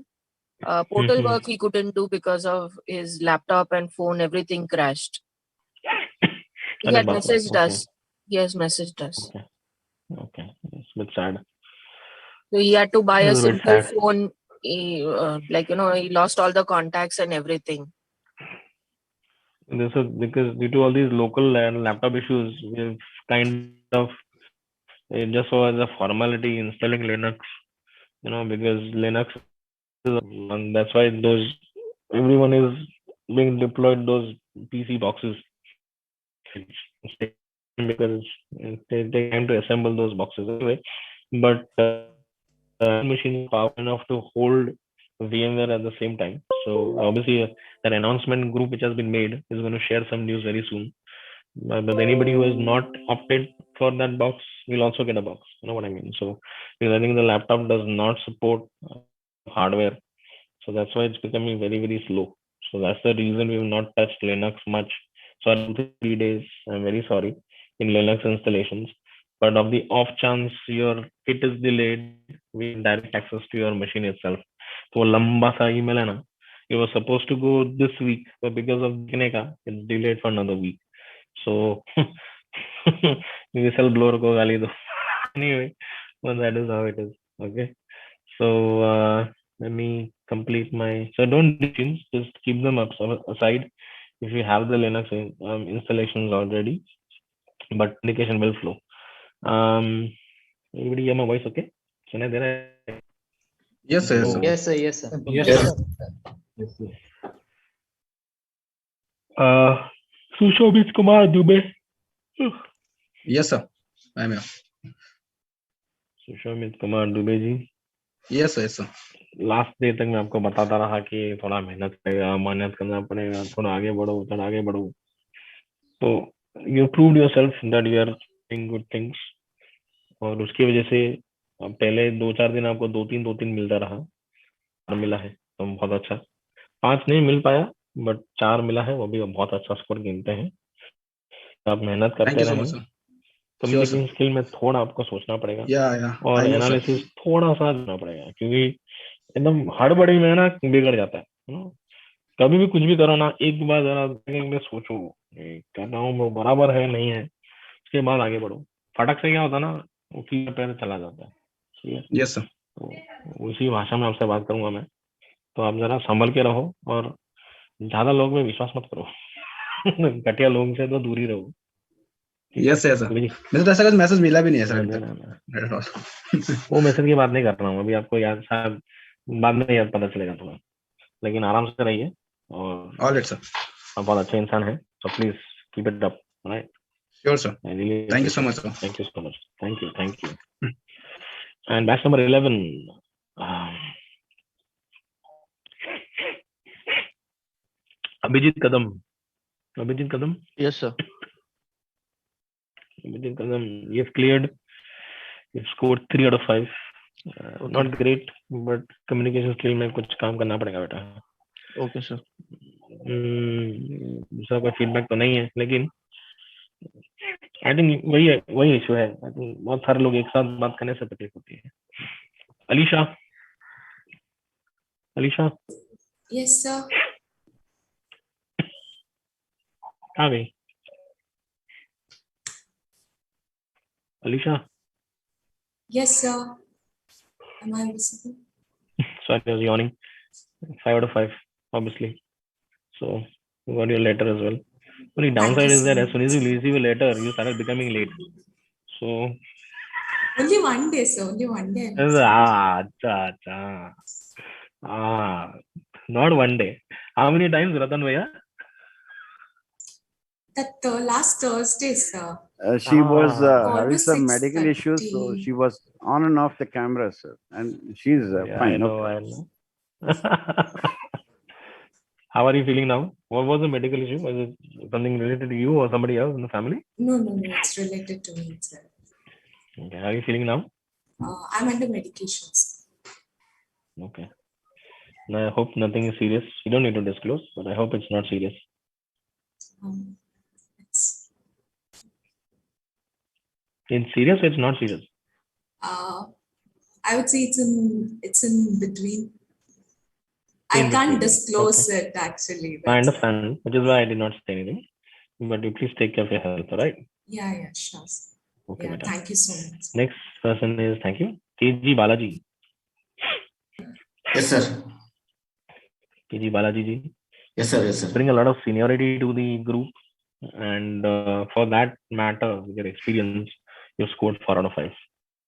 Portal Mhm. work he couldn't do because of his laptop and phone, everything crashed. He Arre had baap re. messaged Okay. us. He has messaged us. Okay. Okay. It's a bit sad. So he had to buy a It's a bit simple sad. phone. He, he lost all the contacts and everything. This is because due to all these local and laptop issues, we've kind of just so as a formality installing Linux, because Linux is, and that's why everyone is being deployed those PC boxes because they take time to assemble those boxes anyway. But machine is powerful enough to hold VMware at the same time. So obviously that announcement group which has been made is going to share some news very soon. But anybody who has not opted for that box will also get a box. You know what I mean? So because I think the laptop does not support hardware. So that's why it's becoming very, very slow. So that's the reason we've not touched Linux much. So 3 days, I'm very sorry, in Linux installations. But of the off chance your kit is delayed, we have direct access to your machine itself. So lamba sa email hai na, it was supposed to go this week, but because of Gineka, it's delayed for another week. So whistleblower ko gali do. Anyway, well, that is how it is. Okay. So let me complete my. So don't change, just keep them aside if you have the Linux installations already. But indication will flow. Everybody hear my voice? Okay. Can I there? Yes, sir. So, Yes, sir. Yes, sir. Yes, Yes, sir. sir. Sushobit Kumar Dubey. Yes, sir. I'm here. सुशोभित Kumar Dubey ji. Yes, sir. Yes, sir. Last day तक मैं आपको बताता रहा कि थोड़ा मेहनत करेगा, मेहनत करना पड़ेगा, थोड़ा आगे बढ़ो, थोड़ा आगे बढ़ो. तो you proved yourself that you are doing good things. और उसकी वजह से पहले 2-4 दिन आपको 2-3 मिलता रहा, 4 मिला है तो बहुत अच्छा. 5 नहीं मिल पाया बट 4 मिला है, वो भी बहुत अच्छा स्कोर गिनते हैं. आप मेहनत करते रहें. कम्युनिकेशन स्किल में थोड़ा आपको सोचना पड़ेगा और एनालिसिस थोड़ा सा करना पड़ेगा, क्योंकि एकदम हड़बड़ी में ना बिगड़ जाता है. कभी भी कुछ भी करो ना, एक बार जरा में सोचो कर रहा हूँ वो बराबर है नहीं है, उसके बाद आगे बढ़ो. फटक से क्या होता है ना, वो कील पैर चला जाता है. ठीक है. Yes, sir. तो उसी भाषा में आपसे बात करूंगा मैं, तो आप जरा संभल के रहो और ज्यादा लोग में विश्वास मत करो. घटिया लोगों से तो दूर ही रहो. Yes, sir. मुझे तो ऐसा कुछ मैसेज मिला भी नहीं है सर. वो मैसेज की बात नहीं कर रहा हूँ अभी, आपको याद शायद बाद में याद पता चलेगा थोड़ा, लेकिन आराम से रहिए. और All right, sir. आप बहुत अच्छे इंसान हैं, so please keep it up. Right? Sure, sir. Really Thank you so much, sir. Thank you so much. Thank you. And batch number 11. Abhijit Kadam. Yes, sir. Abhijit Kadam, you've cleared. You've scored 3 out of 5. Not great, but communication skill में कुछ काम करना पड़ेगा बेटा. Okay, sir. दूसरा कोई feedback तो नहीं है, लेकिन आई थिंक वही इशू है. आई थिंक बहुत सारे लोग एक साथ बात करने से तकलीफ होती है. अलीशा. Yes, sir. कहाँ गई Alicia? Yes, sir. Am I visible? Sorry, I was yawning. 5 out of 5, obviously. So you got your letter as well. Only downside is that as soon as you receive a letter, you started becoming late. So Only one day, sir. Only one day. Not one day. How many times, Ratan Bhaiya? That last Thursday, sir. She was having Almost some medical 6:30. issues, so she was on and off the camera, sir. And she's Yeah, fine. I No know, I problem. know. How are you feeling now? What was the medical issue? Was it something related to you or somebody else in the family? No, no, no. It's related to me, sir. Okay, how are you feeling now? I'm under medications. Okay. I hope nothing is serious. You don't need to disclose, but I hope it's not serious. It's serious or it's not serious? I would say it's in between. I In can't between. disclose Okay. it actually. I That's understand, which is why I did not say anything. But you please take care of your health, all right? Yeah, sure. Sir. Okay, Yeah, beta. thank you so much. Next person is, thank you, KG Balaji. Yes, sir. KG Balaji ji. Yes, sir. Yes, sir. Bring a lot of seniority to the group, and for that matter, with your experience, you scored 4 out of 5.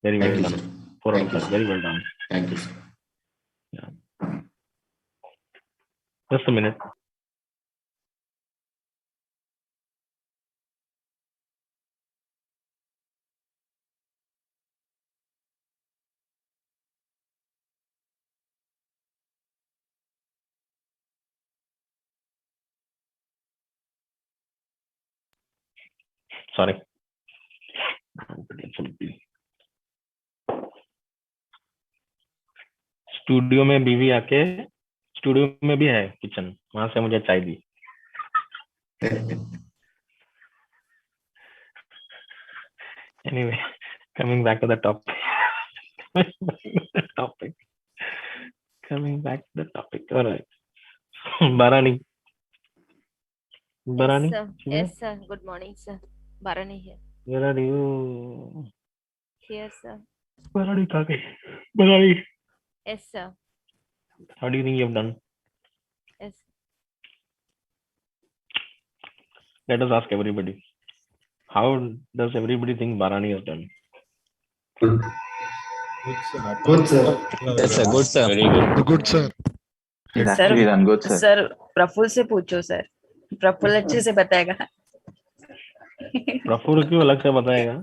Very well Thank you, done. sir. 4 out Thank of you, 5. sir. Very well done. Thank you, sir. Yeah. Just a minute. Sorry. Studio में बीवी आके studio में भी है kitchen, वहां से मुझे चाय दी. Anyway, coming back to the topic. Coming back to the topic. All right. Bharani. Bharani. Yes, sir. Yes, sir. Good morning, sir. Bharani here. Where are you? Here, sir. Bharani कहाँ गई? Bharani. Yes, sir. How do you think you have done? Yes. Let us ask everybody. How does everybody think Bharani has done? Good, sir. Yes, sir. Good, sir. Very good. Good, sir. He's Sir, actually done good, sir. Sir Praful से पूछो sir, Praful अच्छे से बताएगा. प्रफुल्ल क्यों अलग से बताएगा?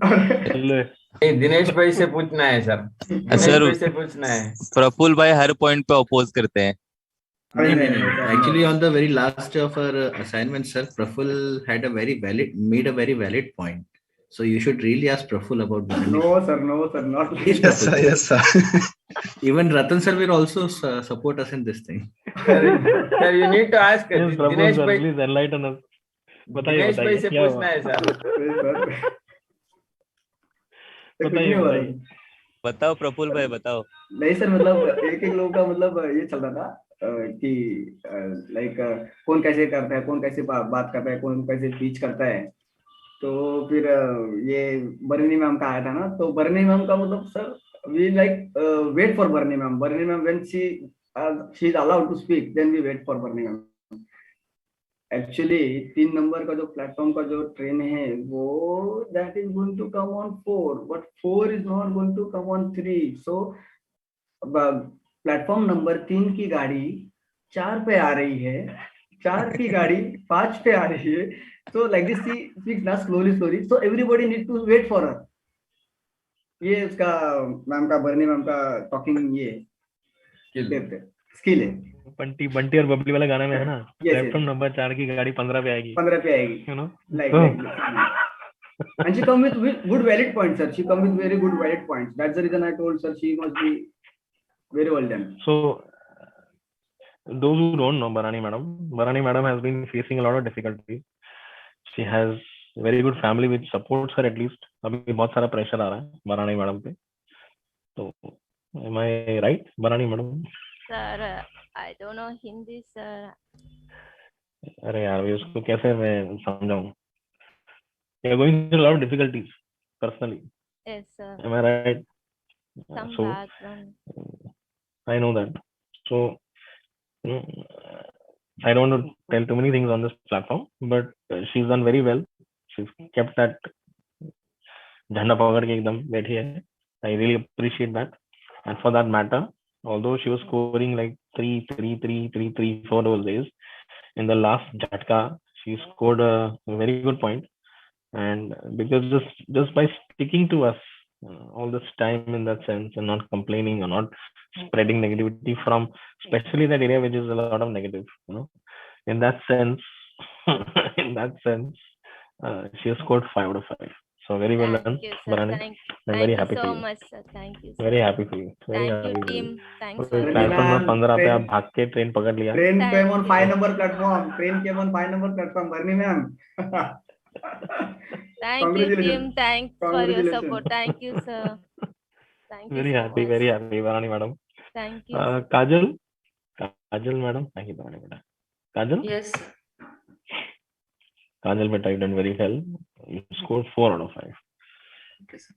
दिनेश भाई से पूछना है सर. दिनेश सर, भाई से पूछना है. प्रफुल्ल भाई हर पॉइंट पे अपोज करते हैं. Actually, on the very last of our assignment, sir, Praful had made a very valid point. So you should really ask Praful about that. No, sir, not Yes, Yes, Praful. sir, yes, sir. Even Ratan sir will also support us in this thing. Sir, you need to ask Yes, Praful Dinesh sir, भाई. please enlighten us. बताइए दिनेश भाई बताइए से क्या हुआ? पूछना है sir. बताइए. बताओ प्रफुल्ल भाई, बताओ. नहीं सर, मतलब एक लोगों का मतलब ये चल रहा था कि लाइक कौन कैसे करता है, कौन कैसे बात करता है, कौन कैसे स्पीच करता है. तो फिर ये बरनी मैम का आया था ना, तो बरनी मैम का मतलब sir we like wait for Barni ma'am. Barni ma'am when she is allowed to speak, then we wait for Barni ma'am. Actually 3 number का जो प्लेटफॉर्म का जो ट्रेन है वो that is going to come on 4, but 4 is not going to come on 3. So platform number 3 की गाड़ी 4 पे आ रही है, 4 की गाड़ी 5 पे आ रही है. So like this, she speaks now slowly. So everybody needs to wait for her. ये उसका मैम का बरनी मैम का टॉकिंग ये स्किल है. बंटी और बबली वाला गाना में है ना, प्लेटफॉर्म नंबर 4 की गाड़ी 15 पे आएगी. You know, like and she come with good valid points, sir. She come with very good valid points. That's the reason I told sir she must be very well done. So those who don't know Bharani madam has been facing a lot of difficulties. She has very good family which supports her at least. अभी बहुत सारा pressure आ रहा है Bharani madam पे. So am I right, Bharani madam? Sir, I don't know Hindi, sir. अरे यार अभी उसको कैसे मैं समझाऊं? You're going through a lot of difficulties personally. Yes, sir. Am I right? Some So background. I know that. So you know, I don't want to tell too many things on this platform, but she's done very well. She's kept that झंडा पकड़ के एकदम बैठी है. I really appreciate that. And for that matter, although she was scoring like 3 those days, in the last Jhatka, she scored a very good point. And because just by sticking to us all this time in that sense and not complaining or not spreading negativity from especially that area which is a lot of negative, in that sense, she has scored 5 out of 5. So very well done, Thank you, sir. Bharani. I'm Thank very you happy so for you. much, sir. Thank you, sir. Very happy for you. Very Thank you, happy for team. you. Thanks तो for platform number 15 पे आप train भाग के train पकड़ लिया. Train पे Thank on you. 5 number platform, train के on 5 number platform, भरनी ma'am. Thank you, team. Thanks for your Congratulations. support. Thank you, sir. Thank you Very so happy, much. very happy, Bharani madam. Thank you. sir. Kajal madam, thank you, Bharani madam. Kajal? Yes. Kajal beta, you done very well. You scored 4 out of 5. Okay, sir.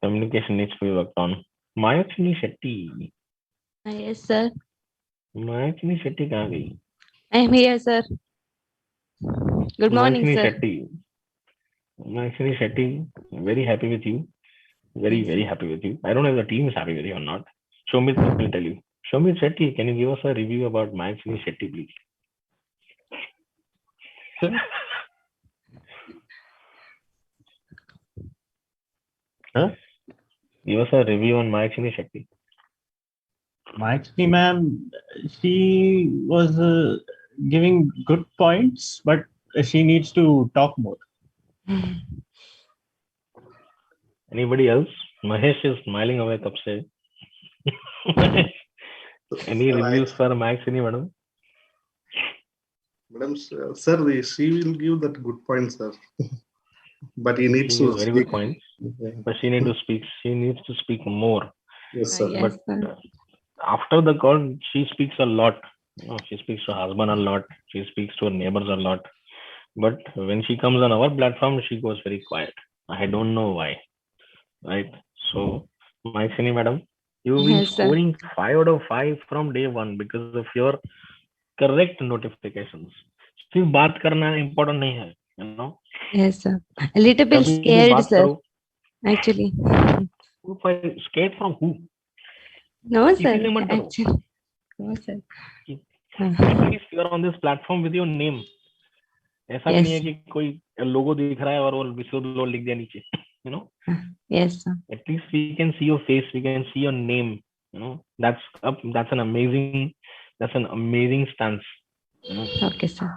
Communication needs to be worked on. Mayakshini Shetty. Yes, sir. Mayakshini Shetty कहाँ गई? I am here, sir. Good morning, Mayakshini sir. Shetty. Mayakshini Shetty, very happy with you. Very, Yes, very happy with you. I don't know if the team is happy with you or not. Shomit will tell you. Shomit Shetty, can you give us a review about Mayakshini Shetty, please? Huh? Give us a review on Mayakshini Shetty. Actually, ma'am, she was giving good points, but she needs to talk more. Anybody else? Mahesh is smiling away tab se. Any reviews for Mayakshini madam? Madam, sir, she will give that good point, sir. But he needs She to gives very good points, but she needs to speak. She needs to speak more. Yes, sir. Yes, But sir. after the call, she speaks a lot. She speaks to her husband a lot. She speaks to her neighbors a lot. But when she comes on our platform, she goes very quiet. I don't know why. Right? So, Mayakshini madam, you've been Yes, sir. scoring 5 out of 5 from day one because of your correct notifications. सिर्फ बात करना important नहीं है, Yes, sir. A little bit कभी भी scared, बात sir. करो. Actually. Scared from who? No, sir. किसी से मत डरो. Actually. No, sir. At least you are on this platform with your name. ऐसा भी Yes. नहीं है कि कोई लोगो दिख रहा है और वो विश्वविद्यालय लिख दिया नीचे. Yes, sir. At least we can see your face, we can see your name. That's an amazing stance. Okay, sir.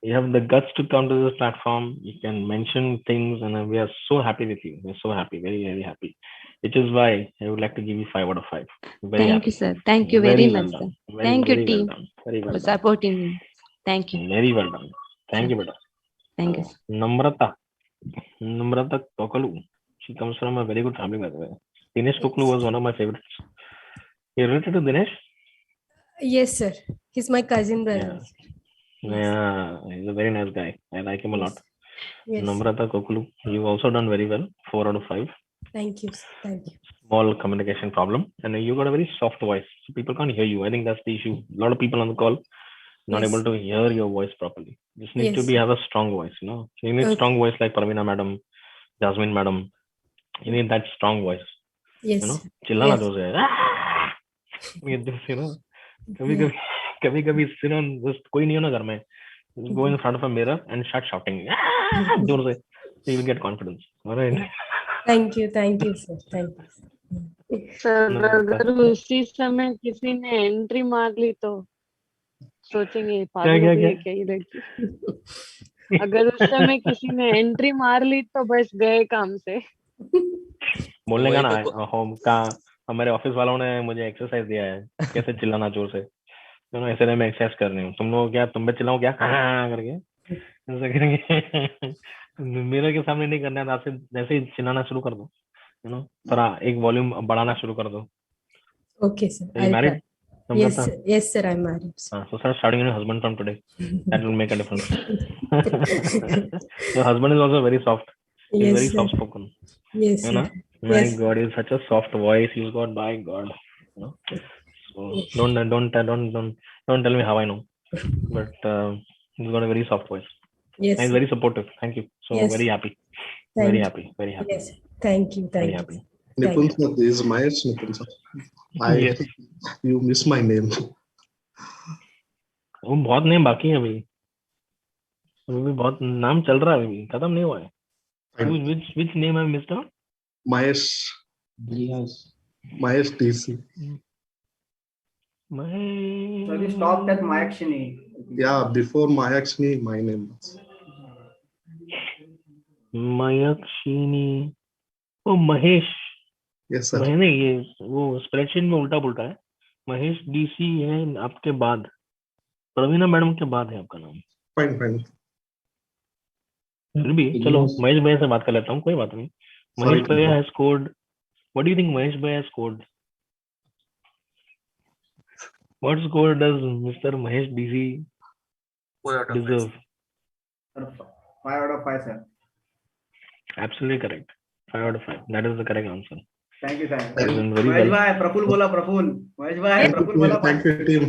You have the guts to come to this platform. You can mention things, and we are so happy with you. We're so happy, very, very happy. Which is why I would like to give you 5 out of 5. Very Thank happy. you, sir. Thank you very well much, done. sir. Very, Thank you, very team, well done. Very well for done. supporting me. Thank you. Very well done. Thank you, beta. Thank you, sir. Namrata Kokalu. She comes from a very good family, by the way. Dinesh Koklu was one of my favorites. You related to Dinesh? Yes, sir. He's my cousin brother. Yeah, he's a very nice guy. I like him a lot. Yes. Namrata Kokulu, you've also done very well. 4 out of 5. Thank you. Thank you. Small communication problem, and you got a very soft voice, so people can't hear you. I think that's the issue. A lot of people on the call not Yes. able to hear your voice properly. Just need to Yes. have a strong voice. You need Okay. strong voice like Parvina madam, Jasmine madam. You need that strong voice. Yes. चिल्लाना Yes. जोर से. कभी just कोई नहीं हो ना घर में. Just go in front of a mirror and start shouting. जोर से. So you will get confidence. All right. Thank you, sir. Thank you. Sir अगर उसी समय किसी ने एंट्री मार ली तो सोचेंगे पागल हो गई है क्या ये लड़की. अगर उस समय किसी ने एंट्री मार ली तो बस गए काम से. बोलने का ना होम का हमारे ऑफिस वालों ने मुझे एक्सरसाइज दिया है कैसे चिल्लाना जोर से. ऐसे नहीं मैं एक्सरसाइज कर रही हूँ. तुम लोग क्या तुम पे चिल्लाओ क्या करके ऐसा करेंगे. मेरे के सामने नहीं करना है. जैसे ही चिल्लाना शुरू कर दो. थोड़ा एक वॉल्यूम बढ़ाना शुरू कर दो. Okay, sir. Are you married? Yes, Namrata? yes, sir. I'm married. So start starting your husband from today. That will make a difference. Your husband is also very soft. He's Yes, very sir. soft spoken. Yes, You sir. know? My Yes. God, he's such a soft voice. He's got, by God. You know? So don't tell me how I know. But he's got a very soft voice. Yes. And he's very supportive. Thank you. So Yes. very happy. Thank Very you. happy. Very happy. Yes. Thank you. Very Thank you. happy. Nipun sir, this is Mahesh Nipun sir. Yes. You miss my name. वो बहुत name बाकी है अभी भी बहुत नाम चल रहा है अभी खत्म नहीं हुआ है which name I missed out? Mahesh. Yes. Mahesh DC. So we stopped at Mayakshini. Yeah, before Mayakshini, my name was. Mayakshini. O Mahesh. Yes sir. मैंने ये वो स्प्रेडशीट में उल्टा पुल्टा है. महेश डीसी है आपके बाद. प्रवीणा मैडम के बाद है आपका नाम. Fine. फिर भी चलो महेश भैया से बात कर लेता हूँ कोई बात नहीं. महेश भैया has scored. What do you think Mahesh Bhai has scored? What score does Mr. Mahesh DC deserve? 5 out of 5, sir. Absolutely correct. 5 out of 5. That is the correct answer. Thank you, sir. Very Mahesh well. bhai, Praful bola Praful. Mahesh bhai, Praful bola. Thank you team.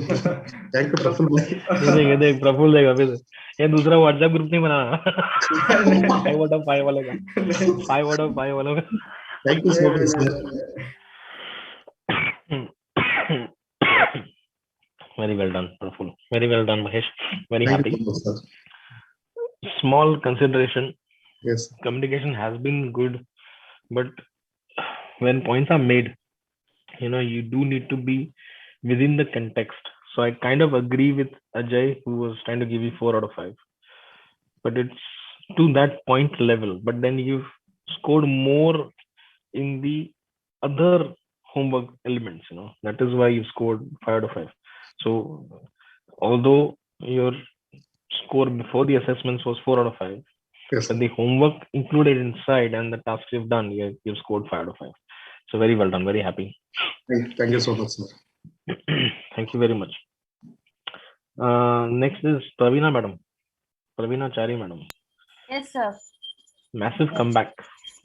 Thank you Praful bhai. ये देख प्रफुल देगा फिर ये दूसरा WhatsApp group नहीं बनाना. 5 out of 5 वाले का. 5 out of 5 वालों का. Thank you so much sir. Very well done, Praful. Very well done, Mahesh. Very Thank happy. you so much, sir. Small consideration. Yes. Communication has been good, but when points are made, you do need to be within the context. So I kind of agree with Ajay, who was trying to give you 4 out of 5. But it's to that point level. But then you've scored more in the other homework elements, That is why you scored 5 out of 5. So although your score before the assessments was 4 out of 5, yes, but the homework included inside and the tasks you've done, you've scored 5 out of 5. So very well done. Very happy. Thank you so much, sir. Thank you very much. Next is Praveena madam. Praveena Chari madam. Yes, sir. Massive comeback.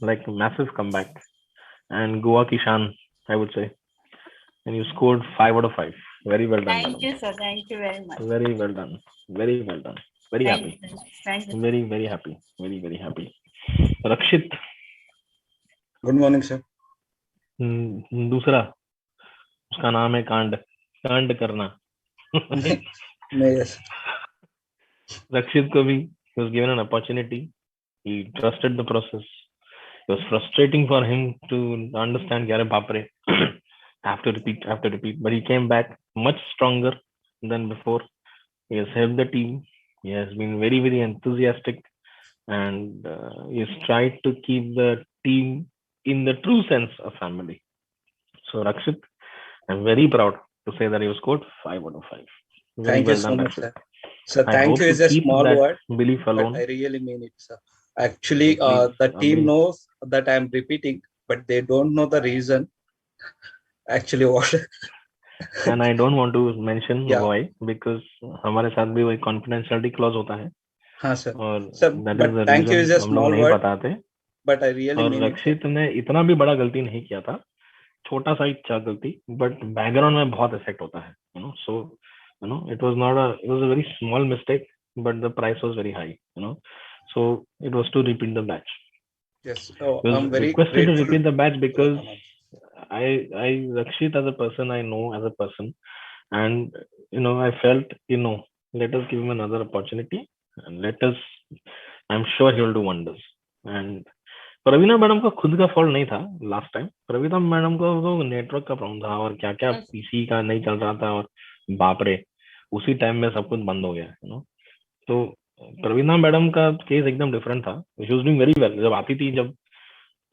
Massive comeback. And Goa Kishan, I would say. And you scored 5 out of 5. Very well done. Thank madam. you, sir. Thank you very much. Very well done. Very well done. Very Thank happy. you. Thank you. Very, very happy. Very, very happy. Rakshit. Good morning, sir. दूसरा उसका नाम है कांड करना. Yes. Rakshit ko bhi, he was given an opportunity. He trusted the process. It was frustrating for him to understand, "Yare baapre, have to repeat." But he came back much stronger than before. He has helped the team. He has been very, very enthusiastic, and he has tried to keep the team in the true sense of family. So Rakshit, I'm very proud to say that you scored 5 out of 5. Very Thank well you so done, much, Rakshit. sir. So I thank hope you is to a keep small that word, belief but alone. I really mean it, sir. Actually, So the please, team knows that I'm repeating, but they don't know the reason. Actually, what? And I don't want to mention Yeah. why, because हमारे साथ भी वही confidentiality clause होता है. हाँ sir. और Sir, that but is the thank you reason is a हम लोग small नहीं word, बताते. but I really और mean it. रक्षित ने इतना भी बड़ा गलती नहीं किया था, छोटा सा ही गलती, but background में बहुत effect होता है, So it was a very small mistake, but the price was very high, So it was to repeat the batch. Yes. So He was I'm very requested to grateful. repeat the batch because I Rakshit as a person, I know as a person, and I felt let us give him another opportunity and I'm sure he will do wonders. And Praveena madam का खुद का fault नहीं था last time. प्रवीणा madam को तो network का problem था और क्या क्या पीसी का नहीं चल रहा था और बाप रे उसी टाइम में सब कुछ बंद हो गया. तो प्रवीणा मैडम का केस एकदम डिफरेंट था. She was doing very well. जब आती थी, जब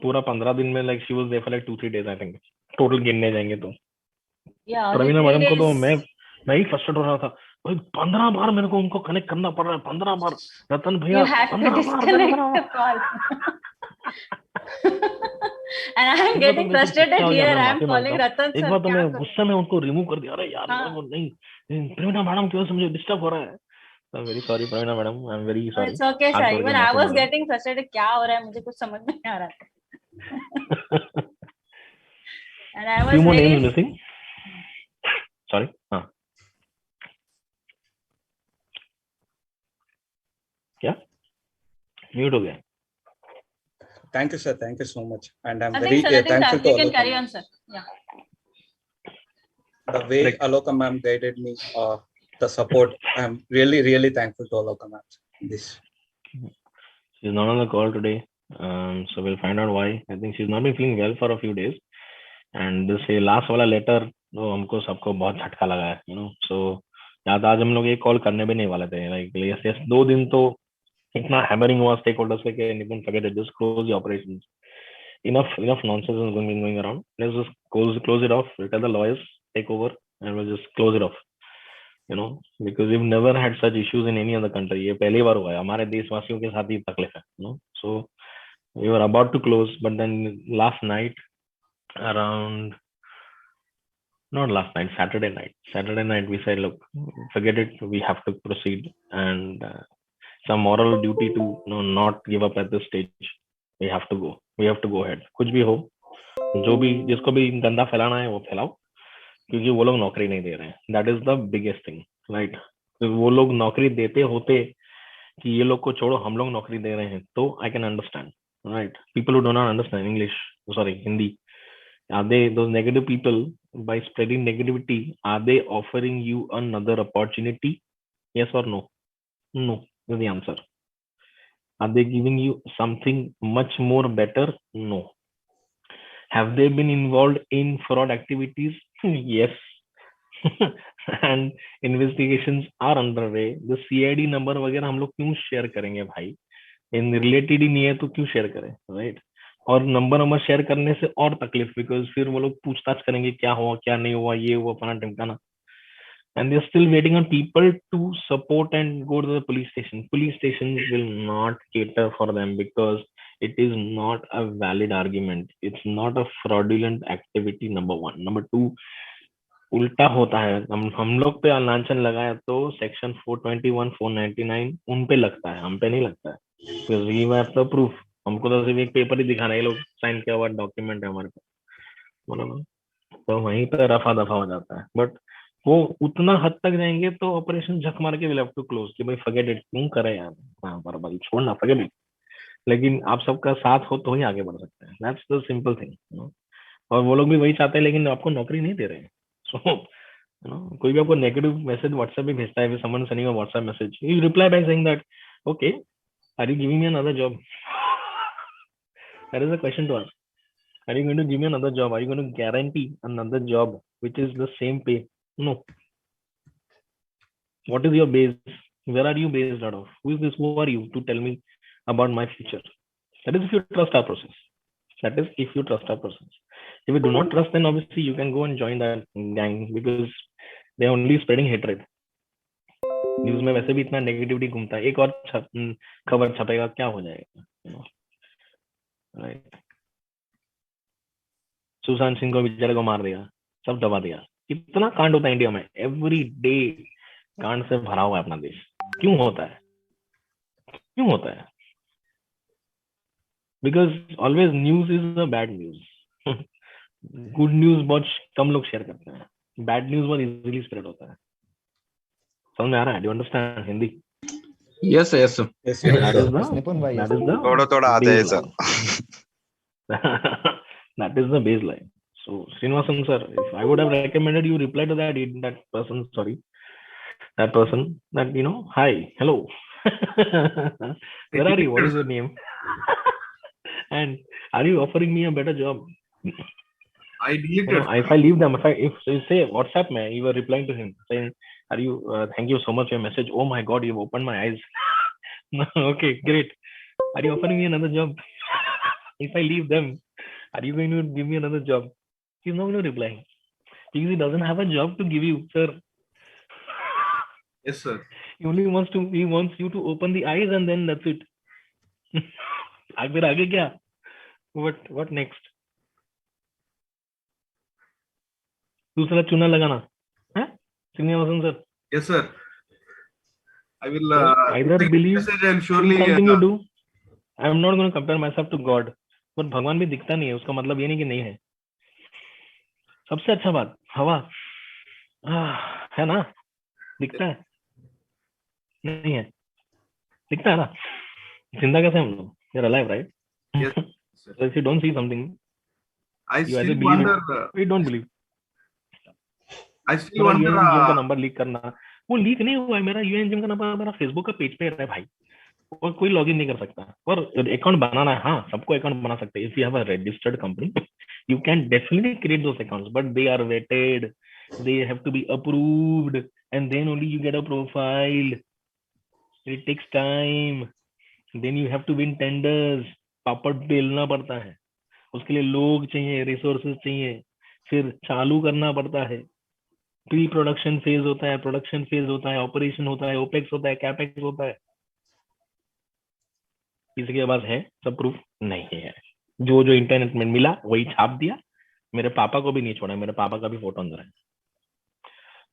पूरा 15 दिन में she was there for 2-3 days I think total गिनने जाएंगे तो. प्रवीणा मैडम को तो मैं ही फ्रस्ट्रेट हो रहा था. भाई 15 बार मेरे को उनको कनेक्ट करना पड़ रहा है. 15 बार रतन भैया 15 बार. And I am getting frustrated here. I am calling Ratan एक sir. बार तो क्या मैं करूं? गुस्सा में उनको रिमूव कर दिया, अरे यार हाँ. वो नहीं, प्रवीणा मैडम क्यों से मुझे डिस्टर्ब हो रहा है. I'm very sorry, Pravina madam. I'm very Oh, sorry. it's okay, हाथ sir. जोड़ के Even I माफी was मांगता हूँ. getting frustrated. क्या हो रहा है मुझे कुछ समझ में नहीं आ रहा था. And I Few was more names very missing. Sorry. हाँ. क्या? Mute हो गया. Thank you, sir. Thank you so much. And I'm nothing, very sir. Nothing, thankful sir. to You can Aloka carry ma'am. on, sir. Yeah. The way Aloka ma'am guided me, the support, I'm really, really thankful to Aloka ma'am. This. She's not on the call today. So we'll find out why. I think she's not been feeling well for a few days. And this last वाला letter वो हमको सबको बहुत झटका लगा है, you know. So याद आज हम लोग एक कॉल करने भी नहीं वाले थे. Like yes, 2 दिन तो इतना hammering हुआ stakeholders से कि Nipun forget it, just close the operations. Enough nonsense is going around. Let's just close it off. Let the lawyers take over and we'll just close it off. You know, because we've never had such issues in any other country. ये पहली बार हुआ है हमारे देशवासियों के साथ ही तकलीफ है. You know, so we were about to close, but then last night, around not last night, Saturday night, we said, look, forget it. We have to proceed, and some moral duty to not give up at this stage. We have to go. We have to go ahead. कुछ भी हो, जो भी जिसको भी गंदा फैलाना है वो फैलाओ, क्योंकि वो लोग नौकरी नहीं दे रहे हैं. That is the biggest thing, right? तो वो लोग नौकरी देते होते कि ये लोग को छोड़ो, हम लोग नौकरी दे रहे हैं, तो I can understand, right? People who do not understand English, sorry, Hindi, are they those negative people? By spreading negativity, are they offering you another opportunity? Yes or no? No is the answer. Are they giving you something much more better? No. Have they been involved in fraud activities? Yes. And investigations are underway. The CID number वगैरह हम लोग क्यों share करेंगे भाई? In related ही नहीं है तो क्यों शेयर करें, राइट? और नंबर शेयर करने से और तकलीफ, बिकॉज फिर वो लोग पूछताछ करेंगे क्या हुआ क्या नहीं हुआ, ये हुआ फलाना टिमकाना. And they're still waiting on people to support and go to the police station. Police stations will not cater for them because it is not a valid argument. It's not a fraudulent activity, number one. Number two, उल्टा होता है. हम लोग पे लांछन लगाया तो section 421, 499 उन पे लगता है, हम पे नहीं लगता है. Because we have the proof. हमको तो सिर्फ एक पेपर ही दिखाना है, ये लोग साइन किया हुआ डॉक्यूमेंट है हमारे पास, बराबर. तो वहीं पे रफा दफा हो जाता है. बट वो उतना हद तक जाएंगे तो ऑपरेशन झक मार के विल हैव टू क्लोज कि भाई फॉरगेट इट, क्यों करे यार, हाँ बराबर छोड़ना, फॉरगेट इट. लेकिन आप सबका साथ हो तो ही आगे बढ़ सकते हैं. That's the simple thing. और वो लोग भी वही चाहते हैं, लेकिन आपको नौकरी नहीं दे रहे हैं. सो कोई भी आपको नेगेटिव मैसेज व्हाट्सएप पे भेजता है, someone sending a WhatsApp message, you reply back saying that okay, are you giving me another job? That is the question to ask. Are you going to give me another job? Are you going to guarantee another job which is the same pay? No. What is your base? Where are you based out of? Who is this? Who are you to tell me about my future? That is if you trust our process. That is if you trust our process. If you do not trust, then obviously you can go and join that gang because they are only spreading hatred. News में वैसे भी इतना negativity घूमता है, एक और खबर छपेगा, क्या हो जाएगा, राइट? सुशांत सिंह को बेचारे को मार दिया, सब दबा दिया. कितना कांड होता है इंडिया में, एवरी डे कांड से भरा हुआ है अपना देश. क्यों होता है? क्यों होता है? Because always news is a bad news. Good news बहुत कम लोग शेयर करते हैं, बैड न्यूज बहुत इजीली स्प्रेड होता है. समझ में आ रहा है? Do understand Hindi? Yes, yes, sir. Yes, थोड़ा थोड़ा आता है sir. That is the baseline. So Srinivasan sir, if I would have recommended you reply to that person, that hi, hello, where are you? What is your name? And are you offering me a better job? I deleted. If I leave them, if you say WhatsApp me, you were replying to him saying, "Are you? Thank you so much for your message. Oh my God, you've opened my eyes." Okay, great. Are you offering me another job? If I leave them, are you going to give me another job? He's not going to reply because he doesn't have a job to give you, sir. Yes, sir. He only wants you to open the eyes and then that's it. फिर आगे क्या? What next? दूसरा चूना लगाना है Srinivasan sir. Yes, sir. I will either take believe message and surely something you do. I am not going to compare myself to God. पर भगवान भी दिखता नहीं है, उसका मतलब ये नहीं कि नहीं है. सबसे अच्छा बात हवा है ना, दिखता है नहीं है, दिखता है ना. जिंदा कैसे हम लोग? You're alive, right? Yes. So if you don't see something, I you still either believe wonder. it or you don't believe. I still wonder. UN का नंबर लीक करना, वो लीक नहीं हुआ है. मेरा यूएन का नंबर मेरा फेसबुक का पेज पे है भाई, और कोई लॉगिन नहीं कर सकता. और अकाउंट बनाना है, हाँ सबको अकाउंट बना सकते हैं. If you have a registered company you can definitely create those accounts, but they are vetted, they have to be approved, and then only you get a profile. It takes time, then you have to win tenders. पापड़ बेलना पड़ता है, उसके लिए लोग चाहिए, resources चाहिए, फिर चालू करना पड़ता है. प्री प्रोडक्शन फेज होता है, प्रोडक्शन फेज होता है, ऑपरेशन होता है, ओपेक्स होता है, कैपेक्स होता है. किसी के पास है सब प्रूफ? नहीं है. जो जो इंटरनेट में मिला वही छाप दिया. मेरे पापा को भी नहीं छोड़ा, मेरे पापा का भी फोटो अंदर है.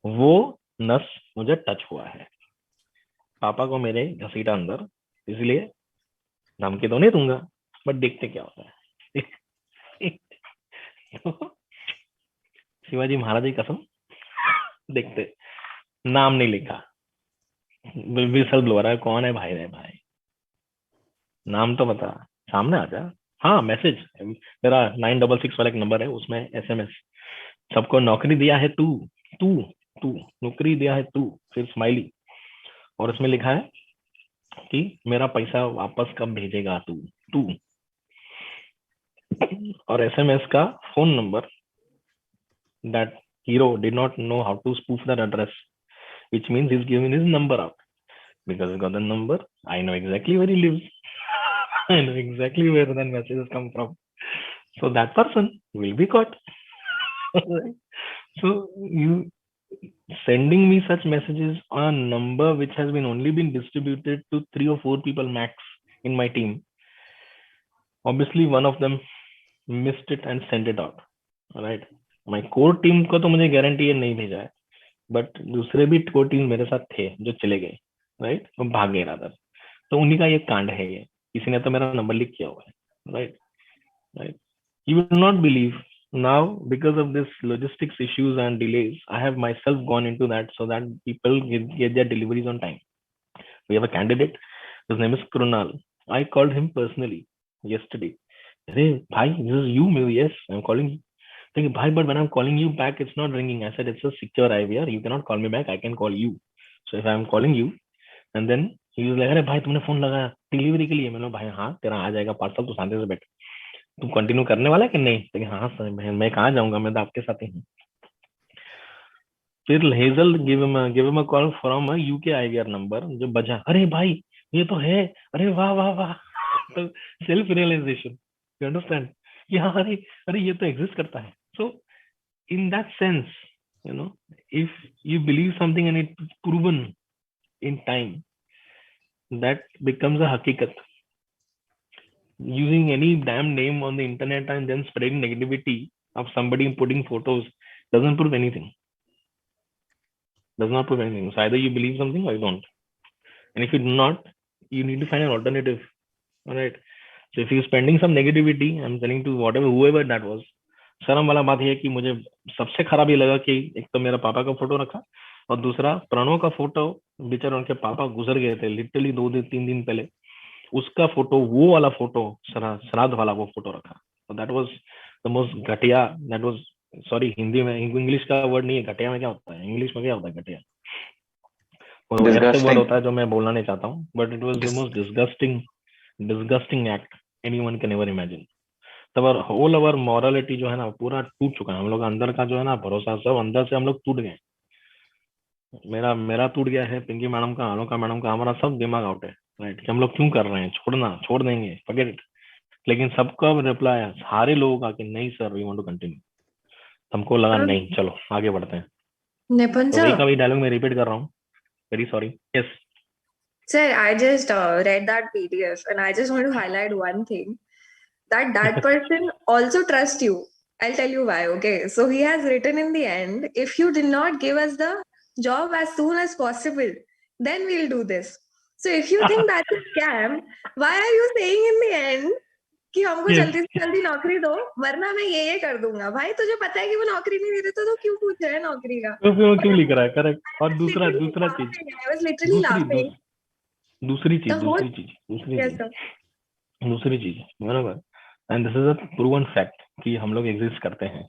वो नस मुझे टच हुआ है, पापा को मेरे घसीटा अंदर, इसलिए धमकी तो नहीं दूंगा, बट देखते क्या होता है. शिवाजी महाराज की कसम, देखते. नाम नहीं लिखा, विसल ब्लो रहा है, कौन है भाई? रे भाई नाम तो बता, सामने आ जा. हाँ मैसेज मेरा 966 वाला एक नंबर है, उसमें SMS. सबको नौकरी दिया है तू, तू तू नौकरी दिया है तू, फिर स्माइली, और इसमें लिखा है कि मेरा पैसा वापस कब भेजेगा तू तू. और SMS का phone number, that hero did not know how to spoof that address, which means he's giving his number out. Because he got the number, I know exactly where he lives. I know exactly where that messages come from. So that person will be caught. So you sending me such messages on a number which has been only been distributed to 3 or 4 people max in my team. Obviously one of them missed it and sent it out. All right. My core team को तो मुझे guarantee है नहीं भेजा है, but दूसरे भी core team मेरे साथ थे जो चले गए, राइट, वो भाग गए रादर. तो उन्हीं का ये कांड है. ये किसी ने तो मेरा नंबर लीक किया हुआ है, right right. You will not believe now, because of this logistics issues and delays, I have myself gone into that so that people get their deliveries on time. We have a candidate, his name is Krunal. I called him personally yesterday. Hey bhai, this is you? Yes, I'm calling you. Like, bhai, but when I'm calling you back, it's not ringing. I said, it's a secure IVR, you cannot call me back, I can call you. So if I'm calling you, and then he was like, अरे भाई तुमने phone लगाया delivery के लिए? मैंने भाई हाँ तेरा आ जाएगा पार्सल, तो शांति से बैठ. तुम कंटिन्यू करने वाला है कि नहीं? तो हाँ सर, मैं कहाँ जाऊंगा, मैं तो आपके साथ ही हूँ. फिर hazel give him a call from a UK IVR number जो बजा. अरे भाई ये तो है, अरे वाह वाह वाह. तो सेल्फ रियलाइजेशन, यू अंडरस्टैंड, कि हाँ अरे अरे ये तो एग्जिस्ट करता है. So in that sense, you know, if you believe something and it's proven in time, that becomes a hakikat. Using any damn name on the internet and then spreading negativity of somebody putting photos doesn't prove anything. Does not prove anything. So either you believe something or you don't. And if you do not, you need to find an alternative. All right. So if you're spending some negativity, I'm telling to whatever, whoever that was, शर्म वाला बात है कि मुझे सबसे खराब ये लगा कि एक तो मेरा पापा का फोटो रखा, और दूसरा प्रणव का फोटो, बेचारे उनके पापा गुजर गए थे लिटरली 2-3 दिन पहले, उसका फोटो, वो वाला फोटो, श्राद्ध वाला वो फोटो रखा. So that was the most घटिया. That was, sorry हिंदी में, इंग्लिश का वर्ड नहीं है घटिया में, क्या होता है इंग्लिश में, क्या होता है घटिया? वर्ड होता है जो मैं बोलना नहीं चाहता हूँ, but it was the most disgusting act anyone can ever imagine. तब होल ओवर मॉरलिटी जो है ना पूरा टूट चुका है. हम लोग अंदर का जो है ना भरोसा, सब अंदर से हम लोग टूट गए. मेरा टूट गया है, पिंकी मैडम का, आलोका मैडम का, हमारा सब दिमाग आउट है, राइट, कि हम लोग क्यों कर रहे हैं, छोड़ देंगे, फॉरगेट इट. लेकिन सबका रिप्लाई है, सारे लोगों का, कि नहीं sir we want to continue. हमको लगा नहीं, चलो आगे बढ़ते हैं. Nipun sir, वही डायलॉग मैं रिपीट कर रहा हूँ. Very sorry. Yes sir, I just read that PDF and I just want to highlight one thing, that person also trusts you. I'll tell you why. Okay. So he has written in the end, if you did not give us the job as soon as possible, then we'll do this. So if you think that's a scam, why are you saying in the end कि हमको Yes. जल्दी से जल्दी नौकरी दो वरना मैं ये कर दूंगा? भाई तुझे पता है कि वो नौकरी नहीं दे रहे तो क्यों पूछ रहा है नौकरी का? तो फिर वो क्यों लिख रहा है? करेक्ट। और दूसरा Literally दूसरा चीज laughing. I was literally laughing. दूसरी The whole yes sir. दूसरी चीज बराबर। And this is a proven fact कि हम लोग एग्जिस्ट करते हैं।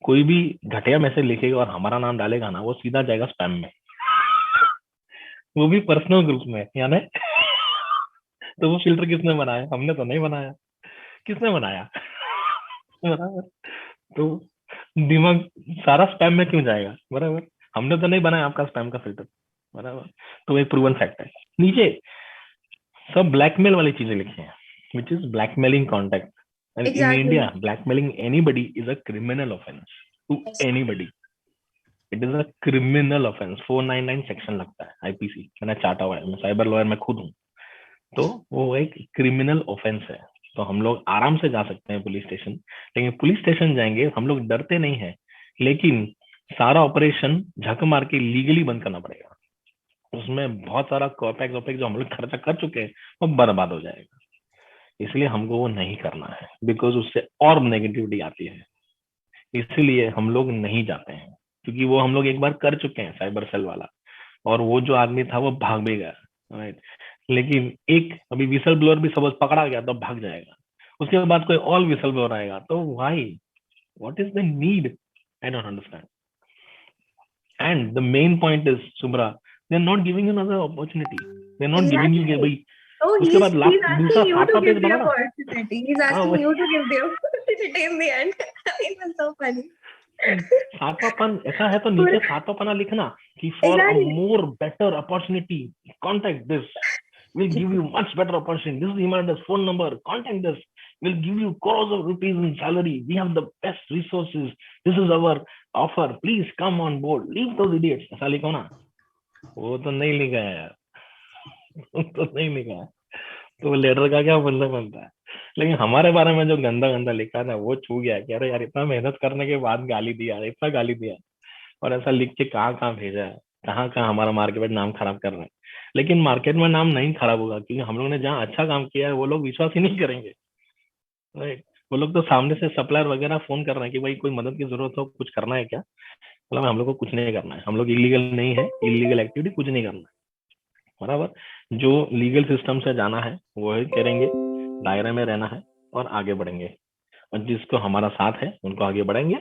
कोई भी घटिया मैसेज लिखेगा और हमारा नाम डालेगा ना, वो सीधा जाएगा स्पैम में, वो भी पर्सनल ग्रुप में, यानी तो वो फिल्टर किसने बनाया? हमने तो नहीं बनाया। किसने बनाया? बराबर। तो दिमाग सारा स्पैम में क्यों जाएगा? बराबर। हमने तो नहीं बनाया आपका स्पैम का फिल्टर। बराबर। तो एक प्रूवन फैक्ट है। नीचे सब ब्लैकमेल वाली चीजें लिखी हैं, which is blackmailing contact. And Exactly. in India, blackmailing anybody is a criminal offense to anybody. It is a criminal offense. 499 section लगता है IPC, मैंने चाटा हुआ है, मैं साइबर लॉयर में खुद हूँ। तो वो एक क्रिमिनल ऑफेंस है। तो हम लोग आराम से जा सकते हैं पुलिस स्टेशन, लेकिन पुलिस स्टेशन जाएंगे हम लोग डरते नहीं है, लेकिन सारा ऑपरेशन झक मार के लीगली बंद करना पड़ेगा। उसमें बहुत सारा कॉपैक्स वॉपैक्स जो हम लोग खर्चा कर चुके हैं वो बर्बाद हो जाएगा। इसलिए हमको वो नहीं करना है, बिकॉज उससे और नेगेटिविटी आती है। इसलिए हम लोग नहीं जाते हैं, क्योंकि वो हम लोग एक बार कर चुके हैं साइबर सेल वाला, और वो जो आदमी था वो भाग भी गया, राइट। लेकिन एक अभी विसल ब्लोअर भी सपोज पकड़ा गया तो भाग जाएगा, उसके बाद कोई और विसल ब्लोअर आएगा, तो why, what is the need? I don't understand. And the main point is, Shubhra, they are not giving you another opportunity, they are not giving you, भाई Oh, उसके बाद he's दूसरा asking you to सातवां give page the बना ना। opportunity. He's asking you to give the opportunity in the end. It was so funny. सातवां पन ऐसा है तो नीचे सातवां पन्ना लिखना कि for a more better opportunity contact this, we'll give you much better opportunity, this is Himanda's phone number, contact this, we'll give you crores of rupees in salary, we have the best resources, this is our offer, please come on board, leave those idiots, ऐसा लिखो ना। वो तो नहीं लिखा है यार, वो तो नहीं लिखा है, तो लेटर का क्या मतलब बनता है? लेकिन हमारे बारे में जो गंदा गंदा लिखा ना, वो छू गया कि अरे यार इतना मेहनत करने के बाद गाली दिया, इतना गाली दिया, और ऐसा लिख के कहाँ कहाँ भेजा है, कहाँ कहाँ हमारा मार्केट में नाम खराब कर रहे हैं। लेकिन मार्केट में नाम नहीं खराब होगा, क्योंकि हम लोग ने जहाँ अच्छा काम किया है वो लोग विश्वास ही नहीं करेंगे, राइट। वो लोग तो सामने से सप्लायर वगैरह फोन कर रहे हैं कि भाई कोई मदद की जरूरत हो, कुछ करना है क्या? मतलब हम लोग को कुछ नहीं करना है, हम लोग इलीगल नहीं है, इलीगल एक्टिविटी कुछ नहीं करना है, बराबर। जो लीगल सिस्टम से जाना है वो ही करेंगे, दायरे में रहना है और आगे बढ़ेंगे, और जिसको हमारा साथ है उनको आगे बढ़ेंगे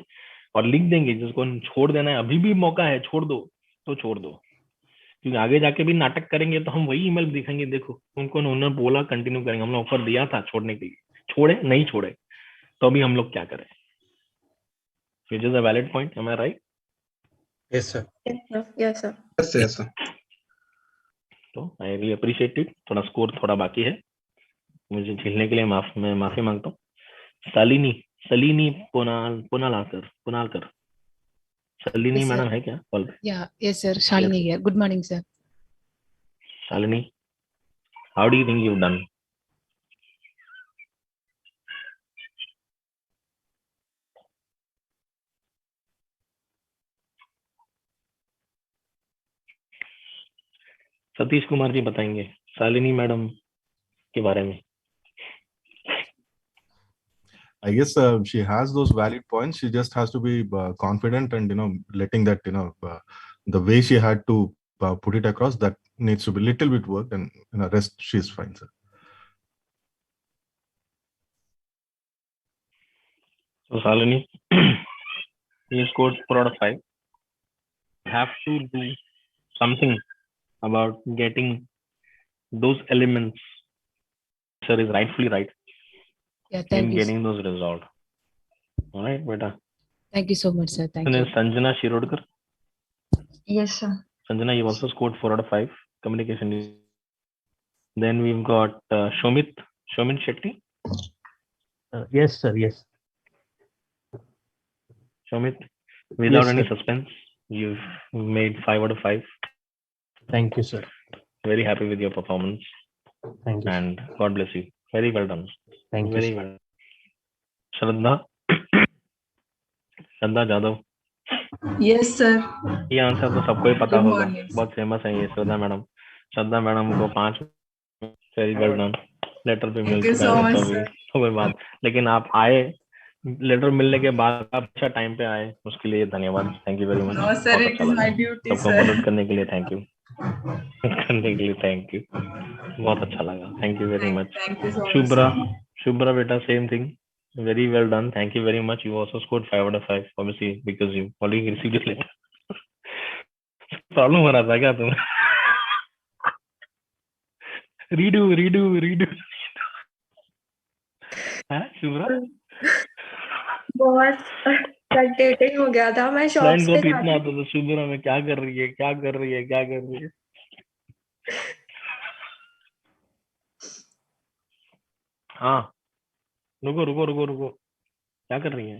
और लिख देंगे। जिसको छोड़ देना है, अभी भी मौका है, छोड़ दो तो छोड़ दो, क्योंकि आगे जाके भी नाटक करेंगे तो हम वही ईमेल दिखाएंगे, देखो उनको उन्होंने बोला कंटिन्यू करेंगे, हमने ऑफर दिया था छोड़ने के लिए, छोड़े नहीं छोड़े, तो अभी हम लोग क्या करें? Which is a valid point, am I right? Yes, sir. Yes, sir. Yes, sir. तो आई रियली अप्रिशिएट इट। थोड़ा स्कोर थोड़ा बाकी है, मुझे झेलने के लिए मैं माफी मांगता हूँ। सलीनी पुनालकर सलीनी Yes, sir. मैडम है क्या कॉल पे? Yeah, yes, sir. Shalini here. Good morning, sir. Shalini, how do you think you done? Satish Kumar ji बताएंगे शालिनी मैडम के बारे में। I guess she has those valid points. She just has to be confident and letting that the way she had to put it across, that needs to be little bit work, and rest she is fine, sir. So Shalini, you scored 4 out of 5. You have to do something about getting those elements. Sir is rightfully right. Yeah, thank in you. getting those resolved. All right, beta. Thank you so much, sir. Thank And you. then Sanjana Shirodkar. Yes, sir. Sanjana, you also scored 4 out of 5. Communication. Then we've got Shomit Shetty. Yes, sir. Yes. Shomit, without Yes, any sir. suspense, you've made 5 out of 5. Thank you, sir. Very happy with your performance. Thank you. And God bless you. Very well done. Thank you, Very sir. well. Shraddha, Shraddha Jadav, Yes, sir. ये answer तो सबको ही पता Good होगा, morning. बहुत famous है ये श्रद्धा madam को 5 very well done, letter भी मिल Thank you चुका so है much, तो भी sir. कोई बात, लेकिन आप आए, लेटर मिलने के बाद आप अच्छा टाइम पे आए, उसके लिए धन्यवाद, thank you very much. No, sir, बहुत it अच्छा is लगा, my duty, सबको sir. मदद करने के लिए थैंक यू करने के लिए थैंक यू, बहुत अच्छा लगा, thank you very much. Thank you so much, sir. Shubhra बेटा same thing, very well done, thank you very much, you also scored 5 out of 5 obviously because you already received this letter. Problem हो रहा था क्या तुम्हें? Redo है शुभ्रा, बहुत frustrating हो गया था। मैं फ्रेंड शॉप्स को पे पीटना जाती आता था शुभ्रा में, क्या कर रही है। हाँ रुको, क्या कर रही है?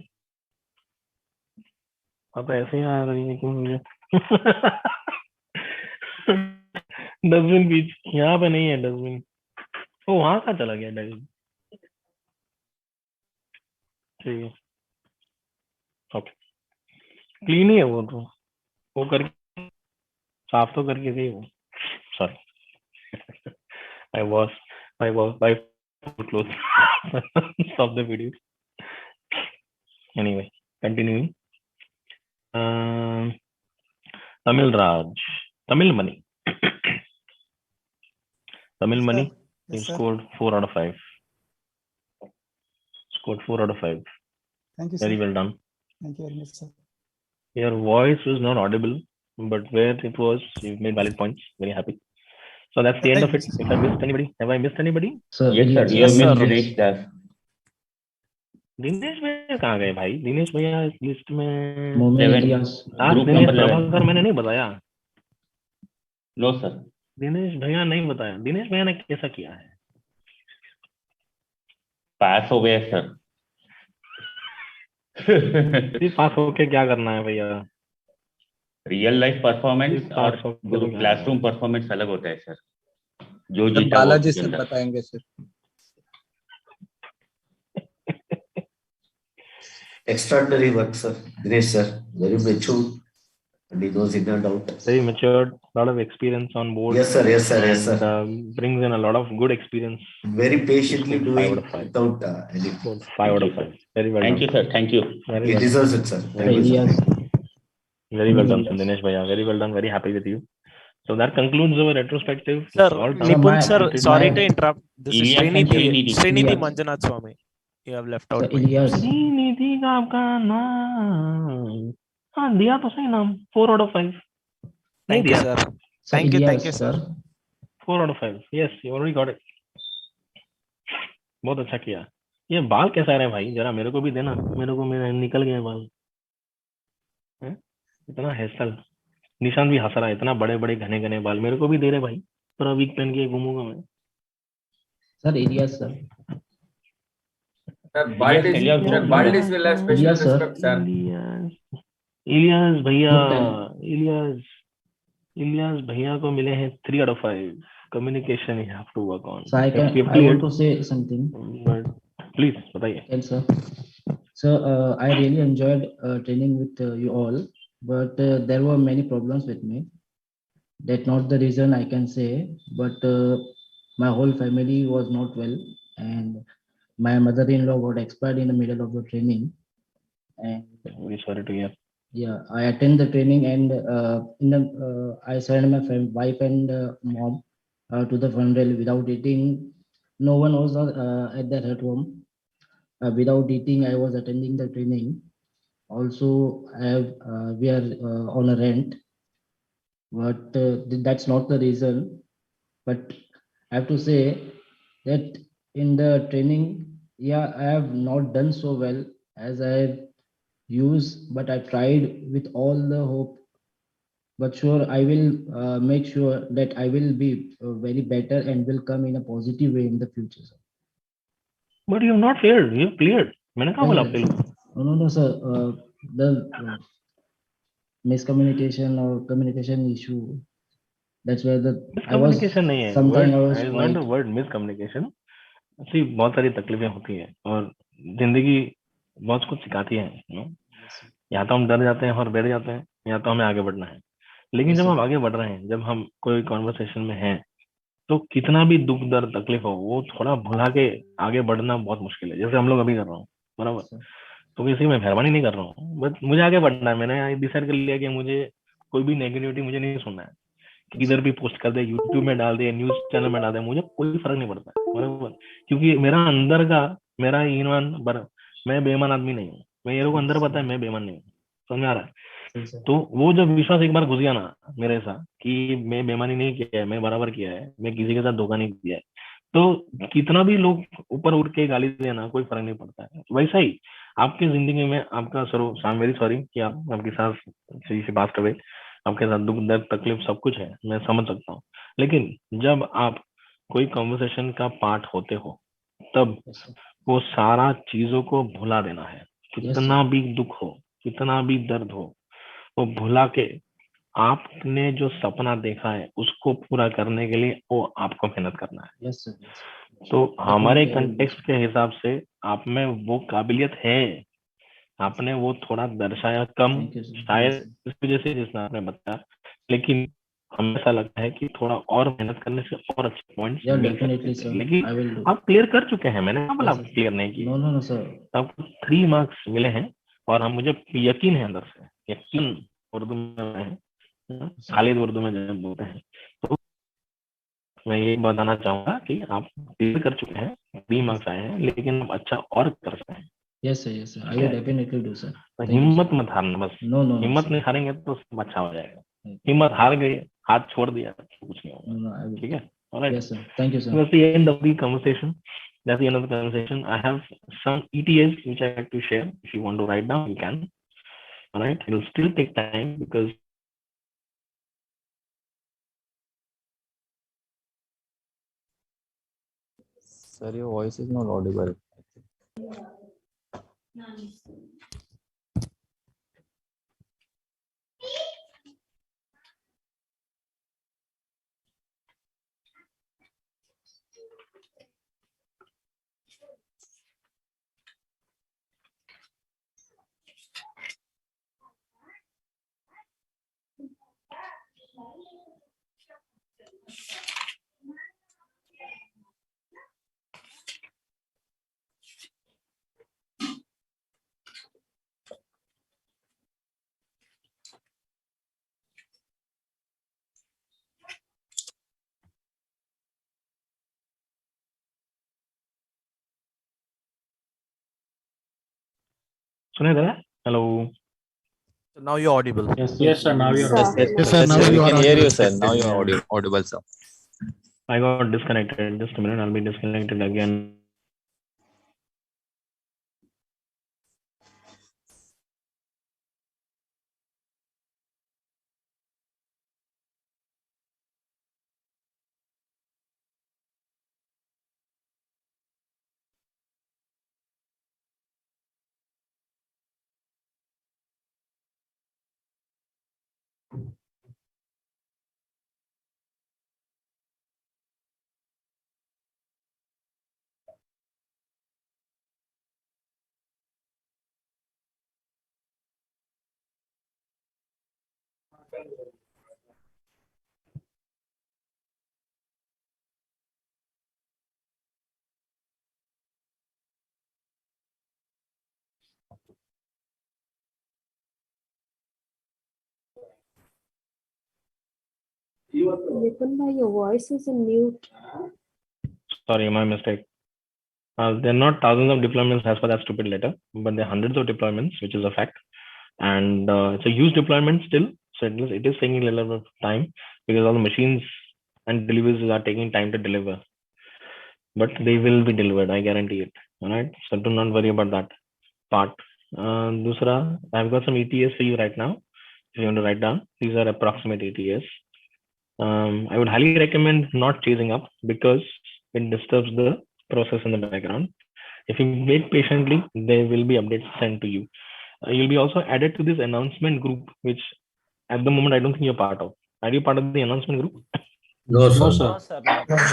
अब ऐसे ही आ रही है क्यों मुझे? डस्टबिन बीच यहाँ पे नहीं है डस्टबिन, ओ वहां का चला गया डस्टबिन, ठीक है ओके, क्लीन ही है वो तो, वो करके साफ तो करके दी वो, sorry I was close stop the video anyway, continuing. Tamil Money, he scored 4 out of 5. Thank you, Very sir. well done. Thank you very much, sir. Your voice was not audible, but where it was, you made valid points. Very happy. So that's the end of it. If I missed anybody, have I missed anybody? Sir, yes, sir. You have missed Dinesh Das. Dinesh भैया कहाँ गए भाई? दिनेश भैया इस list में Group Dinesh number 11. Prabhakar मैंने नहीं बताया, No, sir. दिनेश भैया नहीं बताया, दिनेश भैया ने कैसा किया है? पास हो गया सर। पास होके क्या करना है भैया? रियल लाइफ परफॉर्मेंस और क्लासरूम परफॉर्मेंस अलग होता है सर। जो सर जीता वो बालाजी सर जिंदा। बताएंगे sir. Extraordinary work, sir. Dinesh, sir. Very mature. And he knows in and out. Very matured, lot of experience on board. Yes, sir. Yes, sir. Yes, sir. And, brings in a lot of good experience. Very patiently Scored doing 5 out of 5. without any. 5 out of 5. Very well Thank done. you sir. Thank you. Very He well deserves done. it, sir. Very Thank you, well sir. done. Very well done, Dinesh Bhaiya. Very well done. Very happy with you. So that concludes our retrospective. Sir, All Nipun tasks sir, completed. sorry to interrupt. This is Ilyas and Srinidhi Srinidhi. Manjunath Swami. You have left out. Shrinidhi का आपका नाम, हाँ दिया तो सही नाम, 4 out of 5. नहीं Thank you, दिया? sir. Thank you, sir. 4 out of 5. Yes, you already got it. बहुत अच्छा किया। ये बाल कैसा आ रहे हैं भाई? जरा मेरे को भी देना, मेरे को मेरे निकल गए बाल। हैं? इतना हेयरस्टाइल, निशान भी हंस रहा है, इतना बड़े बड़े घने घने बाल मेरे को भी दे रहे भाई, पूरा वीक पहन के घूमूंगा मैं। Sir, Ilyas sir. Sir, Baldis will have special Ilyas, sir. respect, sir. Ilyas भैया, Good इलियास भैया को मिले हैं 3 out of 5. Communication you have to work on. So I want to say something. But please बताइए। Yes, sir. So I really enjoyed training with you all, but there were many problems with me. That's not the reason I can say, but my whole family was not well, and my mother-in-law got expired in the middle of the training. And Very sorry to hear. yeah, I attend the training, and I sent my wife and mom to the funeral without eating. No one was at their home. Without eating, I was attending the training. Also, we are on a rent, but that's not the reason. But I have to say that in the training, yeah, I have not done so well as I used, but I tried with all the hope. But sure, I will make sure that I will be very better and will come in a positive way in the future, sir. But you have not failed. You have cleared. मैंने कहाँ बोला fail? No, sir. The miscommunication or communication issue. That's where the I was. Miscommunication नहीं है। Sometimes I Word was is quite. not the word miscommunication. ऐसी बहुत सारी तकलीफें होती हैं और जिंदगी बहुत कुछ सिखाती है, you know. या तो हम डर जाते हैं और बैठ जाते हैं, या तो हमें आगे बढ़ना है। लेकिन जब हम आगे बढ़ रहे हैं, जब हम कोई कॉन्वर्सेशन में हैं, तो कितना भी दुख दर्द तकलीफ हो, वो थोड़ा भुला के आगे बढ़ना बहुत मुश्किल है, जैसे हम लोग अभी कर रहा हूँ, बराबर। तो किसी में मेहरबानी नहीं कर रहा हूँ, बट मुझे आगे बढ़ना है। मैंने डिसाइड कर लिया कि मुझे कोई भी नेगेटिविटी मुझे नहीं सुनना है, किधर भी पोस्ट कर दे, यूट्यूब में डाल दे, न्यूज चैनल में डाल दे, मुझे कोई फर्क नहीं पड़ता, बराबर। क्योंकि मेरा अंदर का, मेरा ईमान, मैं बेईमान आदमी नहीं हूँ, मेरे को अंदर पता है मैं बेईमान नहीं हूँ, समझ आ रहा है। तो वो जब विश्वास एक बार घुस गया ना मेरे साथ कि मैं बेईमानी नहीं किया है, मैं बराबर किया है, मैं किसी के साथ धोखा नहीं किया है, तो कितना भी लोग ऊपर उठ के गाली देना कोई फर्क नहीं पड़ता है। वैसा ही आपकी जिंदगी में आपका सरो, आई एम वेरी सॉरी कि आपके साथ सही से बात करे, आपके साथ दुख दर्द तकलीफ सब कुछ है, मैं समझ सकता हूँ। लेकिन जब आप कोई कॉन्वर्सेशन का पार्ट होते हो, तब वो सारा चीजों को भुला देना है। कितना भी दुख हो, कितना भी दर्द हो, वो भुला के आपने जो सपना देखा है उसको पूरा करने के लिए वो आपको मेहनत करना है। Yes, sir. तो हमारे कंटेक्स्ट के हिसाब से आप में वो काबिलियत है, आपने वो थोड़ा दर्शाया कम, शायद इस वजह से जिसने आपने बताया, लेकिन हमें ऐसा लगता है कि थोड़ा और मेहनत करने से और अच्छे पॉइंट्स Yeah, मिल definitely, सकते sir. हैं। लेकिन I will do. आप क्लियर कर चुके हैं, मैंने कहा बोला Yes, आप sir. क्लियर नहीं किए। No, sir. आपको 3 मार्क्स मिले हैं और हम मुझे यकीन है अंदर से, यकीन उर्दू में है, खालिद उर्दू में जब बोलते हैं, तो मैं ये बताना चाहूंगा कि आप क्लियर कर चुके हैं, 3 मार्क्स आए हैं, लेकिन आप अच्छा और कर सकते हैं। Yes, sir. Yes, sir. I will definitely do, sir. तो Thank you, हिम्मत sir. मत हारना, बस No, हिम्मत sir. नहीं हारेंगे तो सब अच्छा हो जाएगा। हिम्मत हार गई, हाथ छोड़ दिया तो कुछ नहीं होगा, No, I will. ठीक है? Alright. Yes, sir. Thank you, sir. That's the end of the conversation. That's the end of the conversation. I have some ETAs which I like to share. If you want to write down, you can. Alright. It will still take time because Sir, your voice is not audible. सुने जरा? Hello. So now you're audible. Yes, sir. Now you're Yes, audible. yes, sir, we can hear you, sir. Now you are audible, sir. I got disconnected. Just a minute. I'll be disconnected again. Vipin bhai, your voice is in mute. Sorry, my mistake. There are not thousands of deployments as per that stupid letter, but there are hundreds of deployments, which is a fact. And it's a huge deployment still. So it is taking a little bit of time because all the machines and deliveries are taking time to deliver. But they will be delivered, I guarantee it. All right. So do not worry about that part. Dusra, I've got some ETS for you right now. If you want to write down, these are approximate ETS. I would highly recommend not chasing up because it disturbs the process in the background. If you wait patiently, there will be updates sent to you. You'll be also added to this announcement group, which at the moment I don't think you're part of. Are you part of the announcement group? No, sir. No, sir.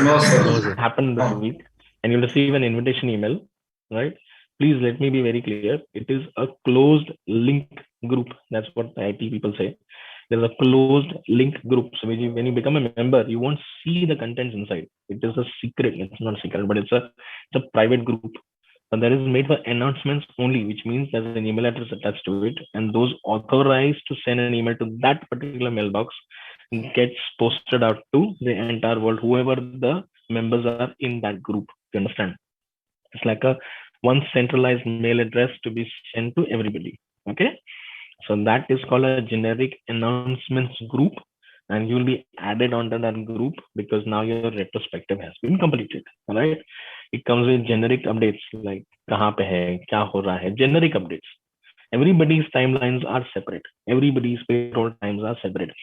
No, sir. It happened this week, and you'll receive an invitation email, right? please let me be very clear. It is a closed link group. That's what the IT people say. There's a closed link group. So when you become a member, you won't see the contents inside. It is a secret. It's not secret, but it's a private group. And that is made for announcements only, which means there's an email address attached to it, and those authorized to send an email to that particular mailbox gets posted out to the entire world, whoever the members are in that group. You understand? It's like a one centralized mail address to be sent to everybody. Okay, so that is called a generic announcements group, and you will be added onto that group because now your retrospective has been completed. All right, it comes with generic updates like kahan pe hai, kya ho raha hai, generic updates. Everybody's timelines are separate. Everybody's payroll times are separate.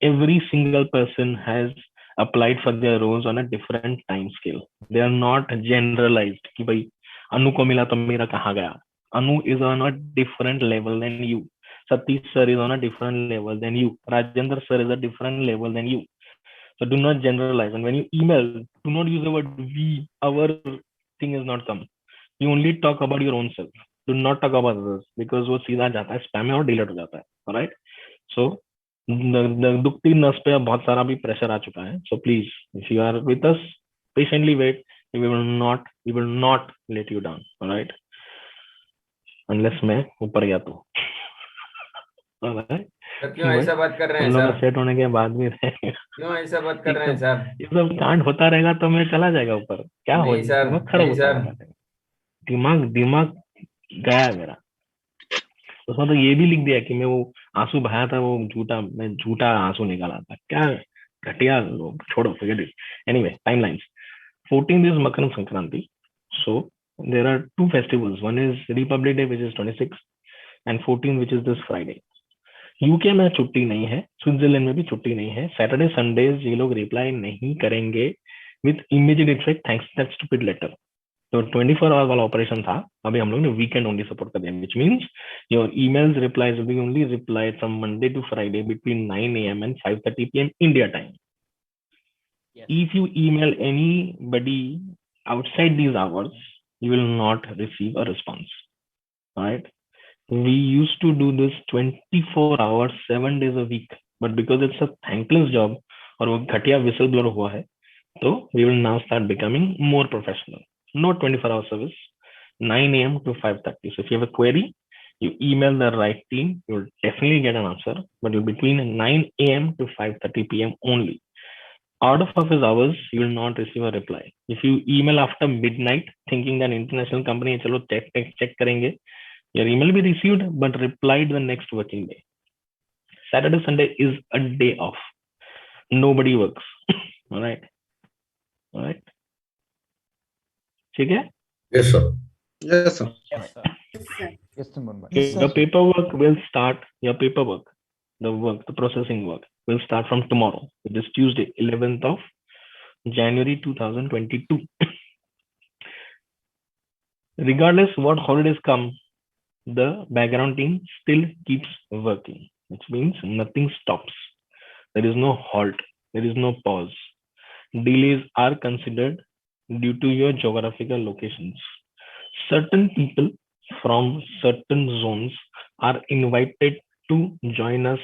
Every single person has applied for their roles on a different time scale. They are not generalized. कि भाई अनु को मिला तो मेरा कहाँ गया? Anu is on a different level than you. Satish sir is on a different level than you. Rajendra sir is a different level than you. So do not generalize. And when you email, do not use the word we. Our thing is not come. You only talk about your own self. Do not talk about others because वो सीधा जाता है spam में और delete हो जाता है. Alright? So दुखती नस पे बहुत सारा भी pressure आ चुका है. So please, if you are with us, patiently wait. We will not let you down. Alright? Unless मैं ऊपर गया तो. Alright? क्यों ऐसा बात कर रहे हैं सर? सेट होने के बाद भी रहेगा. क्यों ऐसा बात कर रहे हैं सर? ये सब कांड होता रहेगा तो मैं चला जाएगा ऊपर. क्या हो सर? नहीं सर. दिमाग गया मेरा. उसमें तो ये भी लिख दिया कि मैं वो आंसू बहाया था, वो मैं झूठा आंसू निकाला था. क्या घटिया लोग. छोड़ो, forget it. Anyway, timelines. 14th is Makar Sankranti. So there are two festivals. One is Republic Day, which is 26th, and 14th, which is this Friday. UK में छुट्टी नहीं है, स्विट्जरलैंड में भी छुट्टी नहीं है. सैटरडे संडेज ये लोग रिप्लाई नहीं करेंगे with immediate effect thanks to that stupid letter. तो 24 आवर वाला ऑपरेशन था, अभी हम लोग ने वीकेंड ओनली सपोर्ट कर दिया, which means your emails replies will be only replied from Monday to Friday between 9 AM and 5:30 PM India time. If you email anybody outside these hours, you will not receive a response. All right? We used to do this 24 hours, 7 days a week, but because it's a thankless job और वो घटिया whistleblower हुआ है, तो we will now start becoming more professional. No 24-hour service, 9 AM to 5:30. So if you have a query, you email the right team, you will definitely get an answer, but you're between 9 AM to 5:30 PM only. Out of office hours, you will not receive a reply. If you email after midnight, thinking that international company, चलो check करेंगे, your email will be received but replied the next working day. Saturday, Sunday is a day off. Nobody works. All right. All right. ठीक है? Yes, sir. Yes, sir. The paperwork will start. Your paperwork, the processing work will start from tomorrow. It is Tuesday, 11th of January 2022. Regardless what holidays come, the background team still keeps working, which means nothing stops. There is no halt. There is no pause. Delays are considered due to your geographical locations. Certain people from certain zones are invited to join us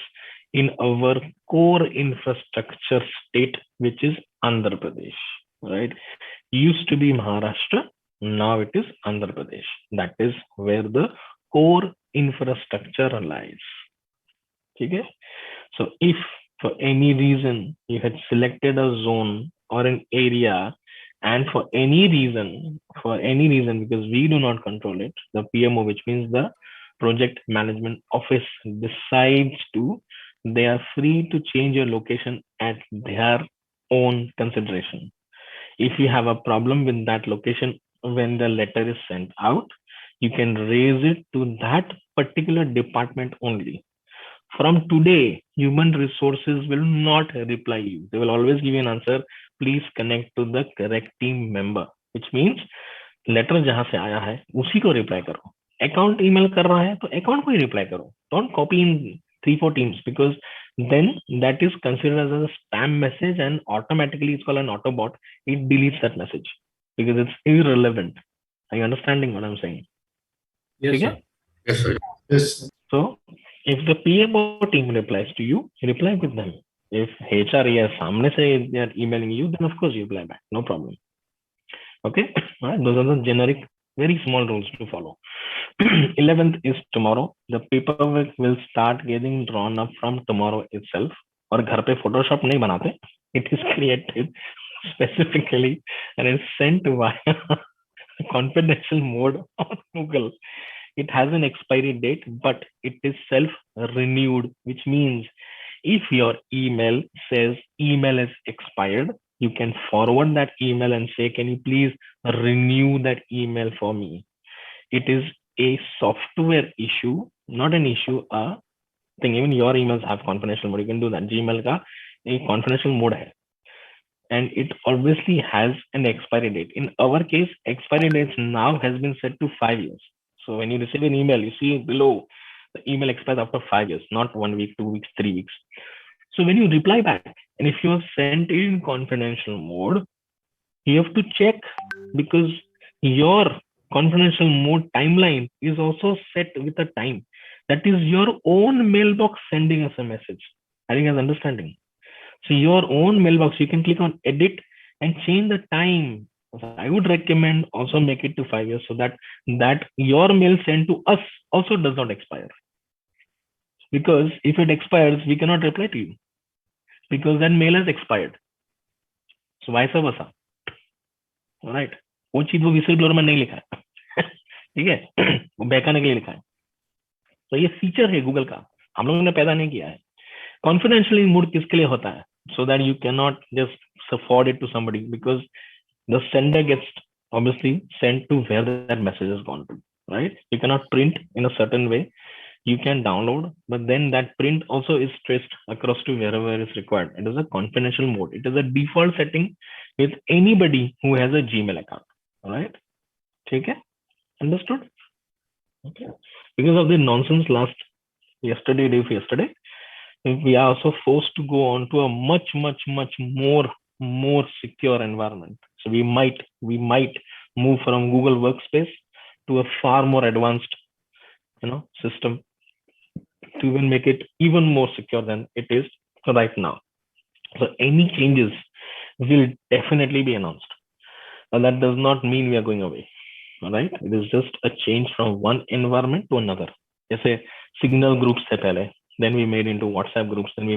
in our core infrastructure state, which is Andhra Pradesh. Right? Used to be Maharashtra. Now it is Andhra Pradesh. That is where the core infrastructure lies. Okay? So if for any reason you had selected a zone or an area, and for any reason, because we do not control it, the PMO, which means the project management office, decides to, they are free to change your location at their own consideration. If you have a problem with that location when the letter is sent out, you can raise it to that particular department only. From today, human resources will not reply you. They will always give you an answer. Please connect to the correct team member, which means letter जहां से आया है उसी को reply करो. Account email कर रहा है तो account को ही reply करो. Don't copy in 3-4 teams, because then that is considered as a spam message and automatically it's called an autobot. It deletes that message because it's irrelevant. Are you understanding what I'm saying? ठीक है? Yes, sir. Yes. So if the PMO team replies to you, reply with them. If HR is सामने से they are emailing you, then of course you reply back. No problem. Okay? Alright, those are the generic, very small rules to follow. 11th is tomorrow. The paperwork will start getting drawn up from tomorrow itself. और घर पे Photoshop नहीं बनाते. It is created specifically and is sent via confidential mode on Google. It has an expiry date, but it is self-renewed, which means if your email says email is expired, you can forward that email and say, can you please renew that email for me? It is a software issue, not an issue, a thing. Even your emails have confidential mode. You can do that. Gmail ka a confidential mode hai. And it obviously has an expiry date. In our case, expiry dates now has been set to 5 years. So when you receive an email, you see below the email expires after 5 years, not 1 week, 2 weeks, 3 weeks. So when you reply back, and if you have sent it in confidential mode, you have to check because your confidential mode timeline is also set with a time. That is your own mailbox sending us a message. I think that's understanding. So your own mailbox, you can click on edit and change the time. I would recommend also make it to 5 years so that your mail sent to us also does not expire. Because if it expires, we cannot reply to you because that mail has expired. So vice versa. All right. वो चीज वो whistleblower में नहीं लिखा है, ठीक है? वो बहकाने के लिए लिखा है. तो ये फीचर है गूगल का, हम लोगों ने पैदा नहीं किया है. Confidentially मोड किसके लिए होता है? So that you cannot just forward it to somebody because the sender gets obviously sent to where that message has gone to, right? You cannot print in a certain way. You can download, but then that print also is traced across to wherever is required. It is a confidential mode. It is a default setting with anybody who has a Gmail account, all right? Okay, understood? Okay. Because of the nonsense yesterday, we are also forced to go on to a much more secure environment. So we might move from Google Workspace to a far more advanced, system to even make it even more secure than it is right now. So any changes will definitely be announced. And that does not mean we are going away. All right. It is just a change from one environment to another. Jैसे Signal groups से पहले, then we made into WhatsApp groups, then we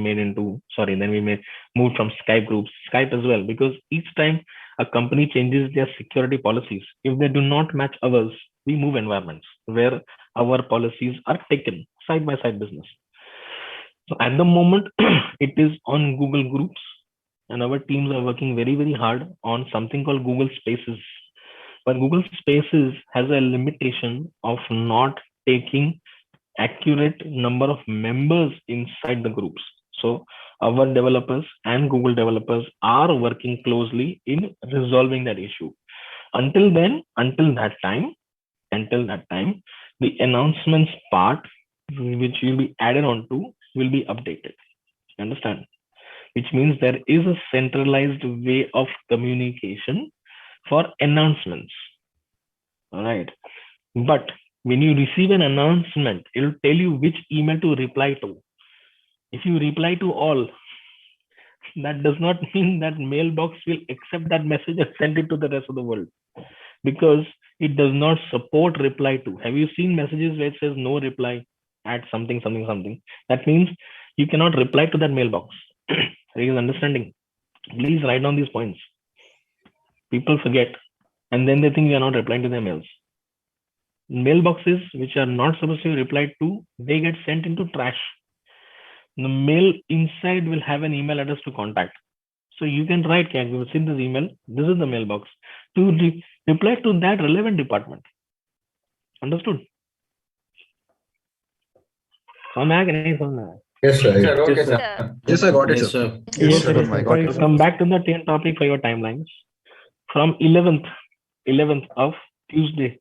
moved from Skype groups, Skype as well, because each time a company changes their security policies, if they do not match ours, we move environments where our policies are taken side by side business. So at the moment, it is on Google Groups, and our teams are working very hard on something called Google Spaces. But Google Spaces has a limitation of not taking accurate number of members inside the groups. So our developers and Google developers are working closely in resolving that issue. Until that time, the announcements part, which will be added on to, will be updated. Understand? Which means there is a centralized way of communication for announcements. All right. But when you receive an announcement, it will tell you which email to reply to. If you reply to all, that does not mean that mailbox will accept that message and send it to the rest of the world, because it does not support reply to. Have you seen messages where it says no reply at something? That means you cannot reply to that mailbox. Are you understanding? Please write down these points. People forget, and then they think you are not replying to their mails. Mailboxes which are not supposed to be replied to, they get sent into trash. The mail inside will have an email address to contact. So you can write, you will send this email, this is the mailbox, to reply to that relevant department. Understood? Yes, sir. Sir, okay, sir. Yes, I got it, sir. Yes, sir. Come back to the 10th topic for your timelines. From 11th of Tuesday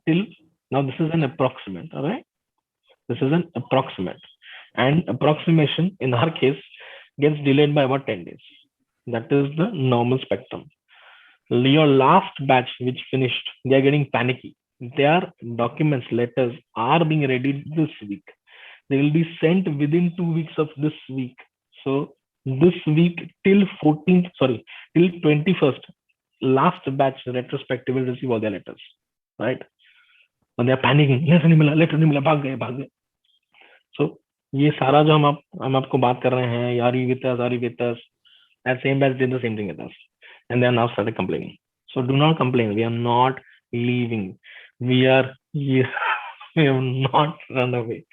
till now, this is an approximate, all right? This is an approximate. And approximation, in our case, gets delayed by about 10 days. That is the normal spectrum. Your last batch, which finished, they are getting panicky their documents, letters are being ready this week. They will be sent within 2 weeks of this week. So this week till 14th, sorry, till 21st, last batch retrospective will receive all their letters, right? And they are panicking, letter नहीं मिला, भाग गए. So ये सारा जो हम आपको बात कर रहे हैं, are you with us, that same batch did the same thing with us, and they are now started complaining. So do not complain. We are not leaving. We have not run away.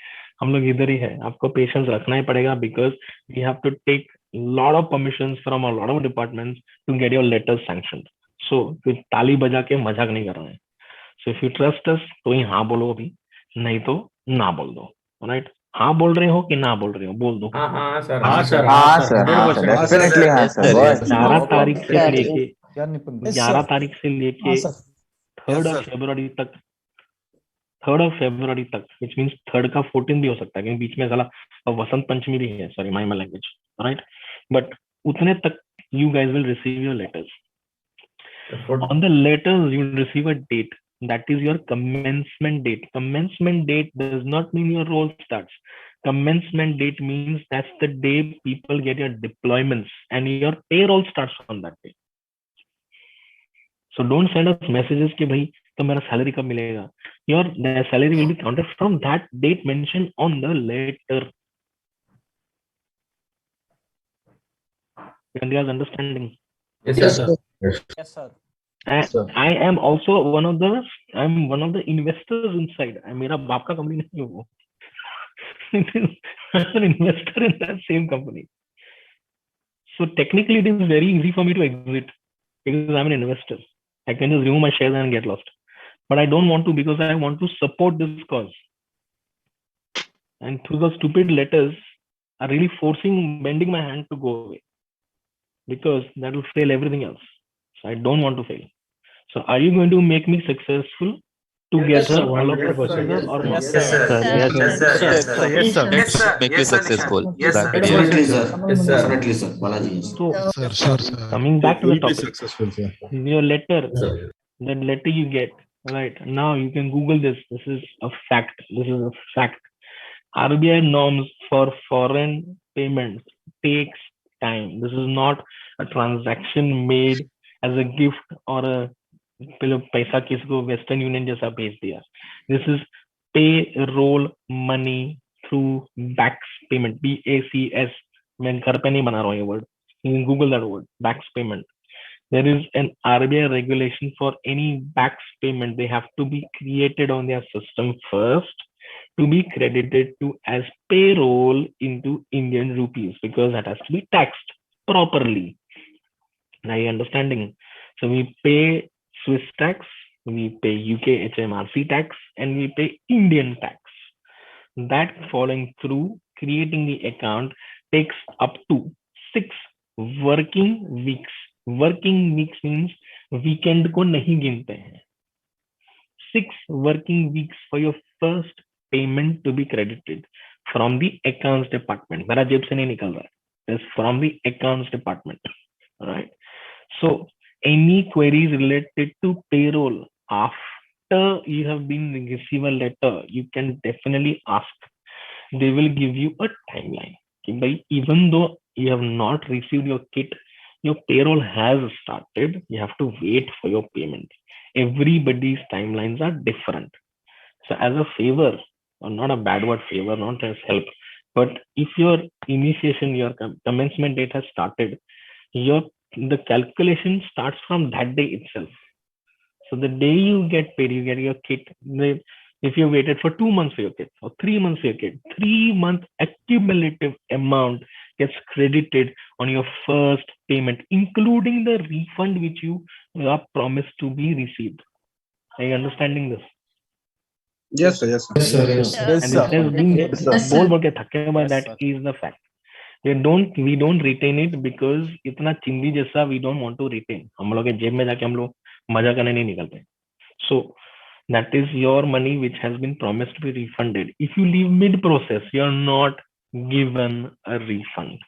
हम लोग इधर ही है. आपको patience रखना ही पड़ेगा because we have to take lot of permissions from a lot of departments to get your letters sanctioned. So कोई ताली बजा के मजाक नहीं कर रहे हैं. So if you trust us, तो ही हाँ बोलो अभी, नहीं तो ना बोल दो. Alright? हाँ बोल रहे हो कि ना बोल रहे हो, बोल दो. हाँ सर, डेफिनेटली हाँ सर. 11 तारीख से लेके 11 तारीख से लेके 3rd of February तक, 3rd of February तक, which means 3rd का 14 भी हो सकता है, क्योंकि बीच में साला वसंत पंचमी भी है. Sorry, my language, right? But उतने तक you guys will receive your letters. On the letters you will receive a date. That is your commencement date. Commencement date does not mean your role starts. Commencement date means that's the day people get your deployments and your payroll starts on that day. So don't send us messages कि भाई तो मेरा salary कब मिलेगा. Your salary will be counted from that date mentioned on the letter. You guys understanding? Yes, sir. Yes, sir. I am also one of the investors inside. मेरा बाप का company नहीं है वो. I'm an investor in that same company. So technically it is very easy for me to exit because I'm an investor. I can just remove my shares and get lost. But I don't want to because I want to support this cause. And through the stupid letters are really bending my hand to go away. Because that will fail everything else. So I don't want to fail. So are you going to make me successful to get her all of the procedures or not? Yes, sir. Yes, sir. Let's make you successful. Yes, sir. Back to Definitely, you. sir. Yes, sir. Definitely, sir. Balaji, yes. So coming back to the Will be topic, successful, sir. your letter, that letter you get, right? Now you can Google this. This is a fact. This is a fact. RBI norms for foreign payments takes time. This is not a transaction made as a gift or a पैसा किसी को western union जैसा भेज दिया. This is payroll money through BACS payment. BACS. मैं घर पे नहीं बना रहा हूँ ये word. You can Google that word. BACS payment. There is an RBI regulation for any BACS payment. They have to be created on their system first to be credited to as payroll into Indian rupees because that has to be taxed properly. Now you understanding? So we pay Swiss tax, we pay UK HMRC tax, and we pay Indian tax. That following through creating the account takes up to 6 working weeks. Working weeks means weekend को नहीं गिनते हैं. 6 working weeks for your first payment to be credited from the accounts department. मेरा जेब से नहीं निकल रहा है. It's from the accounts department. All right. So any queries related to payroll after you have been received a letter, you can definitely ask. They will give you a timeline. Okay, even though you have not received your kit, your payroll has started. You have to wait for your payment. Everybody's timelines are different. So as a favor, or not a bad word, favor, not as help, but if your initiation, your commencement date has started, the calculation starts from that day itself. So the day you get paid, you get your kit. If you waited for 2 months for your kit or 3 months for your kit, 3-month accumulative amount gets credited on your first payment, including the refund which you are promised to be received. Are you understanding this? Yes, sir. Yes, sir. Yes, sir. Yes, sir. And it has been बोल के थके हुए, that is the fact. We don't retain it because इतना चिंदी जैसा we don't want to retain. हम लोग के जेब में जाके हम लोग मजा करने नहीं निकलते. So that is your money which has been promised to be refunded. If you leave mid-process, you are not given a refund.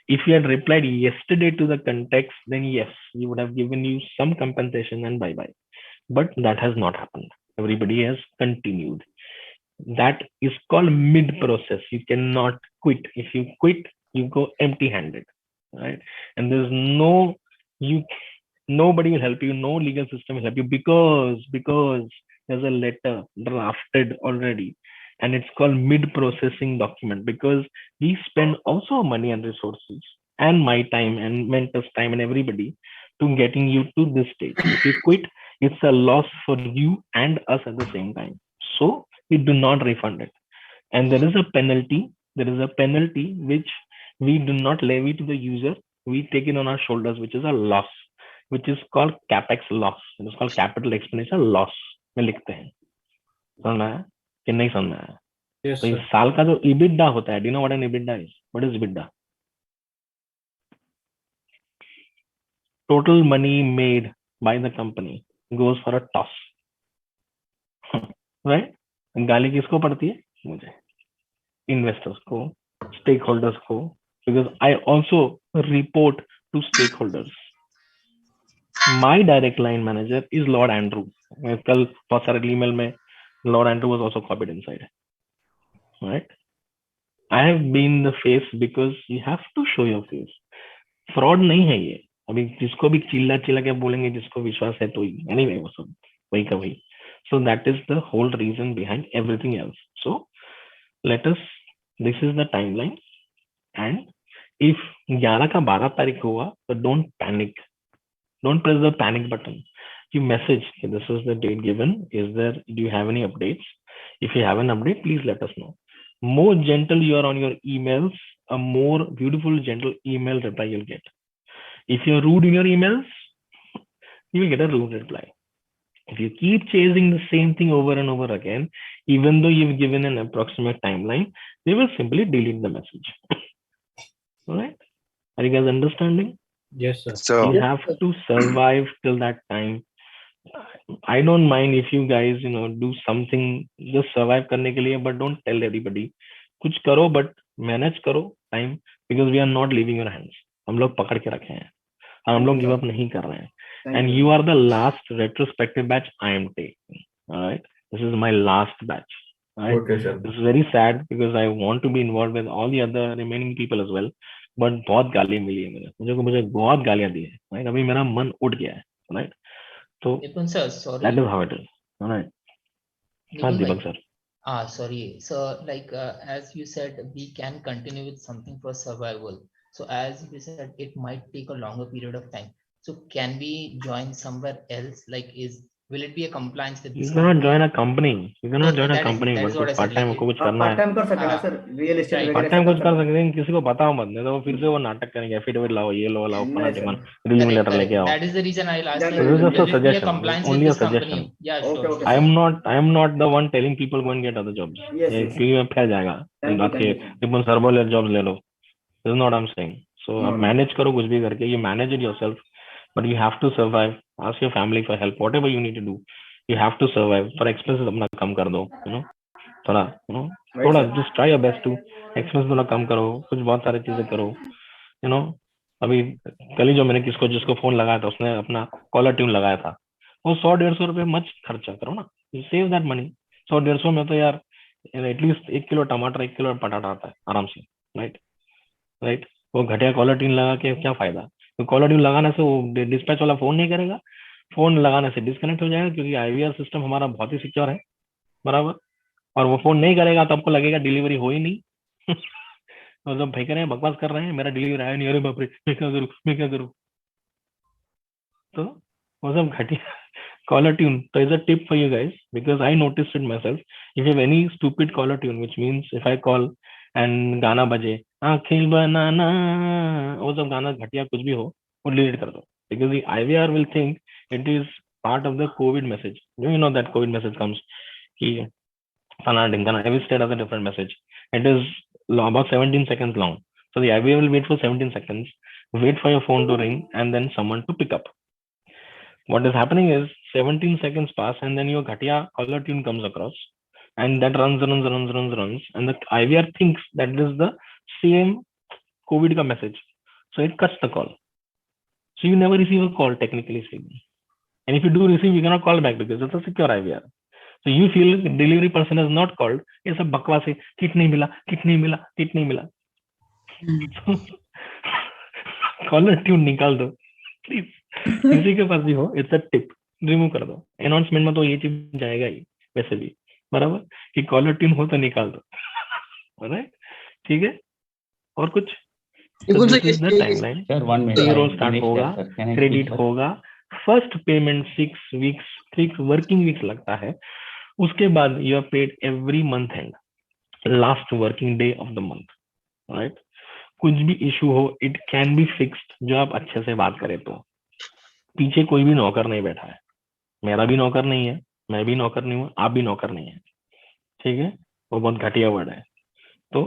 If you had replied yesterday to the context, then yes, we would have given you some compensation and bye-bye. but that has not happened. Everybody has continued. That is called mid process. You cannot quit. If you quit, you go empty handed, right? And there's nobody will help you, no legal system will help you, because there's a letter drafted already, and it's called mid processing document, because we spend also money and resources and my time and mentor's time and everybody to getting you to this stage. If you quit, it's a loss for you and us at the same time. So we do not refund it. And there is a penalty. There is a penalty which we do not levy to the user. We take it on our shoulders, which is a loss, which is called capex loss. It is called capital expenditure loss. में लिखते हैं. समझना है कि नहीं समझना है? Yes, तो इस sir. साल का जो EBITDA होता है, do you know what an EBITDA is? What is EBITDA? Total money made by the company goes for a toss. Right? गाली किसको पड़ती है? मुझे. Investors को, stakeholders को, because I also report to stakeholders. My direct line manager is Lord Andrew. कल बहुत सारे email में Lord Andrew was also copied inside. Right? I have been the face because you have to show your face. Fraud नहीं है ये. अभी जिसको भी चिल्ला के बोलेंगे, जिसको विश्वास है तो ही. Anyway, वो सब वही का वही. So that is the whole reason behind everything else. So let us. This is the timeline. And if 11 का 12 तारीख हुआ, so don't panic. Don't press the panic button. You message, okay, this is the date given. Do you have any updates? If you have an update, please let us know. More gentle you are on your emails, a more beautiful, gentle email reply you'll get. If you're rude in your emails, you will get a rude reply. If you keep chasing the same thing over and over again, even though you've given an approximate timeline, they will simply delete the message. All right? Are you guys understanding? Yes, sir. So You have to survive till that time. I don't mind if you guys, do something, just survive करने के लिए, but don't tell everybody. कुछ करो, but manage करो time, because we are not leaving your hands. हम लोग पकड़ के रखे हैं. हम लोग give up नहीं कर रहे हैं. And you are the last retrospective batch I am taking. All right. This is my last batch. All right. Okay, sir. This is very sad because I want to be involved with all the other remaining people as well. But बहुत गाली मिली है मुझे बहुत गालियां दी है. Right. अभी मेरा मन उठ गया है. Right. So sir, sorry. that is how it is. All right. हाँ दीपक sir. Sorry. So as you said, we can continue with something for survival. So as you said, it might take a longer period of time. So can we join somewhere else? Will it be a compliance with this? You cannot join a company. You cannot join a that is- company. that is But what I part said, time like को कुछ करना part है. Time कर सकते हैं sir, real estate Right. वगैरह part time सब कुछ कर सकते हैं, किसी को बताओ मत, नहीं तो वो फिर से वो नाटक करेंगे, एफिडेविट लाओ, ये लो लाओ, फलाना नहीं सर। टिमन, रिलीविंग लेटर Correct. लेके आओ. That is the reason I'll ask. That like, is This is just a will it be a suggestion. compliance Only with a this company? suggestion. Yeah, Okay, sure. okay. I am not the one telling people go and get other jobs. Yes, ये yes. क्योंकि मैं फैल जाएगा. Thank you, बात के thank you. Tiemann sir बोले jobs ले लो. This is not what I'm saying. So No, आप no. मैनेज करो कुछ भी करके. You manage it yourself, but you have to survive. Ask your family for help. Whatever you need to do, you have to survive. For expenses अपना कम कर दो. थोड़ा Right, थोड़ा sir. just try your best to expenses थोड़ा कम करो. कुछ बहुत सारी चीजें करो. अभी कल ही जो मैंने जिसको फोन लगाया था, उसने अपना कॉलर ट्यून लगाया था. वो 100-150 रुपए मत खर्चा करो ना. You save that money. 100-150 में तो यार एटलीस्ट 1 किलो टमाटर, 1 किलो पटाटा आता है आराम से. राइट. वो घटिया कॉलर ट्यून लगा के क्या फायदा? तो कॉलर ट्यून लगाने से वो डिस्पैच वाला फोन नहीं करेगा. फोन लगाने से डिस्कनेक्ट हो जाएगा, क्योंकि IVR सिस्टम हमारा बहुत ही सिक्योर है. बराबर. और वो फोन नहीं करेगा तो आपको लगेगा डिलीवरी हो ही नहीं. तो जब भाई कह रहे हैं, बकवास कर रहे हैं, मेरा डिलीवरी आया नहीं, अरे बाप रे, मैं क्या करूँ. तो वो सब घटिया caller tune. So it's a tip for you guys, because I noticed it myself. If you have any stupid caller tune, which means if I call and गाना बजे, आँखें बनाना, वो सब गाना घटिया कुछ भी हो, वो delete कर दो. Because the IVR will think it is part of the COVID message. You know that COVID message comes कि फलाना ढिंकाना. Every state has a different message. It is about 17 seconds long. So the IVR will wait for 17 seconds, wait for your phone to ring, and then someone to pick up. What is happening is 17 seconds pass, and then your Ghatia caller tune comes across, and that runs, and the IVR thinks that it is the same COVID ka message. So it cuts the call. So you never receive a call, technically speaking. And if you do receive, you cannot call back because it's a secure IVR. So you feel delivery person has not called. ये सब बकवास है, kit नहीं मिला, kit नहीं मिला, kit नहीं मिला. कॉलर ट्यून निकाल दो प्लीज. किसी के पास भी हो, इट्स अ टिप, रिमूव कर दो. अनाउंसमेंट में तो ये चीज जाएगा ही वैसे भी, बराबर, कि कॉलर ट्यून हो तो निकाल दो. राइट, ठीक है. और कुछ टाइमलाइन पेरोल स्टार्ट होगा, क्रेडिट होगा. फर्स्ट पेमेंट 6 वर्किंग वीक्स लगता है. उसके बाद you are paid every month end last working day of the month. Right, कुछ भी इशू हो इट कैन बी फिक्स्ड, जो आप अच्छे से बात करें तो. पीछे कोई भी नौकर नहीं बैठा है, मेरा भी नौकर नहीं है, मैं भी नौकर नहीं हूँ, आप भी नौकर नहीं है. ठीक है, वो बहुत घटिया वर्ड है. तो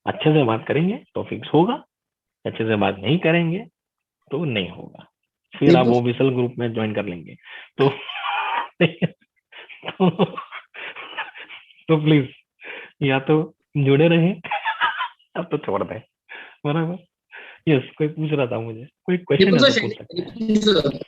अच्छे से बात करेंगे तो फिक्स होगा, अच्छे से बात नहीं करेंगे तो नहीं होगा. फिर आप वो विसल ग्रुप में ज्वाइन कर लेंगे. तो प्लीज या तो जुड़े रहे, अब तो छोड़ दें. बराबर. यस, कोई पूछ रहा था मुझे, कोई क्वेश्चन है तो पूछ सकते हैं.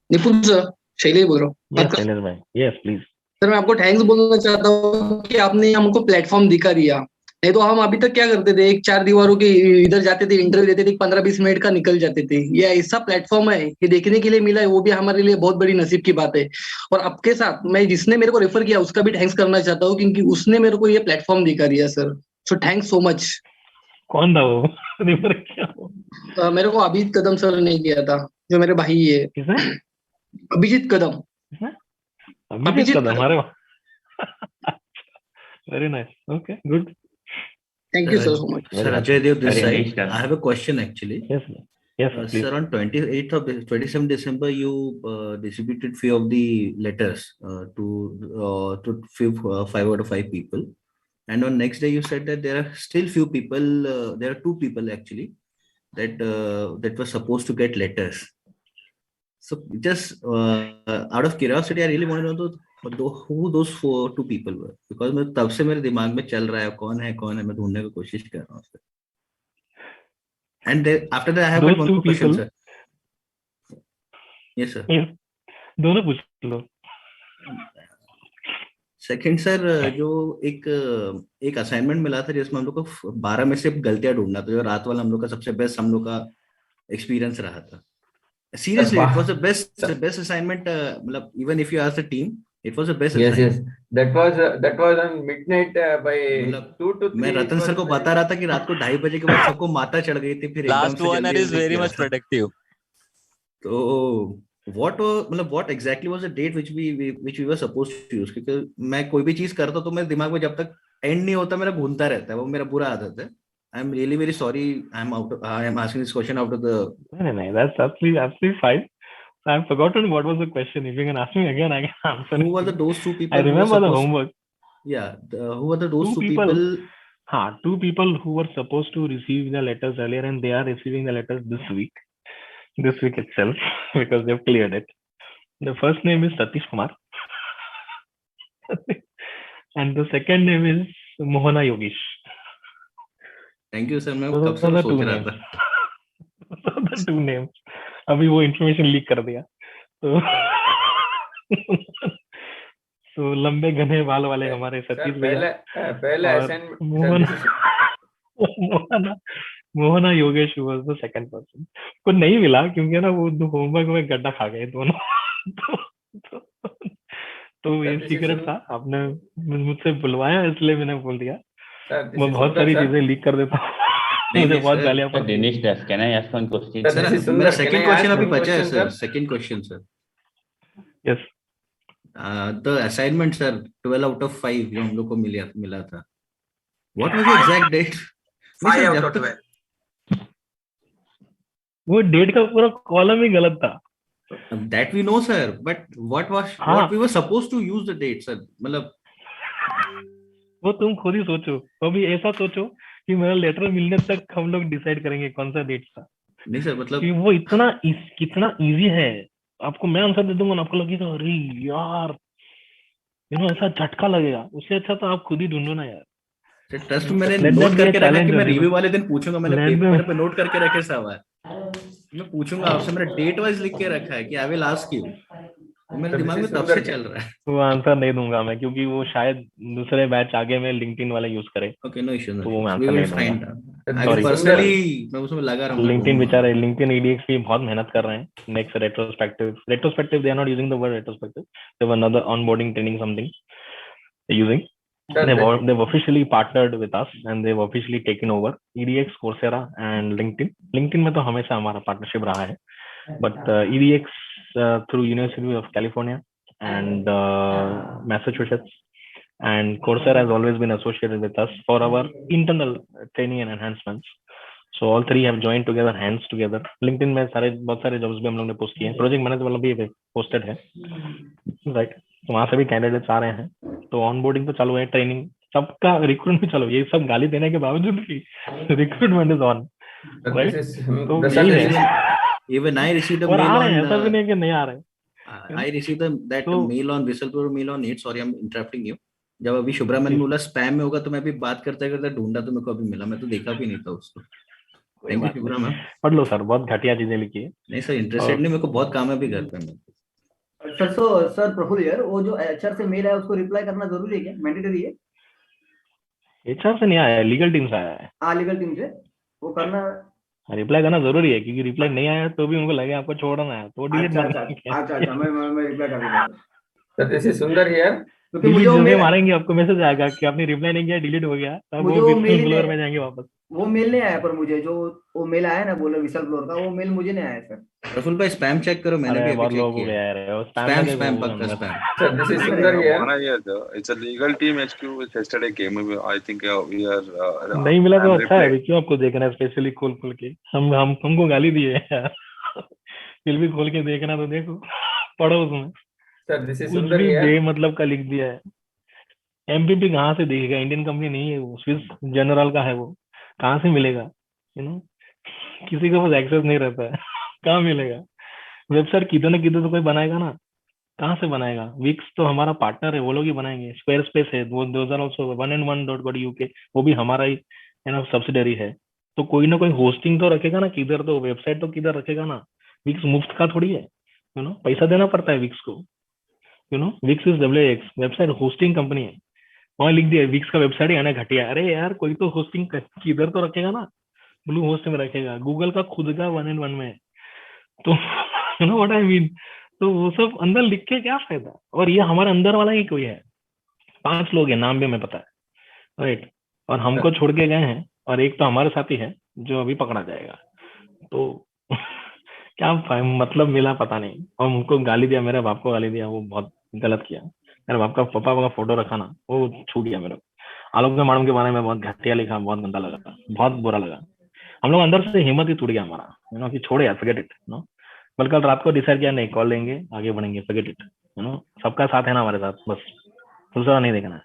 निपुण सर, शैलेश बोल रहा हूँ. शैलेश भाई, यस प्लीज. सर मैं आपको थैंक्स बोलना चाहता हूँ कि आपने हमको प्लेटफॉर्म दिखा दिया. नहीं तो हम अभी तक क्या करते थे, एक 4 दीवारों के इधर जाते थे, इंटरव्यू देते थे, 15-20 मिनट का निकल जाते थे. ये ऐसा प्लेटफॉर्म है कि देखने के लिए मिला है, वो भी हमारे लिए बहुत बड़ी नसीब की बात है. और आपके साथ मैं जिसने मेरे को रेफर किया उसका भी थैंक्स करना चाहता हूँ, क्योंकि उसने मेरे को ये प्लेटफॉर्म दिखा दिया sir. So thanks so much. कौन था वो रेफर किया? मेरे को अभिजीत कदम सर ने किया था, जो मेरे भाई है. अभिजीत कदम. अभिजीत कदम, अरे वाह, very nice. Okay, good. Thank you sir so much. Sir, Ajay Dev this side. I have a question actually. Yes, please. Sir, on 27 December, you distributed few of the letters to few 5 out of 5 people, and on next day you said that there are still few people. There are 2 people actually that were supposed to get letters. So just out of curiosity, I really want to know who those 2 people were, because मैं तब से मेरे दिमाग में चल रहा है कौन है, मैं ढूंढने की कोशिश कर रहा हूँ. And then after that I have one more question, sir. Yes sir. दोनों पूछ लो. सेकंड सर, जो एक असाइनमेंट मिला था जिसमें हम लोग को 12 में से गलतियां ढूंढना था, जो रात वाला हम लोग का सबसे बेस्ट हम लोग का एक्सपीरियंस रहा था. Seriously, it was the best assignment. Even if you ask the team, it was the best assignment. Yes. That was on midnight by 2 to 3. मैं रतन सर को बता रहा था कि रात को 2:30 बजे के बाद सबको माता चढ़ गई थी. फिर last one is very much productive. तो what exactly was the date which we were supposed to use? क्योंकि मैं कोई भी चीज करता तो मेरे दिमाग में जब तक एंड नहीं होता मेरा घूमता रहता है, वो मेरा बुरा आदत है. I'm really very sorry. I am asking this question out of the. No, that's absolutely fine. I've forgotten what was the question. If you can ask me again, I can answer. Who were those 2 people? I remember the homework. Yeah, who were those 2 people? 2 people who were supposed to receive the letters earlier, and they are receiving the letters this week itself, because they've cleared it. The first name is Satish Kumar, and the second name is Mohana Yogesh. Thank you sir. मैं कब से सोच रहा था. The 2 names. अभी वो information leak कर दिया. तो लंबे घने बाल वाले हमारे सतीश भैया, पहले Mohana Yogesh was the second person. को नहीं मिला क्योंकि ना वो होमवर्क में गड्ढा खा गए दोनों. तो ये सीक्रेट था, आपने मुझसे बुलवाया इसलिए मैंने बोल दिया. मैं बहुत सारी चीजें लीक कर देता हूँ. मुझे बहुत गालियां पड़ती हैं. Dinesh Das, can I ask one question? मेरा सेकंड क्वेश्चन अभी बचा है sir. Second question sir. Yes. The assignment sir, 12 out of 5 जो हम लोग को मिला था. What was the exact date? 5 out of 12. वो डेट का पूरा कॉलम ही गलत था. That we know sir, but what we were supposed to use the date sir. मतलब वो तुम खुद ही सोचो. अभी ऐसा सोचो कि मेरा लेटर मिलने तक हम लोग डिसाइड करेंगे कौन सा डेट था. नहीं सर, मतलब कि वो कितना इजी है. आपको मैं आंसर दे दूंगा, आपको लगेगा अरे यार ऐसा झटका लगेगा. उससे अच्छा तो आप खुद ही ढूंढो ना यार. ट्रस्ट मैंने नोट करके रखा कि मैं रिव्यू वाले दिन पूछूंगा. मैंने पेपर पे नोट करके रखे सवाल. मैं पूछूंगा आपसे, मेरा डेट वाइज लिख के रखा है कि आई विल आस्क यू, मेरे दिमाग में तब से चल रहा है। वो आंसर नहीं दूंगा मैं, क्योंकि वो शायद दूसरे बैच आगे में लिंक्डइन वाला यूज करे। ओके, नो इश्यू, तो वो मैं आंसर नहीं दूंगा। आई पर्सनली मैं उसमें लगा रहा हूँ। लिंक्डइन बेचारे, लिंक्डइन ईडीएक्स भी बहुत मेहनत कर रहे हैं। Next retrospective they are not using the word retrospective, they have another onboarding training something using. They've officially partnered with us and they've officially taken over EDX, Coursera and LinkedIn. LinkedIn में तो हमेशा हमारा partnership रहा है, but EDX through University of California and Massachusetts, and Coursera has always been associated with us for our internal training and enhancements. So all three have joined together, hands together. LinkedIn में बहुत सारे jobs भी हम लोग ने post किए हैं, project manager वाला भी पोस्टेड है, राइट। तो वहां से भी कैंडिडेट्स आ रहे हैं, तो ऑनबोर्डिंग तो चालू है, ट्रेनिंग सबका, रिक्रूटमेंट भी चालू है। ये सब गाली देने के बावजूद भी रिक्रूटमेंट इज ऑन, राइट। तो यही है, even I received a और mail आ रहे हैं, on ऐसा भी नहीं कि नहीं आ रहे। I received that mail on whistleblower mail on 8, sorry I'm interrupting you। जब अभी शुभ्रा मैंने बोला स्पैम में होगा, तो मैं भी बात करते करते ढूंढा, तो मेरे को अभी मिला, मैं तो देखा भी नहीं था उसको। Thank you Shubhra ma'am. पढ़ लो सर, बहुत घटिया चीजें लिखी है। नहीं सर, इंटरेस्टेड नहीं, मेरे को बहुत काम है अभी घर पे। सर प्रफुल्ल यार, वो जो एचआर से मेल है उसको रिप्लाई करना जरूरी है क्या, मैंडेटरी है? एचआर से नहीं आया है, लीगल टीम से आया है। हाँ, लीगल टीम से वो करना, रिप्लाई करना जरूरी है, क्योंकि रिप्लाई नहीं आया तो भी उनको लगे आपको छोड़ना है, तो डिलीट अच्छा मैं रिप्लाई कर दूंगा। So this is Sundar here. क्योंकि मुझे वो मेल मारेंगे, आपको मैसेज आएगा कि आपने रिप्लाई नहीं किया, डिलीट हो गया, तब वो विसल ब्लोअर में जाएंगे वापस। वो मेल नहीं आया, पर मुझे जो वो मेल आया ना, बोले विसल ब्लोअर का, वो मेल मुझे नहीं आया सर। प्रफुल्ल भाई स्पैम चेक करो, मैंने भी अभी चेक किया। स्पैम पक्का spam. So this is Sundar here. It's a legal team HQ which yesterday came. I think we are नहीं मिला तो अच्छा है, क्यों आपको देखना है स्पेशली खोल के? हमको गाली दिए यार, फिर भी खोल के देखना तो देखो, पढ़ो उसमें। Sir, this is कुछ Sundar भी here. मतलब का लिख दिया है। एमपीपी कहाँ से देखेगा, इंडियन कंपनी नहीं है वो, स्विस जनरल का है वो, कहाँ से मिलेगा? किसी का बस एक्सेस नहीं रहता है, कहाँ मिलेगा? वेबसाइट किधर न किधर तो कोई बनाएगा ना, कहाँ से बनाएगा? विक्स तो हमारा पार्टनर है, वो लोग ही बनाएंगे। स्क्वायर स्पेस है, वो 1&1.co.uk, वो भी हमारा ही सब्सिडरी है। तो कोई ना कोई होस्टिंग तो रखेगा ना किधर, तो वेबसाइट तो किधर रखेगा ना। विक्स मुफ्त का थोड़ी है, पैसा देना पड़ता है विक्स को। Wix is WX, website hosting company है। वहां लिख दिया विक्स का वेबसाइट ही आना घटिया। अरे यार, कोई तो होस्टिंग किधर तो रखेगा ना, ब्लू होस्ट में रखेगा, गूगल का खुद का 1&1 में। तो व्हाट आई मीन, तो वो सब अंदर लिख के क्या फायदा? और ये हमारे अंदर वाला ही कोई है, 5 लोग हैं, नाम भी हमें पता है, राइट। और हमको छोड़ के गए हैं, और एक तो हमारे साथी है जो अभी पकड़ा जाएगा। तो क्या मतलब मिला पता नहीं। और उनको गाली दिया, मेरे बाप को गाली दिया, वो बहुत गलत किया। मेरे बाप का पापा का फोटो रखा ना, वो छूट गया मेरे को। आलोक मैडम के बारे में बहुत घटिया लिखा, बहुत गंदा लगा, बहुत बुरा लगा। हम लोग अंदर से हिम्मत ही टूट गया हमारा, कि छोड़े यार, फॉरगेट इट। बल्कि कल रात को डिसाइड किया, नहीं कॉल लेंगे, आगे बढ़ेंगे, फॉरगेट इट। सबका साथ है ना हमारे साथ, बस दूसरा नहीं देखना है।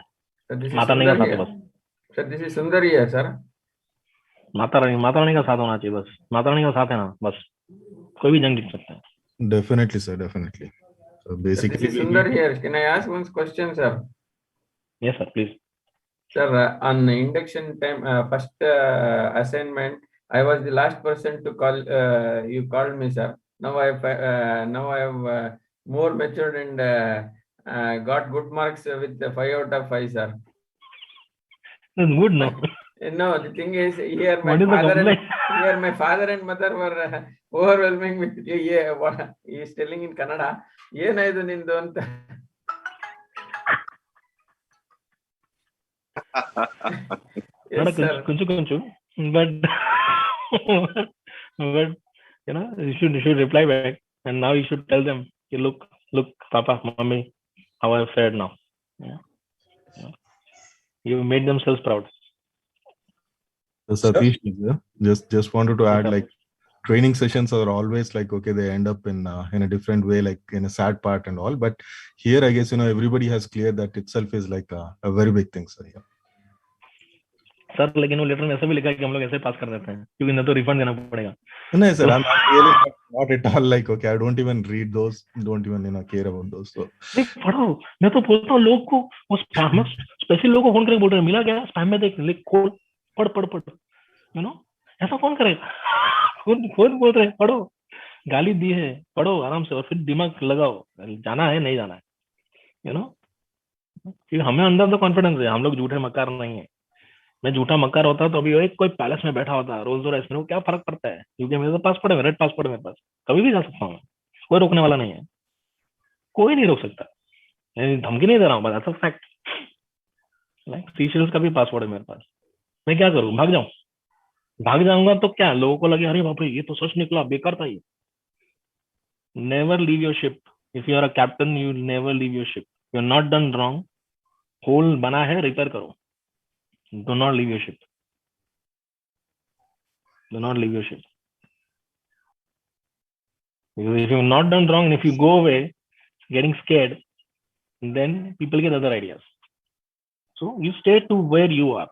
माता रानी का साथ है बस। Sir, this is Sundar here, sir. Mata Rani का साथ होना चाहिए बस। माता रानी का साथ है ना, बस कोई भी जंग जीत सकता है। Definitely, sir. Definitely. So basically, This is Sundar here. Can I ask one question, sir? Yes, sir. Please. Sir, on the induction time, first assignment, I was the last person to call. You called me, sir. Now I have more matured and got good marks with the 5 out of 5, sir. That's good, no? No, the thing is, here my father and mother were overwhelming with what he is telling in Kannada. ಏನಾಯ್ತು ನಿಂದು ಅಂತ. ಕೊಂಚ but you should reply back, and now you should tell them, look papa, mommy, how I fared now. You made themselves proud. Satish, just wanted to add, like, training sessions are always like, okay, they end up in a different way, like in a sad part and all, but here I guess everybody has cleared that itself is like a very big thing, sir. Yeah. Sir लेकिन वो letter में ऐसा भी लिखा है कि हम लोग ऐसे पास कर देते हैं, क्योंकि ना तो रिफंड देना पड़ेगा। No, sir, I'm really not at all like, okay, I don't even read those, don't even care about those. So पढ़ो, मैं तो बोलता हूँ लोग को, वो स्पैम स्पेशल लोगों को फोन करके बोल रहे हैं, मिला क्या स्पैम में, देख लिख खोल, पढ़, ऐसा कौन करेगा? खुद बोल रहे हैं पढ़ो, गाली दी है, पढ़ो आराम से और फिर दिमाग लगाओ, जाना है नहीं जाना है, यू नो। क्योंकि हमें अंदर तो कॉन्फिडेंस है, हम लोग झूठे मक्कार नहीं है। मैं झूठा मक्कार होता तो अभी एक कोई पैलेस में बैठा होता रोल्स रॉयस में, क्या फर्क पड़ता है, क्योंकि मेरे तो पासपोर्ट है, रेड पासपोर्ट है मेरे पास, कभी भी जा सकता हूँ, कोई रोकने वाला नहीं है, कोई नहीं रोक सकता। मैं धमकी नहीं दे रहा हूँ, बस फैक्ट। लाइक सीशेल्स का भी पासपोर्ट है मेरे पास, मैं क्या करूँ, भाग जाऊं? भाग जाऊंगा तो क्या लोगों को लगे अरे बाप रे ये तो सच निकला, बेकार था ये। Never leave your ship, if you are a captain you never leave your ship, you are not done wrong, hole बना है रिपेयर करो, do not leave your ship, do not leave your ship, because if you have not done wrong and if you go away getting scared, then people get other ideas. So you stay to where you are,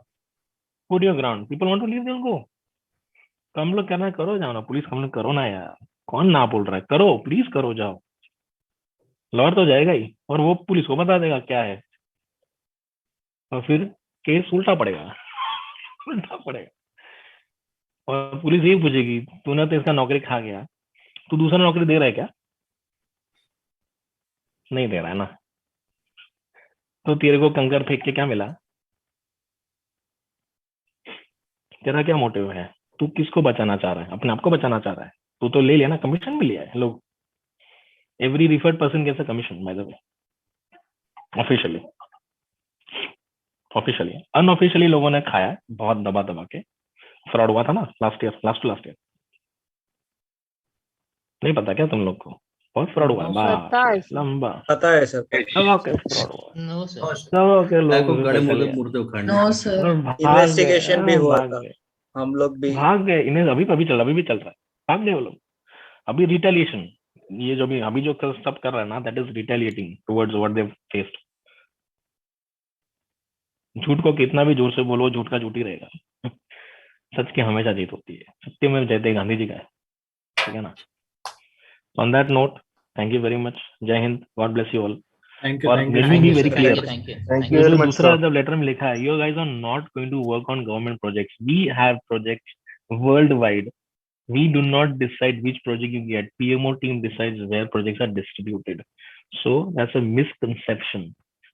put your ground, people want to leave, they'll go। कम लोग करना करो, जाओ ना, police कम लोग करो ना यार, कौन ना बोल रहा है, करो प्लीज करो, जाओ, लॉयर तो जाएगा ही और वो पुलिस को बता देगा क्या है, और फिर केस उल्टा पड़ेगा उल्टा पड़ेगा, और पुलिस यही पूछेगी तूने तो इसका नौकरी खा गया, तू दूसरा नौकरी दे रहा है क्या? नहीं दे रहा है ना, तो तेरे को कंकर फेंक के क्या मिला? तेरा क्या मोटिव है, तू किसको बचाना चाह रहा है? अपने आप को बचाना चाह रहा है? तू तो ले लिया ना, कमीशन भी लिया है लोग, every referred person gets a commission by the way, officially. Officially unofficially लोगों ने खाया है, बहुत दबा दबा के, फ्रॉड हुआ था ना लास्ट ईयर, नहीं पता क्या तुम लोग को? बहुत फ्रॉड हुआ, लंबा पता है सर, फ्रॉड हुआ, No, sir. सब के को लोग गड़े मुर्दे उखाड़ने No, sir. इन्वेस्टिगेशन भी हुआ था, हम लोग भी भाग गए, इन्हें अभी भी चल रहा है, भाग गए वो लोग। अभी रिटेलिएशन, ये जो भी अभी जो सब कर रहा है ना, that is retaliating towards what they faced. झूठ को कितना भी जोर से बोलो, झूठ का झूठ ही रहेगा, सच की हमेशा जीत होती है, सत्य में जयते गांधी जी का है, ठीक है ना। On that note, thank you very much, Jai Hind, God bless you all. और let me be very clear, ये जो दूसरा जब लेटर में लिखा है, you guys are not going to work on government projects, we have projects world wide, we do not decide which project you get, PMO team decides where projects are distributed. So that's a misconception.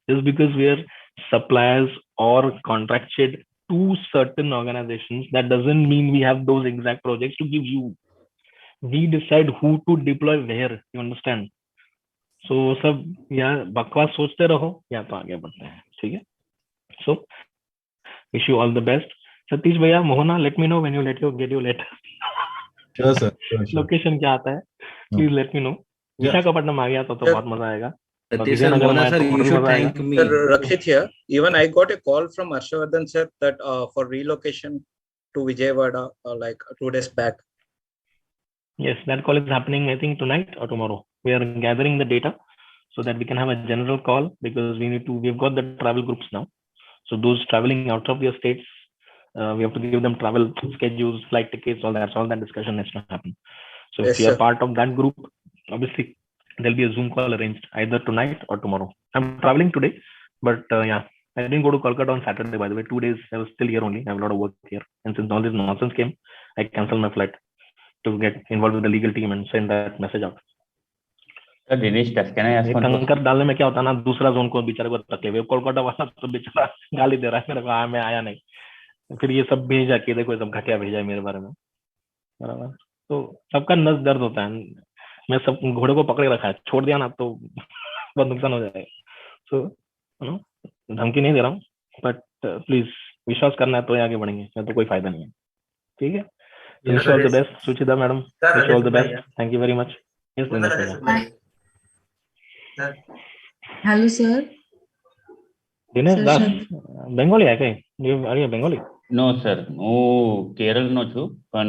Just because we are suppliers or contracted to certain organizations, that doesn't mean we have those exact projects to give you. We decide who to deploy where, you understand? So सब या बकवास सोचते रहो या तो आगे बढ़ते हैं, ठीक है। So wish you all the best. Satish भैया, Mohana, let me know when you get your letter. Sure, sir. Sure. Location क्या आता है, please let me know. Visakhapatnam आ गया तो बहुत मजा आएगा। Rakshit here. Even I got a call from Harshavardhan sir that for relocation to Vijayawada like 2 days back. Yes, that call is happening I think tonight or tomorrow. We are gathering the data so that we can have a general call, because we've got the travel groups now. So those traveling out of your states, we have to give them travel schedules, flight tickets, all that discussion has to happen. So if you are part of that group, obviously there'll be a Zoom call arranged either tonight or tomorrow. I'm traveling today, but yeah, I didn't go to Kolkata on Saturday, by the way. 2 days I was still here only. I have a lot of work here, and since all this nonsense came, I canceled my flight to get involved with the legal team and send that message out. Dinesh, can I ask one question? कंकर डालने में क्या होता है ना, दूसरा zone को बेचारे को तकलीफ है, कोलकाता वाला तो बेचारा गाली दे रहा है मेरे को, मैं आया नहीं, फिर ये सब भेजा कि देखो सब घटिया भेजा है मेरे बारे में, बराबर। तो सबका नस दर्द होता है, मैं सब घोड़े को पकड़े रखा है, छोड़ दिया ना तो बहुत नुकसान हो जाएगा। सो धमकी नहीं दे रहा हूँ, बट प्लीज विश्वास करना है तो आगे बढ़ेंगे, नहीं तो कोई फायदा नहीं है, ठीक है। Wish all the best Suchita madam, wish all the best, thank you very much. Hello sir. Dinesh Das, Bengali है कहीं? Are you Bengali? No sir, હું કેરળનો છું, પણ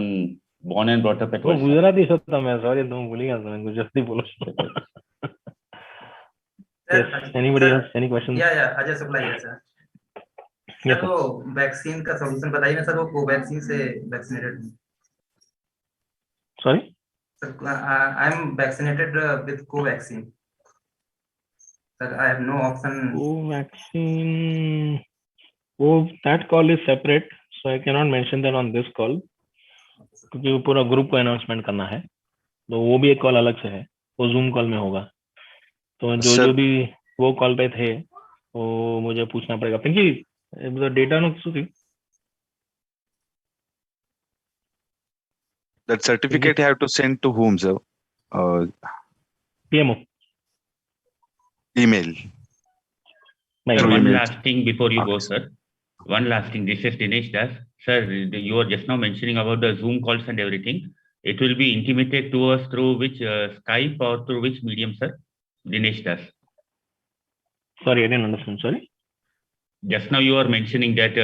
born and brought up at Valsad. Gujarati છો તમે? સોરી, હું ભૂલી ગયો, તમે ગુજરાતી બોલો છો। Yes, anybody else, any questions? Yeah, Ajay Shukla है सर। सर वो वैक्सीन का सॉल्यूशन बताइए ना सर, वो कोवैक्सीन से vaccinated. Sorry? Sir, I am vaccinated with Covaxin. Sir, I have no option. Covaxin. Oh, that call is separate, so I cannot mention that on this call, क्योंकि वो पूरा group को announcement करना है। तो वो भी एक कॉल अलग से है, वो जूम कॉल में होगा। तो जो Sir. जो भी वो कॉल पे थे वो मुझे पूछना पड़ेगा। पिंकी, डेटा नो શું થયું? That certificate you have to send to whom, sir? PMO. Email. Sir, Through one email. last thing before you go, sir. One last thing. This is Dinesh Das. Sir, you were just now mentioning about the Zoom calls and everything. It will be intimated to us through which Skype or through which medium, sir? Dinesh Das. Sorry, I didn't understand. Sorry. Just now you were mentioning that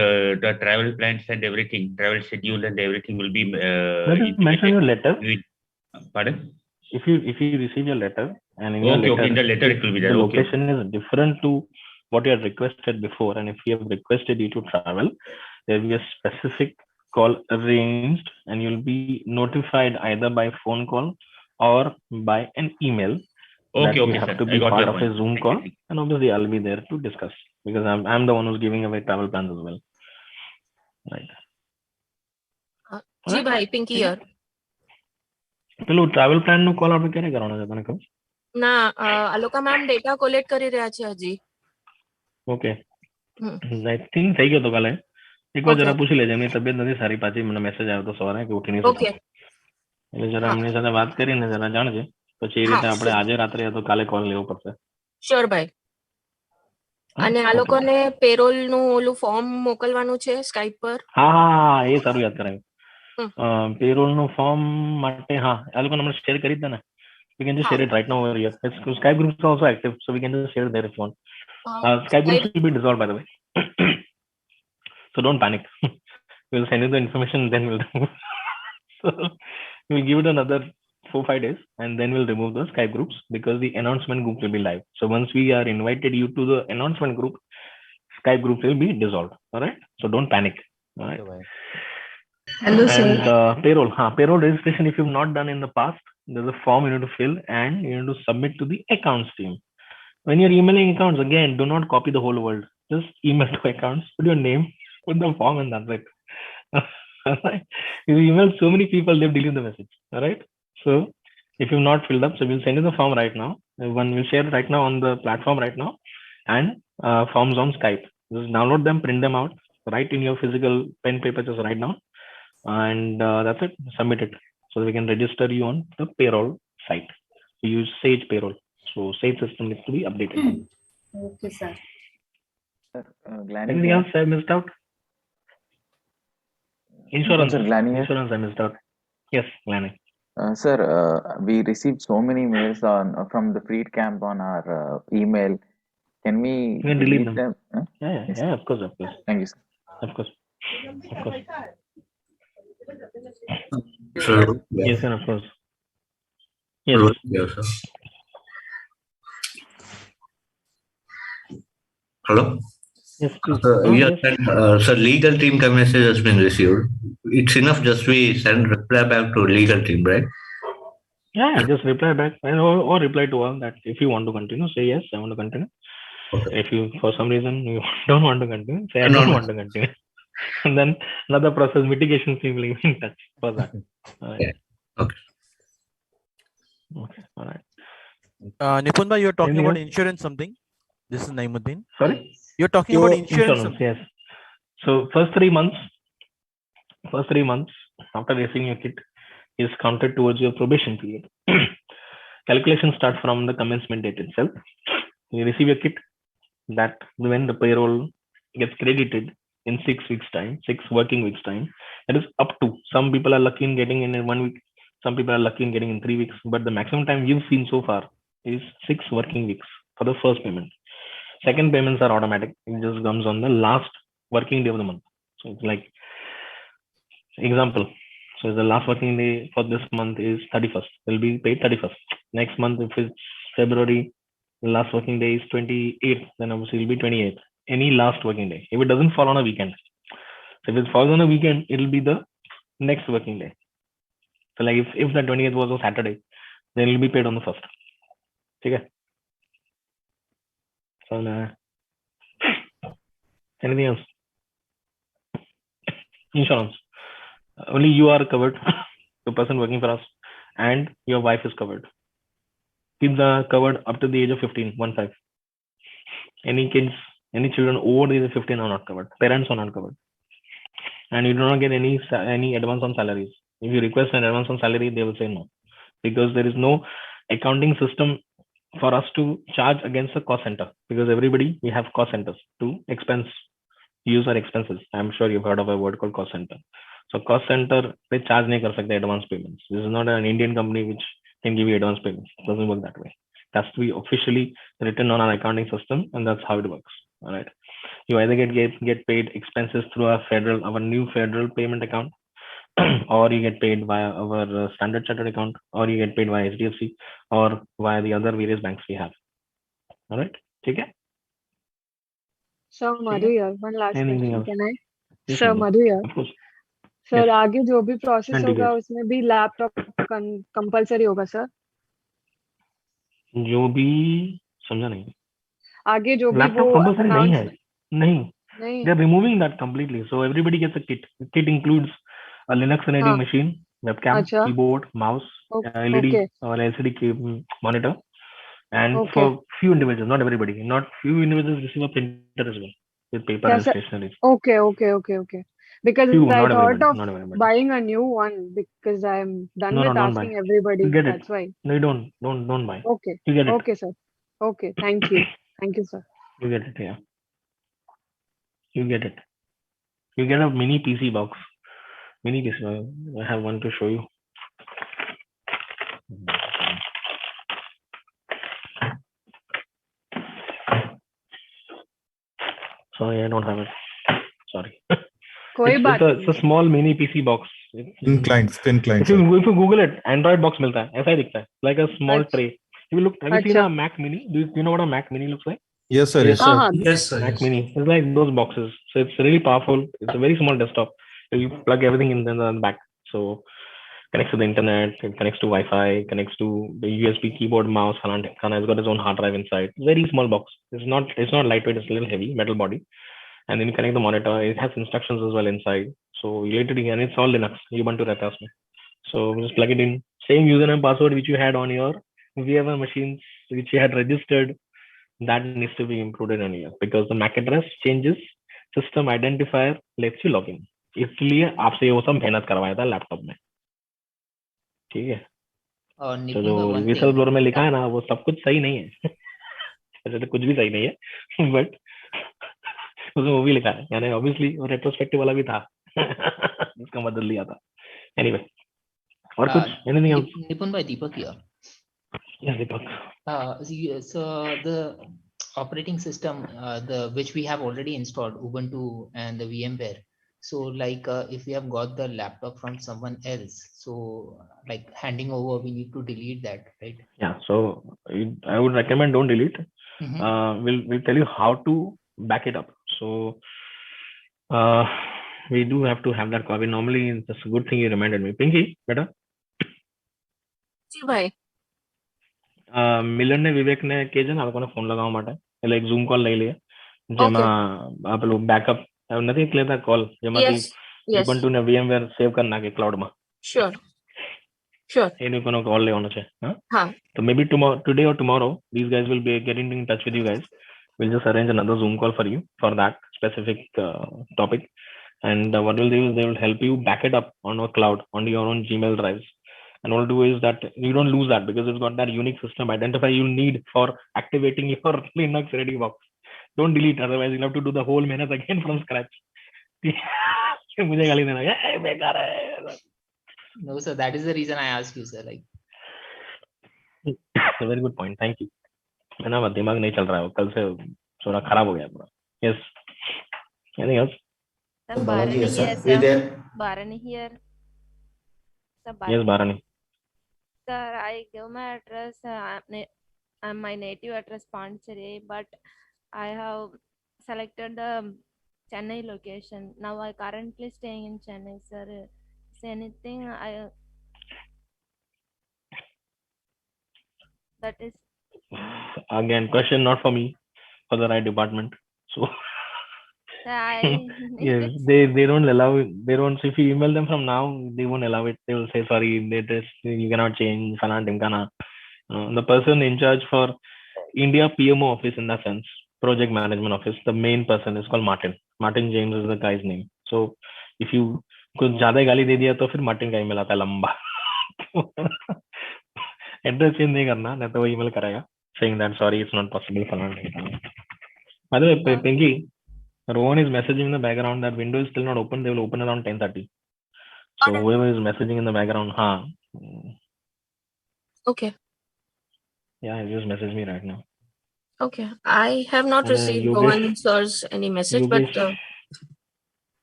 the travel plans and everything, travel schedule and everything will be That is mentioned in your letter. Pardon? If you receive your letter and in your Okay, letter, okay, in the letter it will be there. the Okay. location is different to what you had requested before, and if you have requested you to travel, there will be a specific call arranged, and you'll be notified either by phone call or by an email that Okay, you okay, have sir. to I be got part your of a point. Zoom call, and obviously I'll be there to discuss because I'm the one who's giving away travel plans as well. Right. જી ભાઈ Pinky year પેલું travel plan નું call આપણે ક્યારે કરવાનો છે તને ખબર? ના આ લોકો મેમ ડેટા કોલેક્ટ કરી રહ્યા છે હજી. ઓકે, આઈ થિંક થઈ ગયો તો કાલે. એકવાર Okay. જરા પૂછી લેજે, એમની તબિયત નથી સારી, પાછી મને મેસેજ આવ્યો તો સવારે કે ઉઠી નહીં શકે. Okay. એટલે જરા એમની સાથે વાત કરીને જરા જાણજે, પછી એ હા, રીતે આપણે sure. આજે રાત્રે યા તો કાલે કોલ લેવો પડશે. શ્યોર ભાઈ. હા? અને આ Okay. લોકોને પેરોલ નું ઓલું ફોર્મ મોકલવાનું છે સ્કાઇપ પર. હા હા હા, એ સારું યાદ કરાવ્યું. પેરોલ નું ફોર્મ માટે હા, આ લોકોને આપણે શેર કરી દે ને. We can just share it right now over here. Skype groups are also active, so we can just share there if you want. Skype groups will be dissolved, by the way. So don't panic. We'll send you the information, then we'll remove. So we'll give it another 4-5 days, and then we'll remove the Skype groups because the announcement group will be live. So once we are invited you to the announcement group, Skype group will be dissolved. All right. So don't panic. All right. Hello, sir. And payroll registration, if you've not done in the past, there's a form you need to fill and you need to submit to the accounts team. When you're emailing accounts, again, do not copy the whole world. Just email to accounts, put your name, put the form, and that's it. Alright? If you email so many people, they've deleted the message. All right. So if you've not filled up, so we'll send you the form right now. One will share right now on the platform right now, and forms on Skype. Just download them, print them out, write in your physical pen paper just right now, and that's it. Submit it so we can register you on the payroll site. We use Sage Payroll, so Sage system needs to be updated. Okay, sir. Anything else I missed out? Insurance. Sir, Glanny here. Insurance I missed out. Yes, Glanny. Sir, we received so many mails from the Freed camp on our email. Can we You can delete them. Huh? Yeah, of course. Thank you, sir. Of course. Sir, Yes, sir, of course. Yes. Yes, sir. Hello? Yes, please. Yes, sir, legal team message has been received. It's enough just we send reply back to legal team, right? Yeah, just reply back or reply to all that. If you want to continue, say yes, I want to continue. Okay. If you, for some reason, you don't want to continue, say I don't want to continue. And then another process, mitigation team will be in touch for that. All right. Yeah. Okay. All right. Nipun bhai, you're talking Anything about else? insurance something. This is Naimuddin. Sorry? You're talking about insurance. Something. Yes. So first 3 months after receiving your kit is counted towards your probation period. Calculation starts from the commencement date itself. You receive your kit, that when the payroll gets credited in 6 weeks time, 6 working weeks time, that is up to. Some people are lucky in getting in 1 week, some people are lucky in getting in 3 weeks, but the maximum time you've seen so far is 6 working weeks for the first payment. Second payments are automatic. It just comes on the last working day of the month. So it's like, example, so the last working day for this month is 31st. They'll be paid 31st. Next month, if it's February, the last working day is 28th, then obviously it'll be 28th. Any last working day. If it doesn't fall on a weekend. So if it falls on a weekend, it'll be the next working day. So like if the 28th was a Saturday, then it'll be paid on the 1st. Okay. So anything else? Insurance. Only you are covered. The person working for us and your wife is covered. Kids are covered up to the age of 15, 1-5. Any kids, any children over the age of 15 are not covered. Parents are not covered. And you do not get any advance on salaries. If you request an advance on salary, they will say no, because there is no accounting system for us to charge against a cost center, because everybody, we have cost centers to use our expenses. I'm sure you've heard of a word called cost center. So cost center, they charge nahi kar sakte advance payments. This is not an Indian company which can give you advance payments. It doesn't work that way. It has to be officially written on our accounting system, and that's how it works. All right. You either get paid expenses through our new federal payment account, or you get paid via our Standard Chartered account, or you get paid via HDFC, or via the other various banks we have. All right. Okay. Sir, Madhu here. One last Anything question. else? Can I? Yes, Sir, Madhu. Madhu here. Of course. Sir Yes. आगे जो भी process And होगा details. उसमें भी laptop compulsory होगा sir? जो भी समझा नहीं. आगे जो भी Laptop वो compulsory नहीं है. अनाउंस नहीं. नहीं They're removing that completely. So everybody gets a kit. The kit includes a Linux ready हाँ machine, webcam, अच्छा keyboard, mouse, LED okay or LCD monitor. And okay for few individuals, not everybody, not few individuals receive a printer as well with paper क्या and sir? stationery. Okay okay okay okay because Few, I not thought everybody, of not everybody. buying a new one because I'm done No, with don't buy. asking everybody. You get it. That's why. No, you don't buy. Okay. You get it. Okay, sir. Okay. Thank you. Thank you, sir. You get it, yeah. You get it. You get a mini PC box. Mini PC. I have one to show you. Sorry, I don't have it. Sorry. कोई बात नहीं. It's a small mini PC box. Thin clients. If you Google it, Android box मिलता है. ऐसा ही दिखता है. Like a small अच्छा tray. Have you seen अच्छा a Mac Mini? Do you know what a Mac Mini looks like? Yes, sir. Yes, हाँ sir. हाँ Yes, sir. Yes. Mac Mini. It's like those boxes. So it's really powerful. It's a very small desktop. So you plug everything in the back. So connects to the internet, it connects to Wi-Fi, connects to the USB keyboard, mouse. Kana has got his own hard drive inside. Very small box. It's not lightweight. It's a little heavy, metal body. And then you connect the monitor. It has instructions as well inside. So related, and it's all Linux. Ubuntu रहता है उसमें. So just plug it in. Same username password which you had on your VMware machines which you had registered. That needs to be included in here because the MAC address changes. System identifier lets you log in. इसलिए आपसे वो सब मेहनत करवाया था laptop में. ठीक है. और तो निपुण जो भाई one विसल thing. ब्लोर में लिखा है ना वो सब कुछ सही नहीं है. वैसे तो कुछ भी सही नहीं है बट उसमें वो भी लिखा है, यानी ऑब्वियसली वो रेट्रोस्पेक्टिव वाला भी था. उसका मदद लिया था. एनीवे और कुछ anything else? Nipun bhai, Deepak here. Yes Deepak. So the operating system, the which we have already installed, Ubuntu and the VMware. So like if we have got the laptop from someone else, so like handing over, we need to delete that, right? Yeah, so I would recommend don't delete. We'll tell you how to back it up. So we do have to have that copy. Normally, it's a good thing you reminded me. Pinky, बेटा. जी भाई. મિલન ને વિવેક ને કેજે ને આ લોકોને phone લગાવવા માટે, એટલે એક ઝૂમ કોલ લઈ લઈએ જેમાં આ પેલું બેકઅપ નથી લેતા કોલ જેમાંથી Ubuntu ને VMware સેવ કરી નાખે ક્લાઉડમાં. Sure. એનું કોનો કોલ લેવાનો છે. હા. So maybe today or tomorrow these guys will be getting in touch with you guys. We'll just arrange another Zoom call for you for that specific topic. And what we'll do is they will help you back it up on a cloud on your own Gmail drives. And what we'll do is that you don't lose that because it's got that unique system identifier you need for activating your Linux ready box. Don't delete, otherwise you'll have to do the whole mehnat again from scratch. मुझे गाली देना है बेकार है. No sir, that is the reason I asked you sir. Like it's a very good point, thank you. मेरा दिमाग नहीं चल रहा है, कल से थोड़ा खराब हो गया पूरा. Yes. Anything else? Bharani here, sir. Bharani here. Yes, Bharani. Sir, I give my address, my native address Pondicherry, but I have selected the Chennai location. Now I currently staying in Chennai, sir. Is anything that is again question not for me, for the right department. So Sir, I Yes, needed they don't allow it. They don't. If you email them from now, they won't allow it. They will say sorry. You cannot change. Falan Timkana. The person in charge for India PMO office in that sense, project management office. The main person is called Martin. Martin James is the guy's name. So if you कुछ ज्यादा ही गाली दे दिया तो फिर Martin का email आता है लंबा. एड्रेस चेंज नहीं करना, नहीं तो वो ईमेल करेगा saying that sorry it's not possible. By the way, Pinky, Rohan is messaging in the background that window is still not open. They will open around 10:30. So whoever is messaging in the background, Okay. yeah, just message me right now. Okay. I have not And, received Yogesh- Rohan sir's any message, but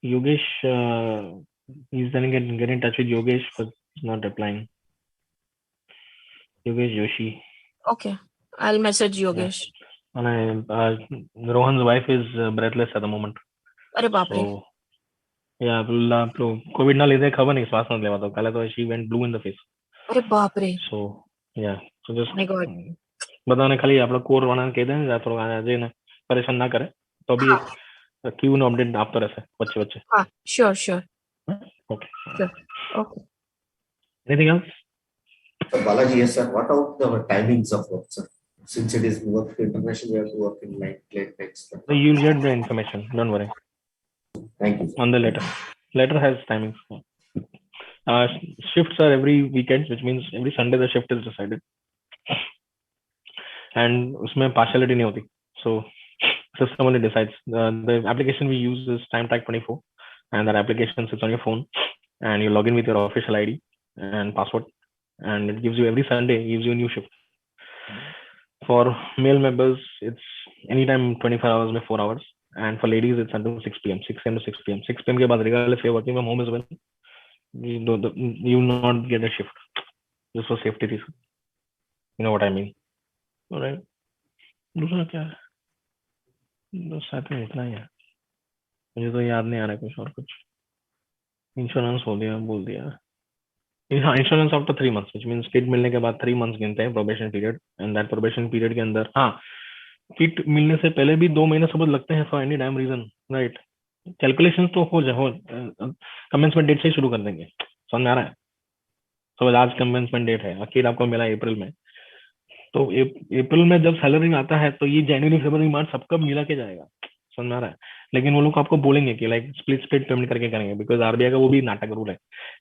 Yogesh, he's going to get in touch with Yogesh, but he's not replying. Yogesh Joshi. okay. I'll message Yogesh. And Rohan's wife is breathless at the moment. अरे बाप रे. So, yeah, COVID ना लेते खबर नहीं, श्वास ना लेवा तो कल तो she went blue in the face. अरे बाप रे. So, yeah, so just My God. बताने खाली आप लोग कोर वाला कह दें या थोड़ा आज ना परेशान ना करे तो अभी क्यों ना अपडेट आप तरह से बच्चे हाँ, sure. Okay. Sure. Okay. Anything else? So Balaji, yes, sir. What are the timings of work, sir? Since it is work international, we have to work in late next. So you'll get the information. Don't worry. Thank you. On the letter. Letter has timings. Shifts are every weekend, which means every Sunday the shift is decided. And उसमें partiality नहीं होती. So system only decides. The application we use is TimeTrack24, and that application sits on your phone, and you log in with your official ID and password, and it gives you every Sunday gives you a new shift. For male members, it's anytime 24 hours में 4 hours, and for ladies it's until 6 p.m. 6 a.m. to 6 p.m. 6 p.m. के बाद regardless if you're working from home as well, you will not get a shift just for safety reasons. You know what I mean? All right. दूसरा क्या है? दूसरा तो इतना ही है. मुझे तो याद नहीं आ रहा कुछ और कुछ. इंश्योरेंस हो दिया, बोल दिया. Insurance after 3 months, which means kit मिलने के बाद 3 months गिनते हैं probation period, and that probation period के अंदर किट मिलने से पहले भी 2 महीने सबूत लगते हैं for any damn reason, right. Calculations तो हो कमेंसमेंट डेट से शुरू कर देंगे. समझ में आ रहा है? तो आज कमेंसमेंट डेट है, किट आपको मिला अप्रैल में, तो अप्रैल में जब सैलरी आता है तो ये जनवरी फरवरी मार्च सबका मिला के जाएगा. समझ में आ रहा है? लेकिन वो लोग आपको बोलेंगे कि लाइक स्प्लिट पेमेंट करके करेंगे, बिकॉज आरबीआई का वो भी नाटक रूल है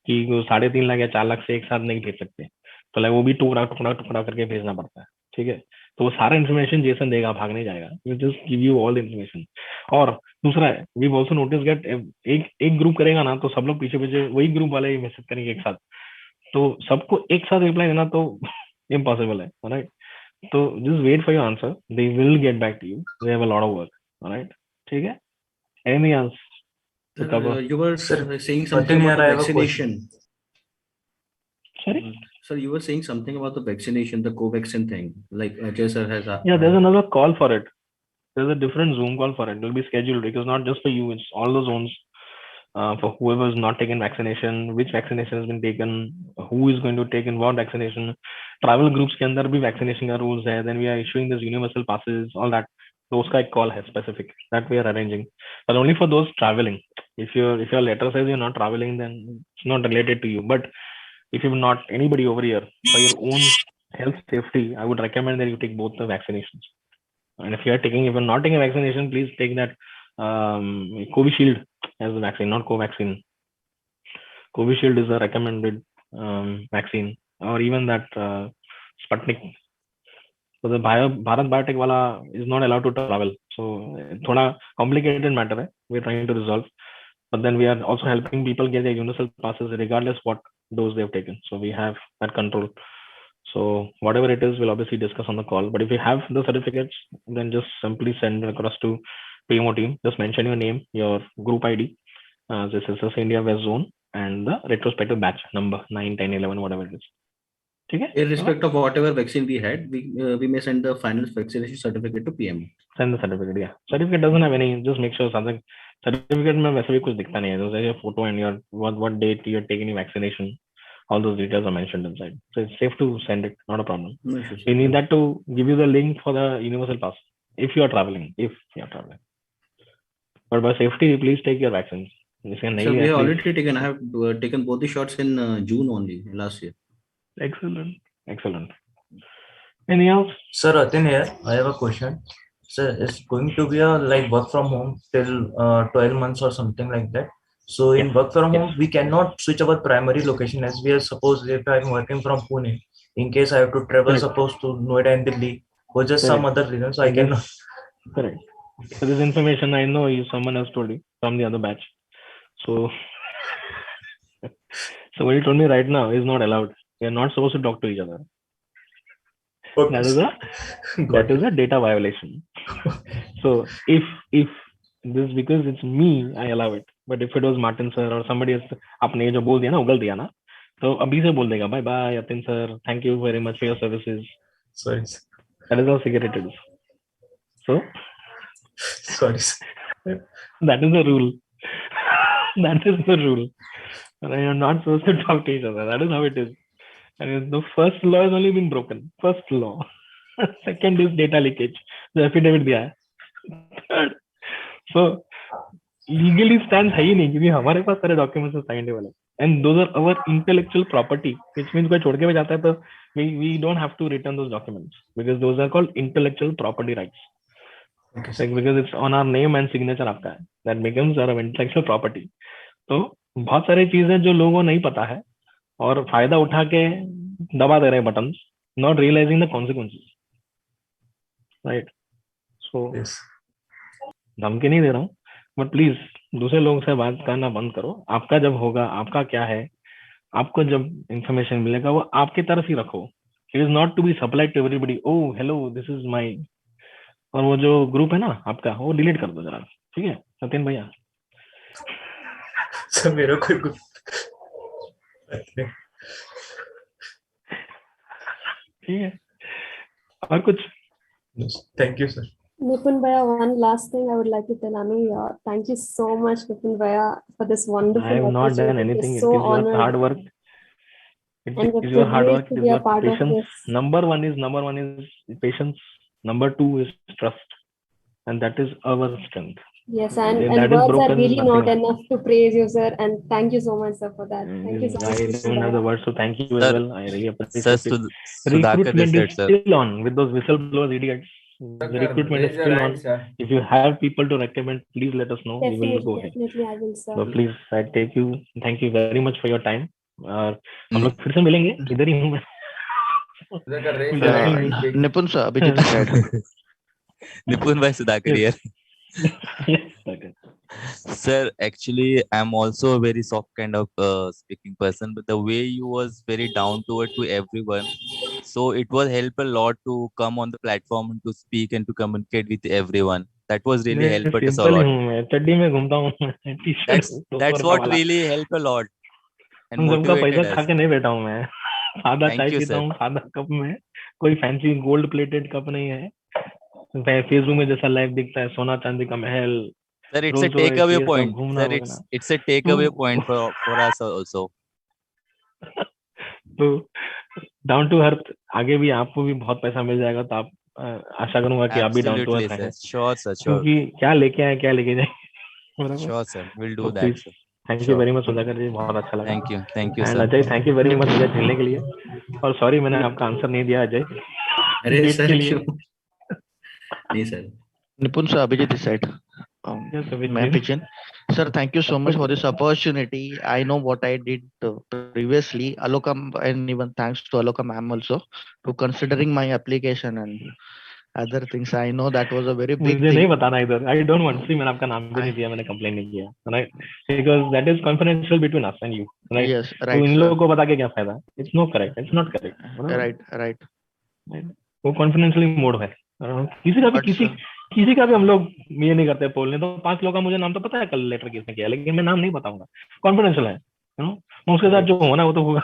कि 3.5 लाख या 4 लाख से एक साथ नहीं भेज सकते, तो लाइक वो भी टुकड़ा करके भेजना पड़ता है. ठीक है, तो वो सारा इन्फॉर्मेशन जेसन देगा, भाग नहीं जाएगा. We just give you all the information. और दूसरा है, वी आल्सो नोटिस दैट एक ग्रुप करेगा ना तो सब लोग पीछे वही ग्रुप वाले ही मैसेज करेंगे एक साथ, तो सबको एक साथ रिप्लाई देना तो इम्पॉसिबल है. राइट. तो just wait for your answer, they will get back to you, they have a lot of work. Right. ठीक है. Anything else to cover? You were saying something about the vaccination. Sorry? Sir, you were saying something about the vaccination, the Covaxin thing. Like Ajay sir has. Yeah, there's another call for it. There's a different Zoom call for it. It will be scheduled because not just for you, it's all the zones. For whoever is not taken vaccination, which vaccination has been taken, who is going to take in what vaccination. Travel groups के अंदर भी vaccination का rules है. Then we are issuing this universal passes, all that. Those का एक call है specific that we are arranging, but only for those traveling. If your letter says you're not traveling, then it's not related to you. But if you're not anybody over here, for your own health safety, I would recommend that you take both the vaccinations. And if you're not taking a vaccination, please take that Covishield as a vaccine, not Covaxin. Covishield is a recommended vaccine, or even that Sputnik. So the Bharat Biotech wala is not allowed to travel. So thoda complicated matter hai. We're trying to resolve. But then we are also helping people get their universal passes regardless what dose they've taken. So we have that control. So whatever it is, we'll obviously discuss on the call. But if you have the certificates, then just simply send it across to PMO team. Just mention your name, your group ID, this is India West Zone, and the retrospective batch number 9, 10, 11, whatever it is. Okay? Irrespective of whatever vaccine we had, we may send the final vaccination certificate to PM. Send the certificate, yeah. Certificate doesn't have any, just make sure something. Certificate में वैसे भी कुछ दिखता नहीं है. There's your photo and your what date you're taking your vaccination. All those details are mentioned inside. So it's safe to send it, not a problem. No, We need that to give you the link for the universal pass if you are traveling. but for safety, please take your vaccines. जिसका नहीं So we लिया, have please. already taken. I have taken both the shots in June only last year. Excellent, excellent. Anything else? Sir, Atin here. I have a question. Sir, it's going to be a like work from home till 12 months or something like that. So in work from home, we cannot switch our primary location as we are suppose if I'm working from Pune, in case I have to travel Correct. suppose to Noida and Delhi for just some Correct. other reason, so I cannot. Correct. So this information I know someone else told you from the other batch. So, so what you told me right now is not allowed. We are not supposed to talk to each other. Okay. That is a data violation. So if this, because it's me, I allow it. But if it was Martin sir or somebody else, आपने जो बोल दिया ना, उगल दिया ना, तो अभी से बोल देगा, bye bye Atin sir, thank you very much for your services. Sorry. That is how secret it is. So Sorry. that is the rule. That is the rule. And you are not supposed to talk to each other. That is how it is. And the first law has only been broken. First law. Second is data leakage. The affidavit दिया है. Third. So legally stands है ही नहीं क्योंकि हमारे पास सारे documents signed वाले. And those are our intellectual property, which means कोई छोड़ के भी जाता है तो we don't have to return those documents because those are called intellectual property rights. Okay, like because it's on our name and signature आपका है. That becomes our intellectual property. तो बहुत सारी चीजें जो लोगों को नहीं पता है और फायदा उठा के दबा दे रहे हैं button, not realizing the consequences, right? So धमकी नहीं दे रहा हूँ, but please दूसरे लोगों से बात करना बंद करो. आपका जब होगा, आपका क्या है, आपको जब इंफॉर्मेशन मिलेगा वो आपके तरफ ही रखो. It is not to be supplied to everybody. Oh hello, this is my, और वो जो ग्रुप है ना आपका, वो डिलीट कर दो जरा, ठीक है सत्यन भैया? सर मेरे को कुछ ठीक है और कुछ? Thank you, sir. Nipun Bhaiya, one last thing I would like to tell Anu, thank you so much, Nipun Bhaiya, for this wonderful I have not done opportunity. anything. We're It so is your honored. hard work. It And is your hard work. privileged to It is be a your part of patience. this. Number one is patience. Number two is trust, and that is our strength. Yes, If and that is words are broken, really nothing not else. enough to praise you, sir. And thank you so much, sir, for that. Thank you so much. I Nipun don't have the Bhaiya. words, so thank you as Sir, well. I really appreciate Sir, it. Sudhakar Recruitment this is side, sir. still on with those whistleblowers idiots. The recruitment is raise your still hand, on. sir. If you have people to recommend, please let us know. We will Definitely, go ahead. definitely, I will, sir. So please, I take you. Thank you very much for your time. और हम लोग फिर से मिलेंगे. इधर ही हूँ मैं. Sudhakar, raise your hand and take. Nipun sir, Abhijit this side. Nipun bhai Sudhakar here. Yes, okay. Sir, actually, I'm also a very soft kind of speaking person, but the way you was very down to earth to everyone, so it was help a lot to come on the platform and to speak and to communicate with everyone. That was really मैं helped us a simple he lot. हूँ, मैं चड्डी में घूमता हूँ, That's what really helped a lot and हम सबका motivated पैसा खा us. के नहीं बैठा हूँ मैं. सादा Thank चाय you, पीता sir. हूँ, सादा कप में. कोई फैंसी गोल्ड प्लेटेड कप नहीं है. फेसबुक में जैसा लाइफ दिखता है, सोना चांदी का महल, Sir, it's a Rolls Royce, takeaway ये सब point. घूमना Sir, वगैरह. it's a takeaway point for us also. तो डाउन टू अर्थ आगे भी आपको भी बहुत पैसा मिल जाएगा, तो आप आशा करूंगा कि आप भी down to Absolutely, earth sir. रहें, Sure, sir. Sure. क्योंकि क्या लेके आए क्या लेके जाए. बराबर. Sure, sir. We'll तो do that, please sir. Thank you Sure. Very much Sudhakar ji, बहुत अच्छा लगा. Thank you, and sir. Ajay, thank you very much मुझे खेलने के लिए. और सॉरी मैंने आपका आंसर नहीं दिया अजय अरे डेट सर के लिए. क्यों नहीं sir. Nipun sir, Abhijit this side. Yes, Abhijit. Ma'am Pigeon. Sir, thank you so much for this opportunity. I know what I did previously. Aloka, and even thanks to Aloka ma'am also to considering my application and other things. I know that was a very big मुझे नहीं thing. बताना इधर. I don't want see. मैंने आपका नाम भी नहीं दिया, मैंने कंप्लेन नहीं किया, right? Because that is confidential between us and you, right? Yes, तो right, इन sir. लोगों को बता के क्या फायदा? It's no correct, it's not correct. Right. वो कॉन्फिडेंशियली मोड है. किसी का भी But sir, किसी का भी हम लोग ये नहीं करते बोलने. तो 5 लोगों का मुझे नाम तो पता है कल लेटर किसने किया, लेकिन मैं नाम नहीं बताऊंगा. कॉन्फिडेंशियल है, यू नो. उसके साथ जो होना वो तो होगा.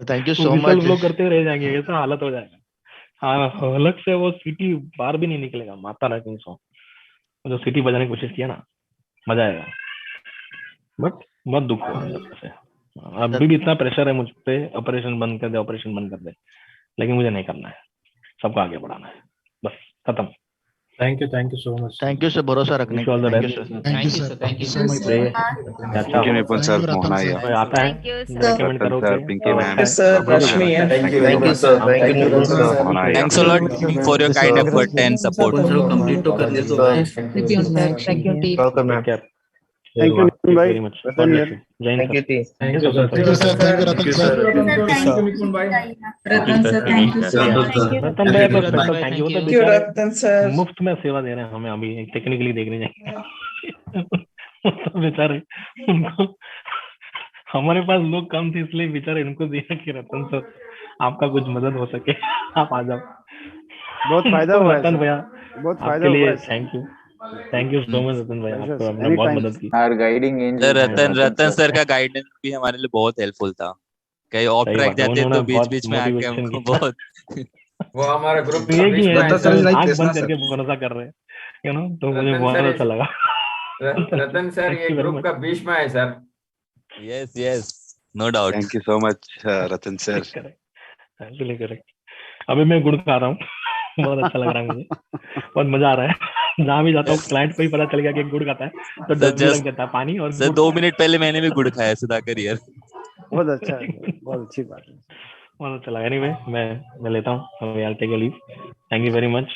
thank you वो so विसल much. ब्लो करते रह जाएंगे, ऐसा हालत हो जाएगा. हाँ, अलग से वो सिटी बार भी नहीं निकलेगा. माता रानी सो जो सिटी बजाने की कोशिश किया ना, मजा आएगा. बट बहुत दुख हुआ अंदर से. अभी भी इतना प्रेशर है मुझ पे, ऑपरेशन बंद कर दे, ऑपरेशन बंद कर दे, लेकिन मुझे नहीं करना है. सबको आगे बढ़ाना है, बस खत्म. Thank you so much. Thank you sir, भरोसा रखने Wish you all the Thank you best. sir. Thank you sir. Thank you Thank you, so much. sir. अच्छा Thank you, हो Nipun sir, Mohanaya. कोई आता है Thank you, sir. recommend Ratan करो sir, के Pinky ma'am. आता है sir, Prabhu sir. Rashmi, Thank you very thank you, much. sir. हमको Thank you, कुछ Nipun बोलना sir. है Mohanaya. Thanks a lot for your kind effort and support. Nipun sir complete to कर दे तो guys. Thank you, sir. Thank you, team. welcome ma'am care Thank you, Nipun bhai. very much God Ratan bless sir. you Jai Hind, Thank you, sir. team. Thank you sir. Thank you, sir. Thank you, Ratan sir. Thank you, Nipun bhai. Ratan sir, thank you, sir. रतन भाई को special thank you तो Thank you, बेचारे Ratan sir. मुफ्त में सेवा दे रहे हैं हमें अभी टेक्निकली देखने जाएंगे तो बेचारे उनको हमारे पास लोग कम थे इसलिए बेचारे इनको दिया कि रतन सर आपका कुछ मदद हो सके आप आ जाओ बहुत फायदा हुआ है रतन सर। भैया बहुत फायदा आपके हुआ लिए है sir. Thank you so much Ratan भैया Pleasure, आपको sir. हमने बहुत Anytime. मदद की Our guiding सर angel है रतन सर का गाइडेंस भी हमारे लिए बहुत हेल्पफुल था। कहीं ऑफ सही ट्रैक बात है जाते उन्होंने तो बीच बहुत बीच में आके मोटिवेशन हमको किया बहुत वो हमारा ग्रुप तो का ये की है भीष्म है जैसे सर। आंख बंद करके भरोसा कर रहे हैं तो मुझे रतन बहुत सर अच्छा लगा रतन सर Thank ये you very ग्रुप much. का भीष्म है sir. Yes no doubt. Thank you so much, Ratan sir. Correct correct अभी मैं गुड़ खा रहा हूँ बहुत अच्छा लग रहा है मुझे बहुत मजा आ रहा है जहाँ भी जाता हूँ क्लाइंट को ही पता चल गया कि गुड़ खाता है तो सर डस्टबिन रख जस्ट देता है पानी और सर गुड़ 2 मिनट पहले मैंने भी गुड़ खाया सुधाकर यार। बहुत अच्छा है सर, बहुत अच्छी बात है। बहुत अच्छा लगा एनीवे मैं लेता हूँ I take a leave thank you very much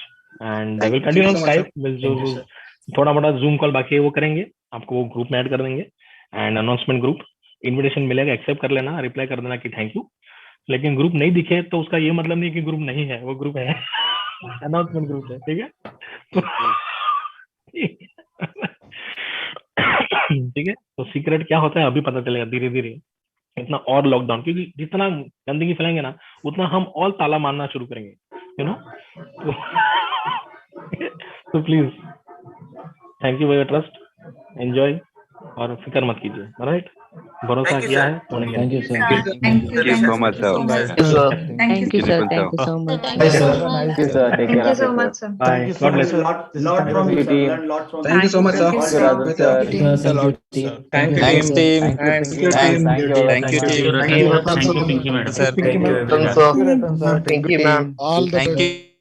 and I will Thank you continue on so much, sir. Skype will Thank you, जो sir. थोड़ा मोटा जूम कॉल बाकी है वो करेंगे आपको वो ग्रुप में ऐड कर देंगे एंड अनाउंसमेंट ग्रुप इनविटेशन मिलेगा एक्सेप्ट कर लेना रिप्लाई कर देना कि थैंक यू लेकिन ग्रुप नहीं दिखे तो उसका ये मतलब नहीं कि ग्रुप नहीं है वो ग्रुप है अनाउंसमेंट ग्रुप है ठीक है ठीक है तो सीक्रेट क्या होता है अभी पता चलेगा धीरे धीरे इतना और लॉकडाउन क्योंकि जितना गंदगी फैलाएंगे ना उतना हम और ताला मारना शुरू करेंगे यू नो तो please thank you for your trust enjoy और फिक्र मत कीजिए ऑलराइट भरोसा किया है होने Thank you sir. Thank you so much, sir. Thank you, sir. Nipun sir. Thank you so much. Thank you sir take Thank care you of so yourself. much, sir. Bye God bless Lot from you, sir. team. Learn lot from Thank you so much, sir. Thank you, All sir. the sir. best. Thank you team. Thank you, Thanks team. team. Thank you And thank you Thank you team. thank you, Ratan sir. Sir. Thank you, Ratan sir. Thank you, ma'am. Thank you team. All the Thank best. you.